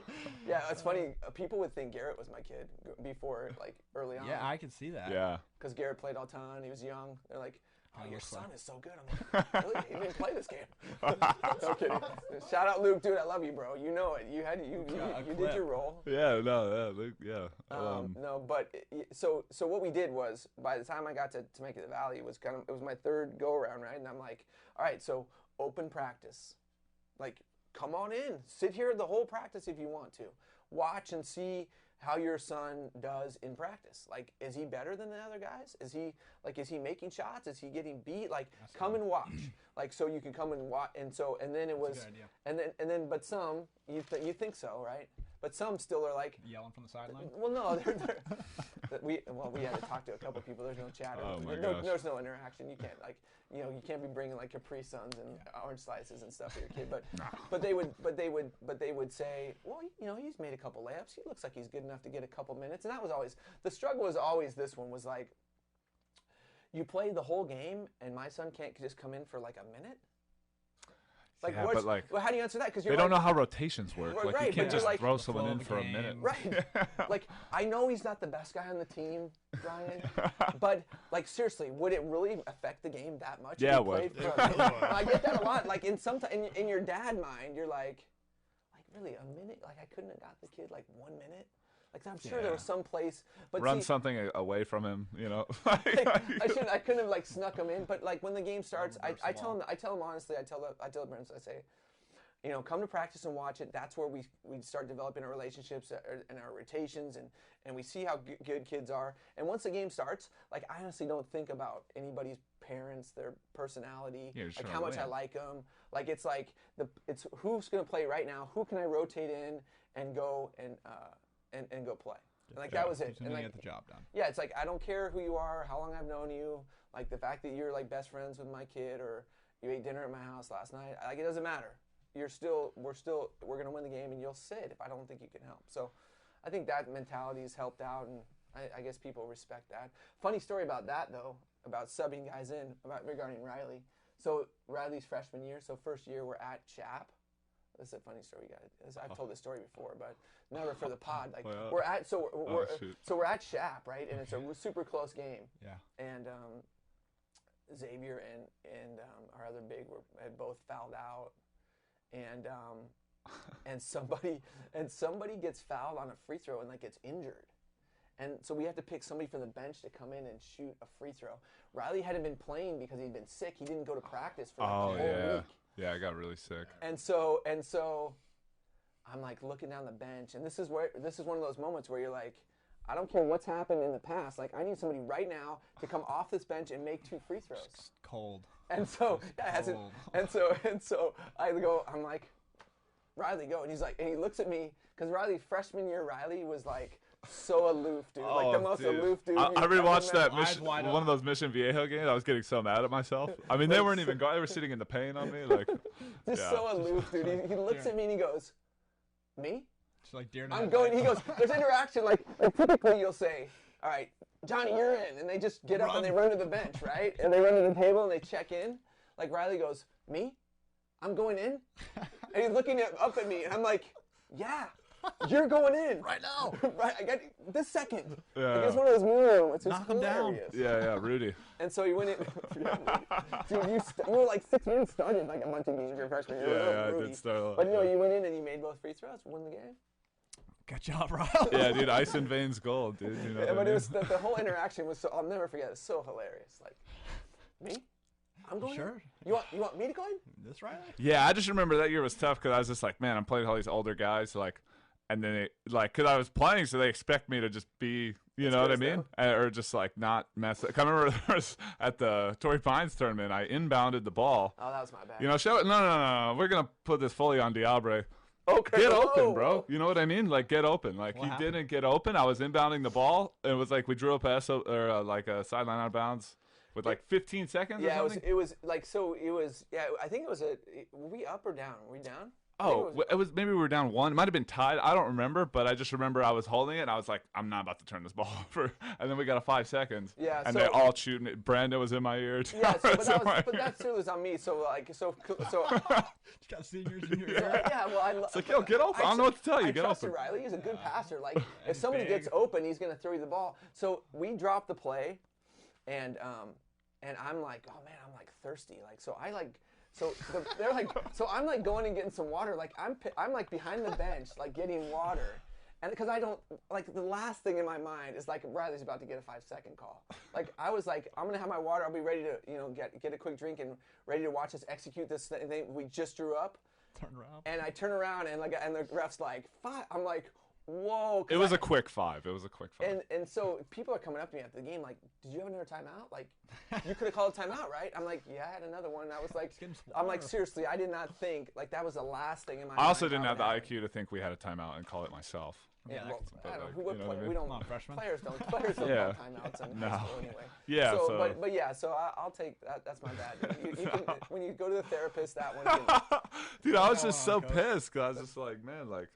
Yeah, it's funny. People would think Garrett was my kid before, like early on. Yeah, I can see that. Yeah. Because Garrett played all ton. He was young. They're like, "Oh, your son is so good." I'm like, "Really? He didn't play this game." No kidding. Shout out Luke, dude. I love you, bro. You know it. You did your role. Yeah. No. Yeah. No, but so what we did was by the time I got to Temecula Valley, it was my third go around, right? And I'm like, all right, so open practice, like come on in, sit here the whole practice if you want to, watch and see how your son does in practice. Like, is he better than the other guys? Is he making shots? Is he getting beat? Like, come and watch. Like, so you can come and watch. And then it was, and then, but some, you think so, right? but some still are like Yelling from the sideline. well, no, we had to talk to a couple people. There's no chat. Oh my no, gosh. there's no interaction. You can't you can't be bringing like Capri Suns and orange slices and stuff for your kid. But they would say, well, he's made a couple layups. He looks like he's good enough to get a couple minutes. And that was always the struggle. Was always this one was like, you play the whole game and my son can't just come in for like a minute. Like, yeah, but like, well, how do you answer that? Because they don't know how rotations work. Right, like, you can't but just like, throw someone in for a minute. Right. Like, I know he's not the best guy on the team, Brian, but like, seriously, would it really affect the game that much? Yeah, if he played for a minute? I get that a lot. Like, in your dad mind, you're like really a minute? Like, I couldn't have got the kid like 1 minute. Like, I'm sure there was some place, but run something away from him, I couldn't have like snuck him in, but like when the game starts, I tell him honestly, I tell the parents, I say, come to practice and watch it. That's where we start developing our relationships and our rotations, and we see how good kids are. And once the game starts, like I honestly don't think about anybody's parents, their personality, like how much I like them. Like it's who's gonna play right now, who can I rotate in and go and go play. And like that was it. And like get the job done. Yeah, it's like I don't care who you are, how long I've known you, like the fact that you're like best friends with my kid or you ate dinner at my house last night. Like it doesn't matter. We're gonna win the game and you'll sit if I don't think you can help. So I think that mentality has helped out, and I guess people respect that. Funny story about that though, about subbing guys in regarding Riley. So Riley's freshman year, so first year we're at Chap. This is a funny story, guys. I've told this story before, but never for the pod. Like we're at Shap, right? And it's a super close game. Yeah. And Xavier and our other big had both fouled out, and somebody gets fouled on a free throw and like gets injured, and so we have to pick somebody from the bench to come in and shoot a free throw. Riley hadn't been playing because he'd been sick. He didn't go to practice for like the whole week. Yeah, I got really sick. And so I'm like looking down the bench, and this is one of those moments where you're like, I don't care what's happened in the past. Like I need somebody right now to come off this bench and make 2 free throws. It's cold. And so and so I'm like, Riley, go. And he's like, and he looks at me because freshman year Riley was like so aloof, dude. Like the most aloof dude. I rewatched that one of those Mission Viejo games. I was getting so mad at myself. I mean, they weren't even going. They were sitting in the paint on me, like. Just so aloof, dude. He looks at me and he goes, "Me?" It's like deer. I'm going. He goes, "There's interaction. Like typically you'll say, all right, Johnny, you're in,' and they just get up and they run to the bench, right? And they run to the table and they check in. Like Riley goes, "Me? I'm going in," and he's looking up at me, and I'm like, "Yeah." You're going in right now. Right, I got this second. Yeah. Like it's one of those mirror moments. It's Knock him down. hilarious. Yeah, Rudy. And so he went in. Dude, you were like 6 minutes started like a bunch of games your freshman year. Yeah, I did start a lot. But you went in and you made both free throws, won the game. Good job, Riley. Yeah, dude, ice and veins gold, dude. You know Yeah, what I but mean? it was the whole interaction was so, I'll never forget. It's so hilarious. Like, me? I'm going Sure. in? You want me to go in? This Riley? Yeah, I just remember that year was tough because I was just like, man, I'm playing all these older guys, like. And then because I was playing, so they expect me to just be, you know what I mean? Or just like not mess up. I remember there was, at the Torrey Pines tournament, I inbounded the ball. Oh, that was my bad. You know, no. We're going to put this fully on Diabre. Okay. Get open, bro. You know what I mean? Like, get open. Like, What he didn't get open. I was inbounding the ball. And it was like we drew a pass or like a sideline out of bounds with like 15 seconds or something. Yeah, it was like, so it was, yeah, I think it was were we up or down? Were we down? Oh, it was maybe we were down 1. It might have been tied. I don't remember, but I just remember I was holding it and I was like, I'm not about to turn this ball over. And then we got a 5 seconds. Yeah. And they all shooting it. Brandon was in my ear. Yeah. But that still was on me. So like so. You got seniors in your ear. Yeah. Well, it's like, yo, get open. I don't know what to tell you. I get trusted open. Riley. He's a good passer. Like if He's somebody big. gets open, he's gonna throw you the ball. So we dropped the play, and I'm like, oh man, I'm like thirsty. Like so I like. They're like, so I'm like going and getting some water. Like I'm like behind the bench, like getting water, and because I don't like the last thing in my mind is like Riley's about to get a 5-second call. Like I was like, I'm gonna have my water. I'll be ready to get a quick drink and ready to watch us execute this thing we just drew up. Turn around. And I turn around and the ref's like 5. I'm like, whoa. It was a quick 5. And so people are coming up to me after the game like, did you have another timeout? Like, you could have called a timeout, right? I'm like, yeah, I had another one. And I was like, seriously, I did not think, like, that was the last thing in my mind. I also didn't have the IQ to think we had a timeout and call it myself. Yeah, well, I don't know. Like, Who would play? I mean? We don't. Freshmen. Players don't call timeouts in high school anyway. Yeah. So, but yeah. So I'll take that. That's my bad. You can, when you go to the therapist, that one. Can, dude, I was just so pissed because I was just like, man, like,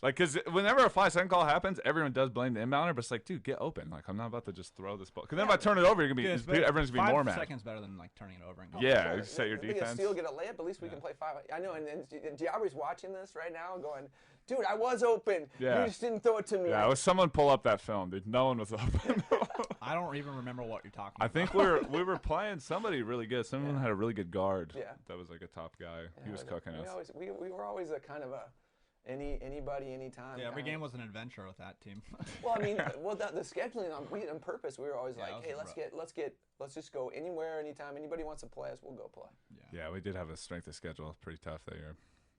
because whenever a 5-second call happens, everyone does blame the inbounder, but it's like, dude, get open. Like, I'm not about to just throw this ball. Because then if I turn it over, you're gonna be everyone's gonna be more mad. 5 seconds better than like turning it over. And yeah, you set your defense. Get a steal, get a layup. At least we can play 5. I know, and Diaby's watching this right now, going, dude, I was open. Yeah. You just didn't throw it to me. Yeah, it was someone pull up that film, dude. No one was open. I don't even remember what you're talking about. I think we were playing somebody really good. Someone had a really good guard. Yeah. That was like a top guy. Yeah, He was cooking us. We were always a kind of a anybody, anytime. Yeah, every game was an adventure with that team. Well, I mean, the scheduling on purpose, we were always like, hey, let's just go anywhere, anytime. Anybody wants to play us, we'll go play. Yeah, we did have a strength of schedule, pretty tough that year,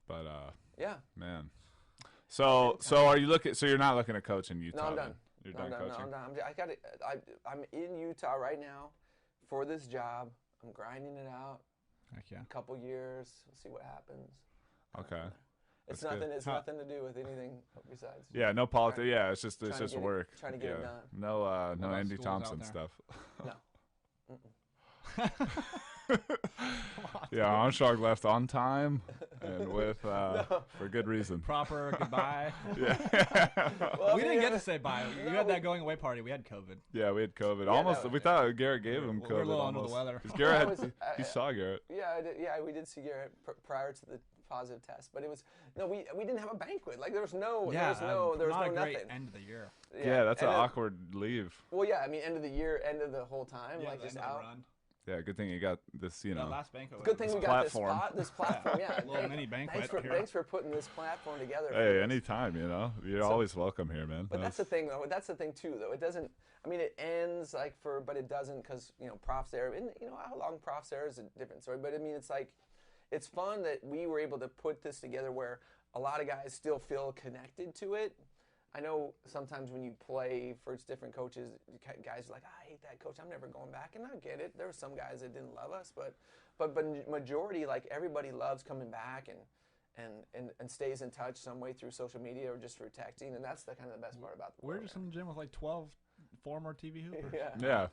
but yeah, man. So are you looking? So you're not looking to coach in Utah? No, I'm done. You're done coaching. No, I'm done. I'm in Utah right now for this job. I'm grinding it out. Heck yeah. A couple years. We'll see what happens. Okay. It's nothing. It's nothing to do with anything besides. Yeah, no politics. Yeah, it's just work. Trying to get it done. No Andy Thompson stuff. No. Yeah, Armstrong left on time and with for good reason. Proper goodbye. Yeah. Well, we didn't get to say bye. You had that going away party. We had COVID. Yeah, we had COVID. Almost. We thought Garrett gave him COVID. We were a little almost. under the weather. Garrett he saw Garrett. Yeah, we did see Garrett prior to the positive test, but it was we didn't have a banquet. Like there was no great nothing. End of the year. Yeah, that's an awkward leave. Well, yeah, I mean end of the year, end of the whole time, yeah, like just out. Yeah, good thing you got this, That last banquet. Good thing we got this platform. Yeah, little mini banquet. Thanks for putting this platform together. Hey, anytime, you're always welcome here, man. But that's the thing, though. That's the thing too, though. It doesn't. I mean, it ends but it doesn't because profs there. And how long profs there is a different story. But I mean, it's like, it's fun that we were able to put this together where a lot of guys still feel connected to it. I know sometimes when you play for different coaches, guys are like, I hate that coach. I'm never going back. And I get it. There were some guys that didn't love us, but majority, like everybody loves coming back and stays in touch some way through social media or just through texting. And that's the kind of the best part about the program. We're just in the gym with like 12 former TV hoopers. Yeah.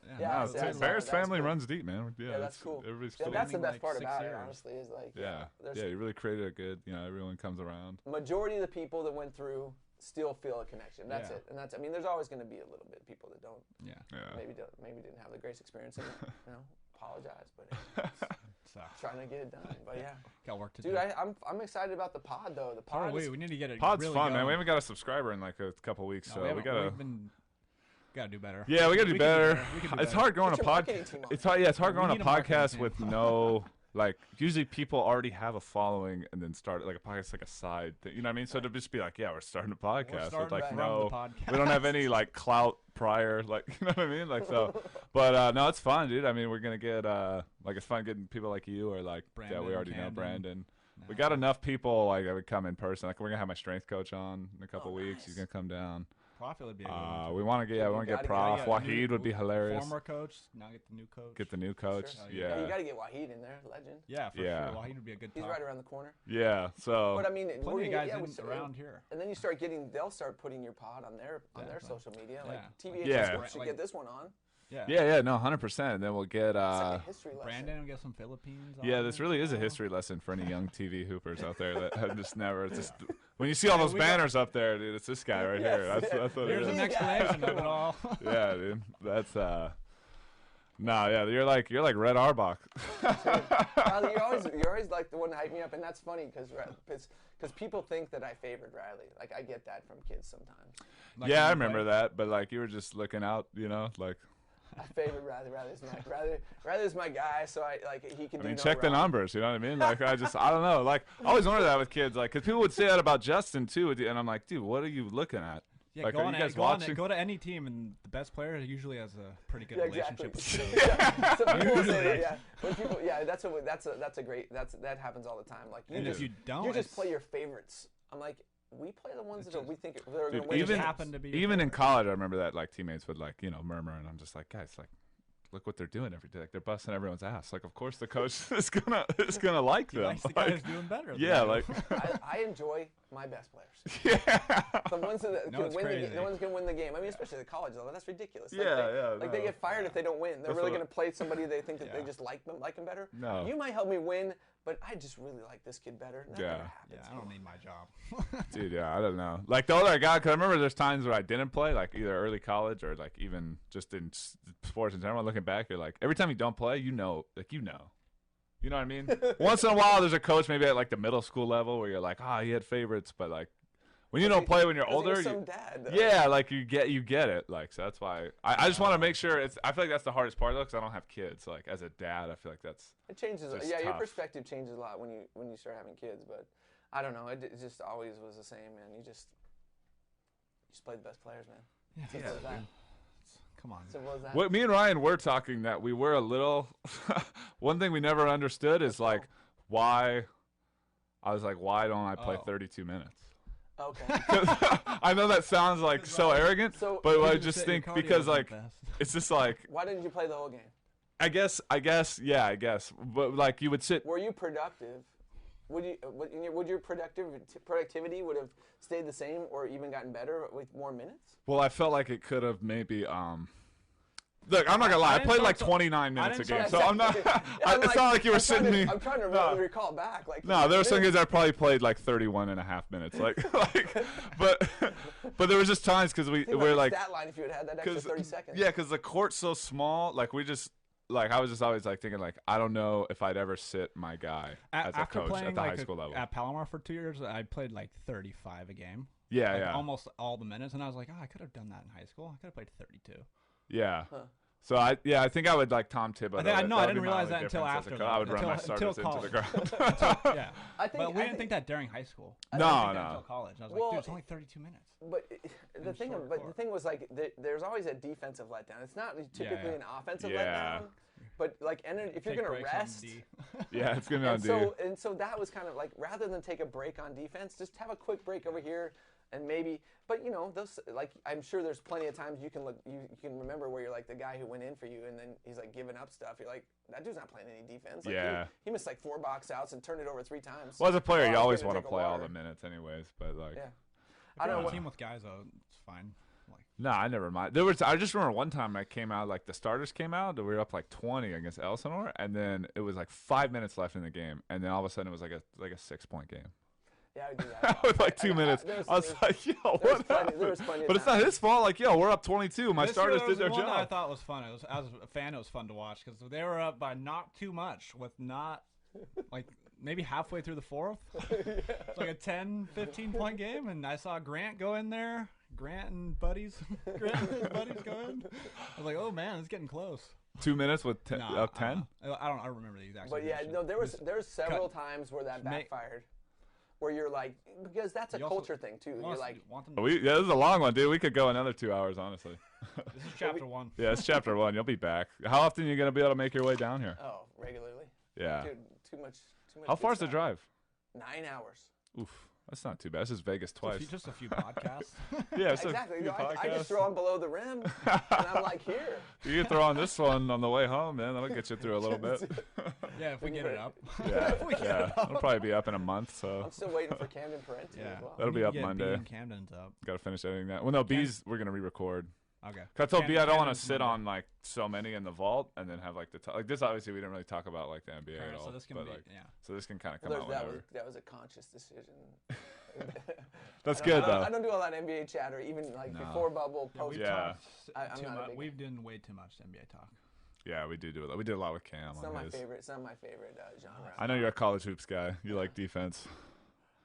Bears family cool. Runs deep, man. Yeah, that's cool. Everybody's cool. That's the best part about it, honestly, is like you really created a good. Everyone comes around. Majority of the people that went through still feel a connection. That's it. And I mean, there's always going to be a little bit of people that don't. Maybe didn't have the greatest experience and apologize, but trying to get it done. But yeah, got work to do. Dude, I'm excited about the pod though. The pod. We need to get it. Pod's really fun, going. man. We haven't got a subscriber in like a couple weeks, so we gotta. Gotta do better. Yeah, we gotta do better. It's hard going to podcast. It's hard going to podcast with no. Like, usually people already have a following and then start, like, a podcast, like, a side thing. You know what I mean? So to just be like, yeah, we're starting a podcast. With, like, we don't have any, like, clout prior. Like, you know what I mean? Like, so. But, no, it's fun, dude. I mean, we're going to get, like, it's fun getting people like you or, like, Brandon, we already know Brandon. No. We got enough people, like, that would come in person. Like, we're going to have my strength coach on in a couple weeks. He's going to come down. Prof would be a good one. We want to get Prof. Wahid would be hilarious. Former coach, now get the new coach. Get the new coach. Sure. Yeah. You got to get Wahid in there, legend. Yeah, for sure. Wahid would be a good. He's right around the corner. Yeah. So. But I mean, plenty of guys around here. And then you start they'll start putting your pod on their social media. Like TVHS should get this one on. Yeah, no, 100%. And then we'll get like a history lesson. Brandon will get some Philippines. Yeah, this really is a history lesson for any young TV hoopers out there that have just never. Just when you see all those banners up there, dude, it's this guy right here. That's what Here's it is. an explanation of it all. Yeah, dude, that's you're like Red Auerbach. Riley, you're always like the one to hype me up, and that's funny because people think that I favored Riley. Like I get that from kids sometimes. Like I remember that, but like you were just looking out, like. I favored Riley. Riley's my guy, so he can. Check the numbers. You know what I mean? Like I don't know. Like I always wonder that with kids, like because people would say that about Justin too, and I'm like, dude, what are you looking at? Yeah, like, go to any team, and the best player usually has a pretty good relationship with the coach. So people say that, when people, that happens all the time. Like if you don't, you just play your favorites. I'm like, we play the ones It's that just- we think they're Dude, going to win. Just even happened to be even in better. college, I remember that like teammates would like murmur, and I'm just like, guys, like, look what they're doing every day. Like they're busting everyone's ass. Like of course the coach is gonna like He them. likes the Like, guys doing better. than yeah, you. like I enjoy my best players. yeah. The ones that No, can it's win the crazy. game. The ones that can win the game. I mean, especially the college level. That's ridiculous. Like Yeah, they, yeah, Like they no. get fired if they don't win. They're That's really what- going to play somebody they think that they Yeah. just like them better. No. You might help me win, but I just really like this kid better. That Yeah. never happens. Yeah, I don't need my job. Dude, yeah, I don't know. Like the older I got, because I remember there's times where I didn't play, like either early college or like even just in sports in general. Looking back, you're like, every time you don't play, you know what I mean? Once in a while, there's a coach maybe at like the middle school level where you're like, he had favorites, but like when you don't play when you're 'Cause he was older, some dad. yeah, like you get it. Like so that's why I just want to make sure I feel like that's the hardest part though, because I don't have kids. Like as a dad, I feel like that's It changes. Just Yeah, your tough. perspective changes a lot when you start having kids. But I don't know. It just always was the same, man. You just play the best players, man. Yeah, Simple as that. Come on. Simple as that. what me and Ryan were talking that we were a little. One thing we never understood is like why. I was like, why don't I play Oh. 32 minutes? Okay. I know that sounds like so arrogant, So but I Didn't just say think your cardio because wasn't like fast. it's just like Why didn't you play the whole game? I guess but like you would sit. Were you productive? Would your productivity would have stayed the same or even gotten better with more minutes? Well, I felt like it could have maybe. Look, I'm not gonna lie. I didn't played start like till- 29 minutes a didn't game, start so I'm not. It's not like you were sitting me. I'm trying to recall back. Like No, there were some games I probably played like 31 and a half minutes. But there was just times because Think about we're your like, stat line if you had that extra 30 seconds. yeah, because the court's so small. Like we just, like I was just always like thinking like I don't know if I'd ever sit my guy as a After coach playing at the like high school level. at Palomar for 2 years, I played like 35 a game. Yeah, Like, yeah, almost all the minutes, and I was like, I could have done that in high school. I could have played 32. yeah. Huh. So I think I would like Tom Thibodeau. I think- I know, I That would didn't be my realize only that until difference as a after coach. that. I would run my Until starters into the college. ground. Yeah, I think but we didn't think that during high school. I No, don't I didn't think that no. until college. I was Well, like, dude, it's only 32 minutes. But the And thing, short but the court. thing was like there's always a defensive letdown. It's not typically yeah. an offensive Yeah. letdown. But like, if you're Take gonna breaks on rest, D. Yeah, it's gonna be on and D. so that was kind of like rather than take a break on defense, just have a quick break over here and maybe. But you know, those like I'm sure there's plenty of times you can look, you can remember where you're like the guy who went in for you and then he's like giving up stuff. You're like that dude's not playing any defense. Like, Yeah. he missed like 4 box outs and turned it over 3 times. Well, as a player, Oh, I you was always gonna want to take a play all water. the minutes, anyways. But like, Yeah. I I don't don't know. a team with guys though, it's fine. Like, no, I never mind. I just remember one time I came out, like the starters came out, and we were up like 20 against Elsinore, and then it was like 5 minutes left in the game, and then all of a sudden it was like a 6-point game. Yeah, I would do that. With like 2 minutes, I was like, yo, what there was happened? plenty of But it's not times. his fault. Like, yo, we're up 22. My this year starters there did was their one that I job. thought was fun. It was, as a fan, it was fun to watch because they were up by not too much with not like maybe halfway through the fourth. It's like a 10, 15 point game, and I saw Grant go in there. Grant and his buddies go in. I was like, oh man, it's getting close. 2 minutes with Nah, up 10. I don't remember the exact. But yeah, situation. no, there was several cut. times where that Make- backfired, where you're like, because that's a You also- culture thing too. Want You're us- like, want them to- Yeah, this is a long one, dude. We could go another 2 hours, honestly. this is chapter 1. Yeah, it's chapter 1. You'll be back. How often are you gonna be able to make your way down here? oh, regularly. Yeah. Dude, too much. How good far's the stuff. drive? 9 hours. Oof, that's not too bad. This is Vegas twice. Just a few podcasts. Yeah, it's Exactly. A You few know, I just podcasts. throw on below the rim, and I'm like, here. You can throw on this one on the way home, man. That'll get you through a little bit. Yeah, if we get it up. Yeah, yeah. It'll probably be up in a month, so I'm still waiting for Camden Parenti Yeah, as well. That'll be We up can get Monday. B and Camden's up. gotta finish editing that. Well, no, B's we're gonna re-record. Okay. 'Cause I told B I don't want to Camden's sit Monday. on like so many in the vault and then have like like this. Obviously, we didn't really talk about like the NBA Alright, at all. so this can but, be like, yeah. so this can kind of come Well, out that whenever. was a conscious decision. That's I good don't- though. I don't do all that NBA chatter, even like No. before bubble, Yeah, post. we've Yeah. talked I'm too not a much. big- We've done way too much NBA talk. Yeah, we do a lot. We did a lot with Cam It's not on my his. favorite. It's not my favorite genre. I know you're a college hoops guy. You like defense.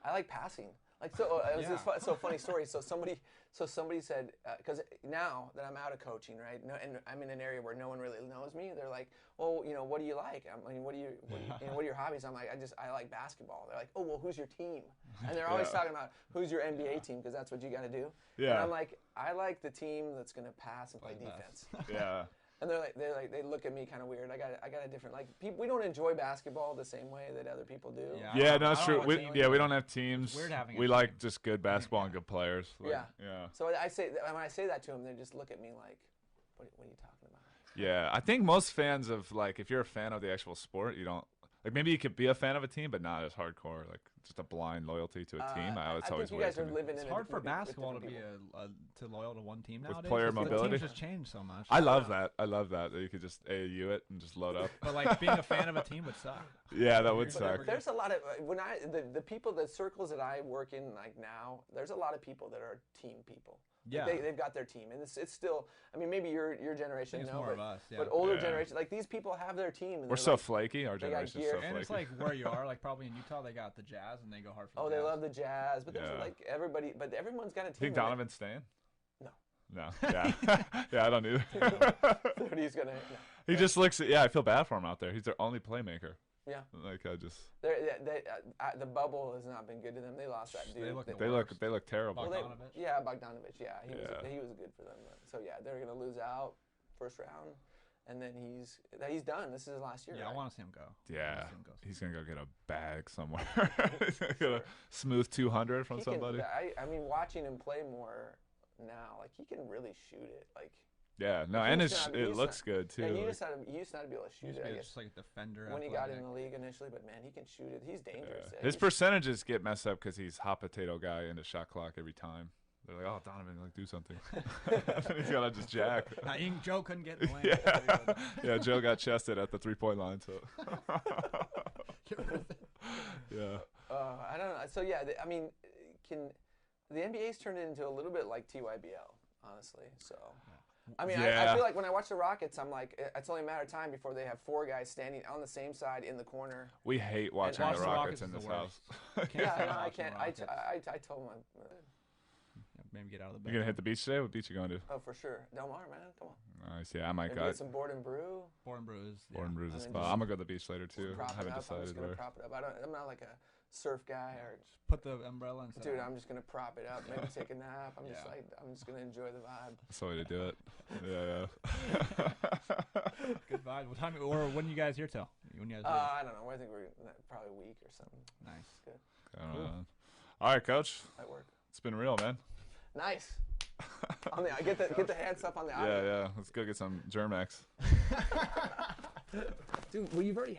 I like passing. Like so, it was this funny story. So somebody said because now that I'm out of coaching, right? No, and I'm in an area where no one really knows me. They're like, "Oh, you know, what do you like? I mean, what are your hobbies?" I'm like, I like basketball. They're like, "Oh, well, who's your team?" And they're always Yeah. talking about who's your NBA team because that's what you got to do. And Yeah. I'm like, I like the team that's gonna pass and play Play defense. Yeah. And they look at me kind of weird. I got a different we don't enjoy basketball the same way that other people do. Yeah, no, it's true. We don't have teams. It's weird having we like just good basketball and good players. Like, yeah. So I say when I say that to them, they just look at me like, what are you talking about? Yeah, I think most fans of if you're a fan of the actual sport, you don't maybe you could be a fan of a team, but not as hardcore, just a blind loyalty to a team. It's always think you guys are living it's in hard for basketball to be to loyal to one team nowadays. With player mobility, the teams just changed so much. I love that. I love that you could just AAU it and just load up. But being a fan of a team would suck. Yeah, that would suck. There's a lot of the circles that I work in now. There's a lot of people that are team people. Yeah, they've got their team, and it's still. I mean, maybe your generation, it's more of us, but older generation, these people have their team. And we're so flaky. Our generation's so flaky. And it's where you are, probably in Utah, they got the Jazz, and they go hard for. They love the Jazz, but there's everybody. But everyone's got a team. Think Donovan's staying? No. Yeah. Yeah, I don't either. He's gonna. No. He just looks. Yeah, I feel bad for him out there. He's their only playmaker. Yeah. The bubble has not been good to them. They lost that dude. They look terrible. Bogdanovich. Bogdanovich. Yeah, he was good for them. So they're gonna lose out first round, and then he's done. This is his last year. Yeah, right? I want to see him go. Yeah, he's gonna go get a bag somewhere. He's gonna get a smooth 200 from somebody. I mean, watching him play more now, he can really shoot it. Yeah, no, and it looks good too. Yeah, he used not to be able to shoot it. I guess just like a defender when he got in the league initially, but man, he can shoot it. He's dangerous. Yeah. His percentages get messed up because he's hot potato guy into shot clock every time. They're like, oh, Donovan, do something. He's gotta just jack. Joe couldn't get in the lane. Yeah, Joe got chested at the 3-point line. So. Yeah. I don't know. So I mean, the NBA's turned it into a little bit like TYBL, honestly. So. I mean, I feel like when I watch the Rockets, I'm like, it's only a matter of time before they have 4 guys standing on the same side in the corner. We hate watching the Rockets in this house. I can't. I told him. Maybe get out of the bed. You gonna hit the beach today? What beach you going to? Oh, for sure. Del Mar, man. Come on. Nice. Yeah, I might go. Get some board and brew. Board and brew is a spot. I'm gonna go to the beach later too. I haven't decided I'm just gonna prop it up. I'm not like a surf guy or. Put the umbrella inside. Dude, I'm just gonna prop it up. Maybe take a nap. I'm just gonna enjoy the vibe. That's the way to do it. Yeah. Good vibe. What time? Or when you guys here till? When you guys? I don't know. I think we're probably a week or something. Nice. Good. Cool. All right, Coach. That worked. It's been real, man. Nice. Get the hands up on the audio. Yeah. Let's go get some Germex. Dude, well, you've already.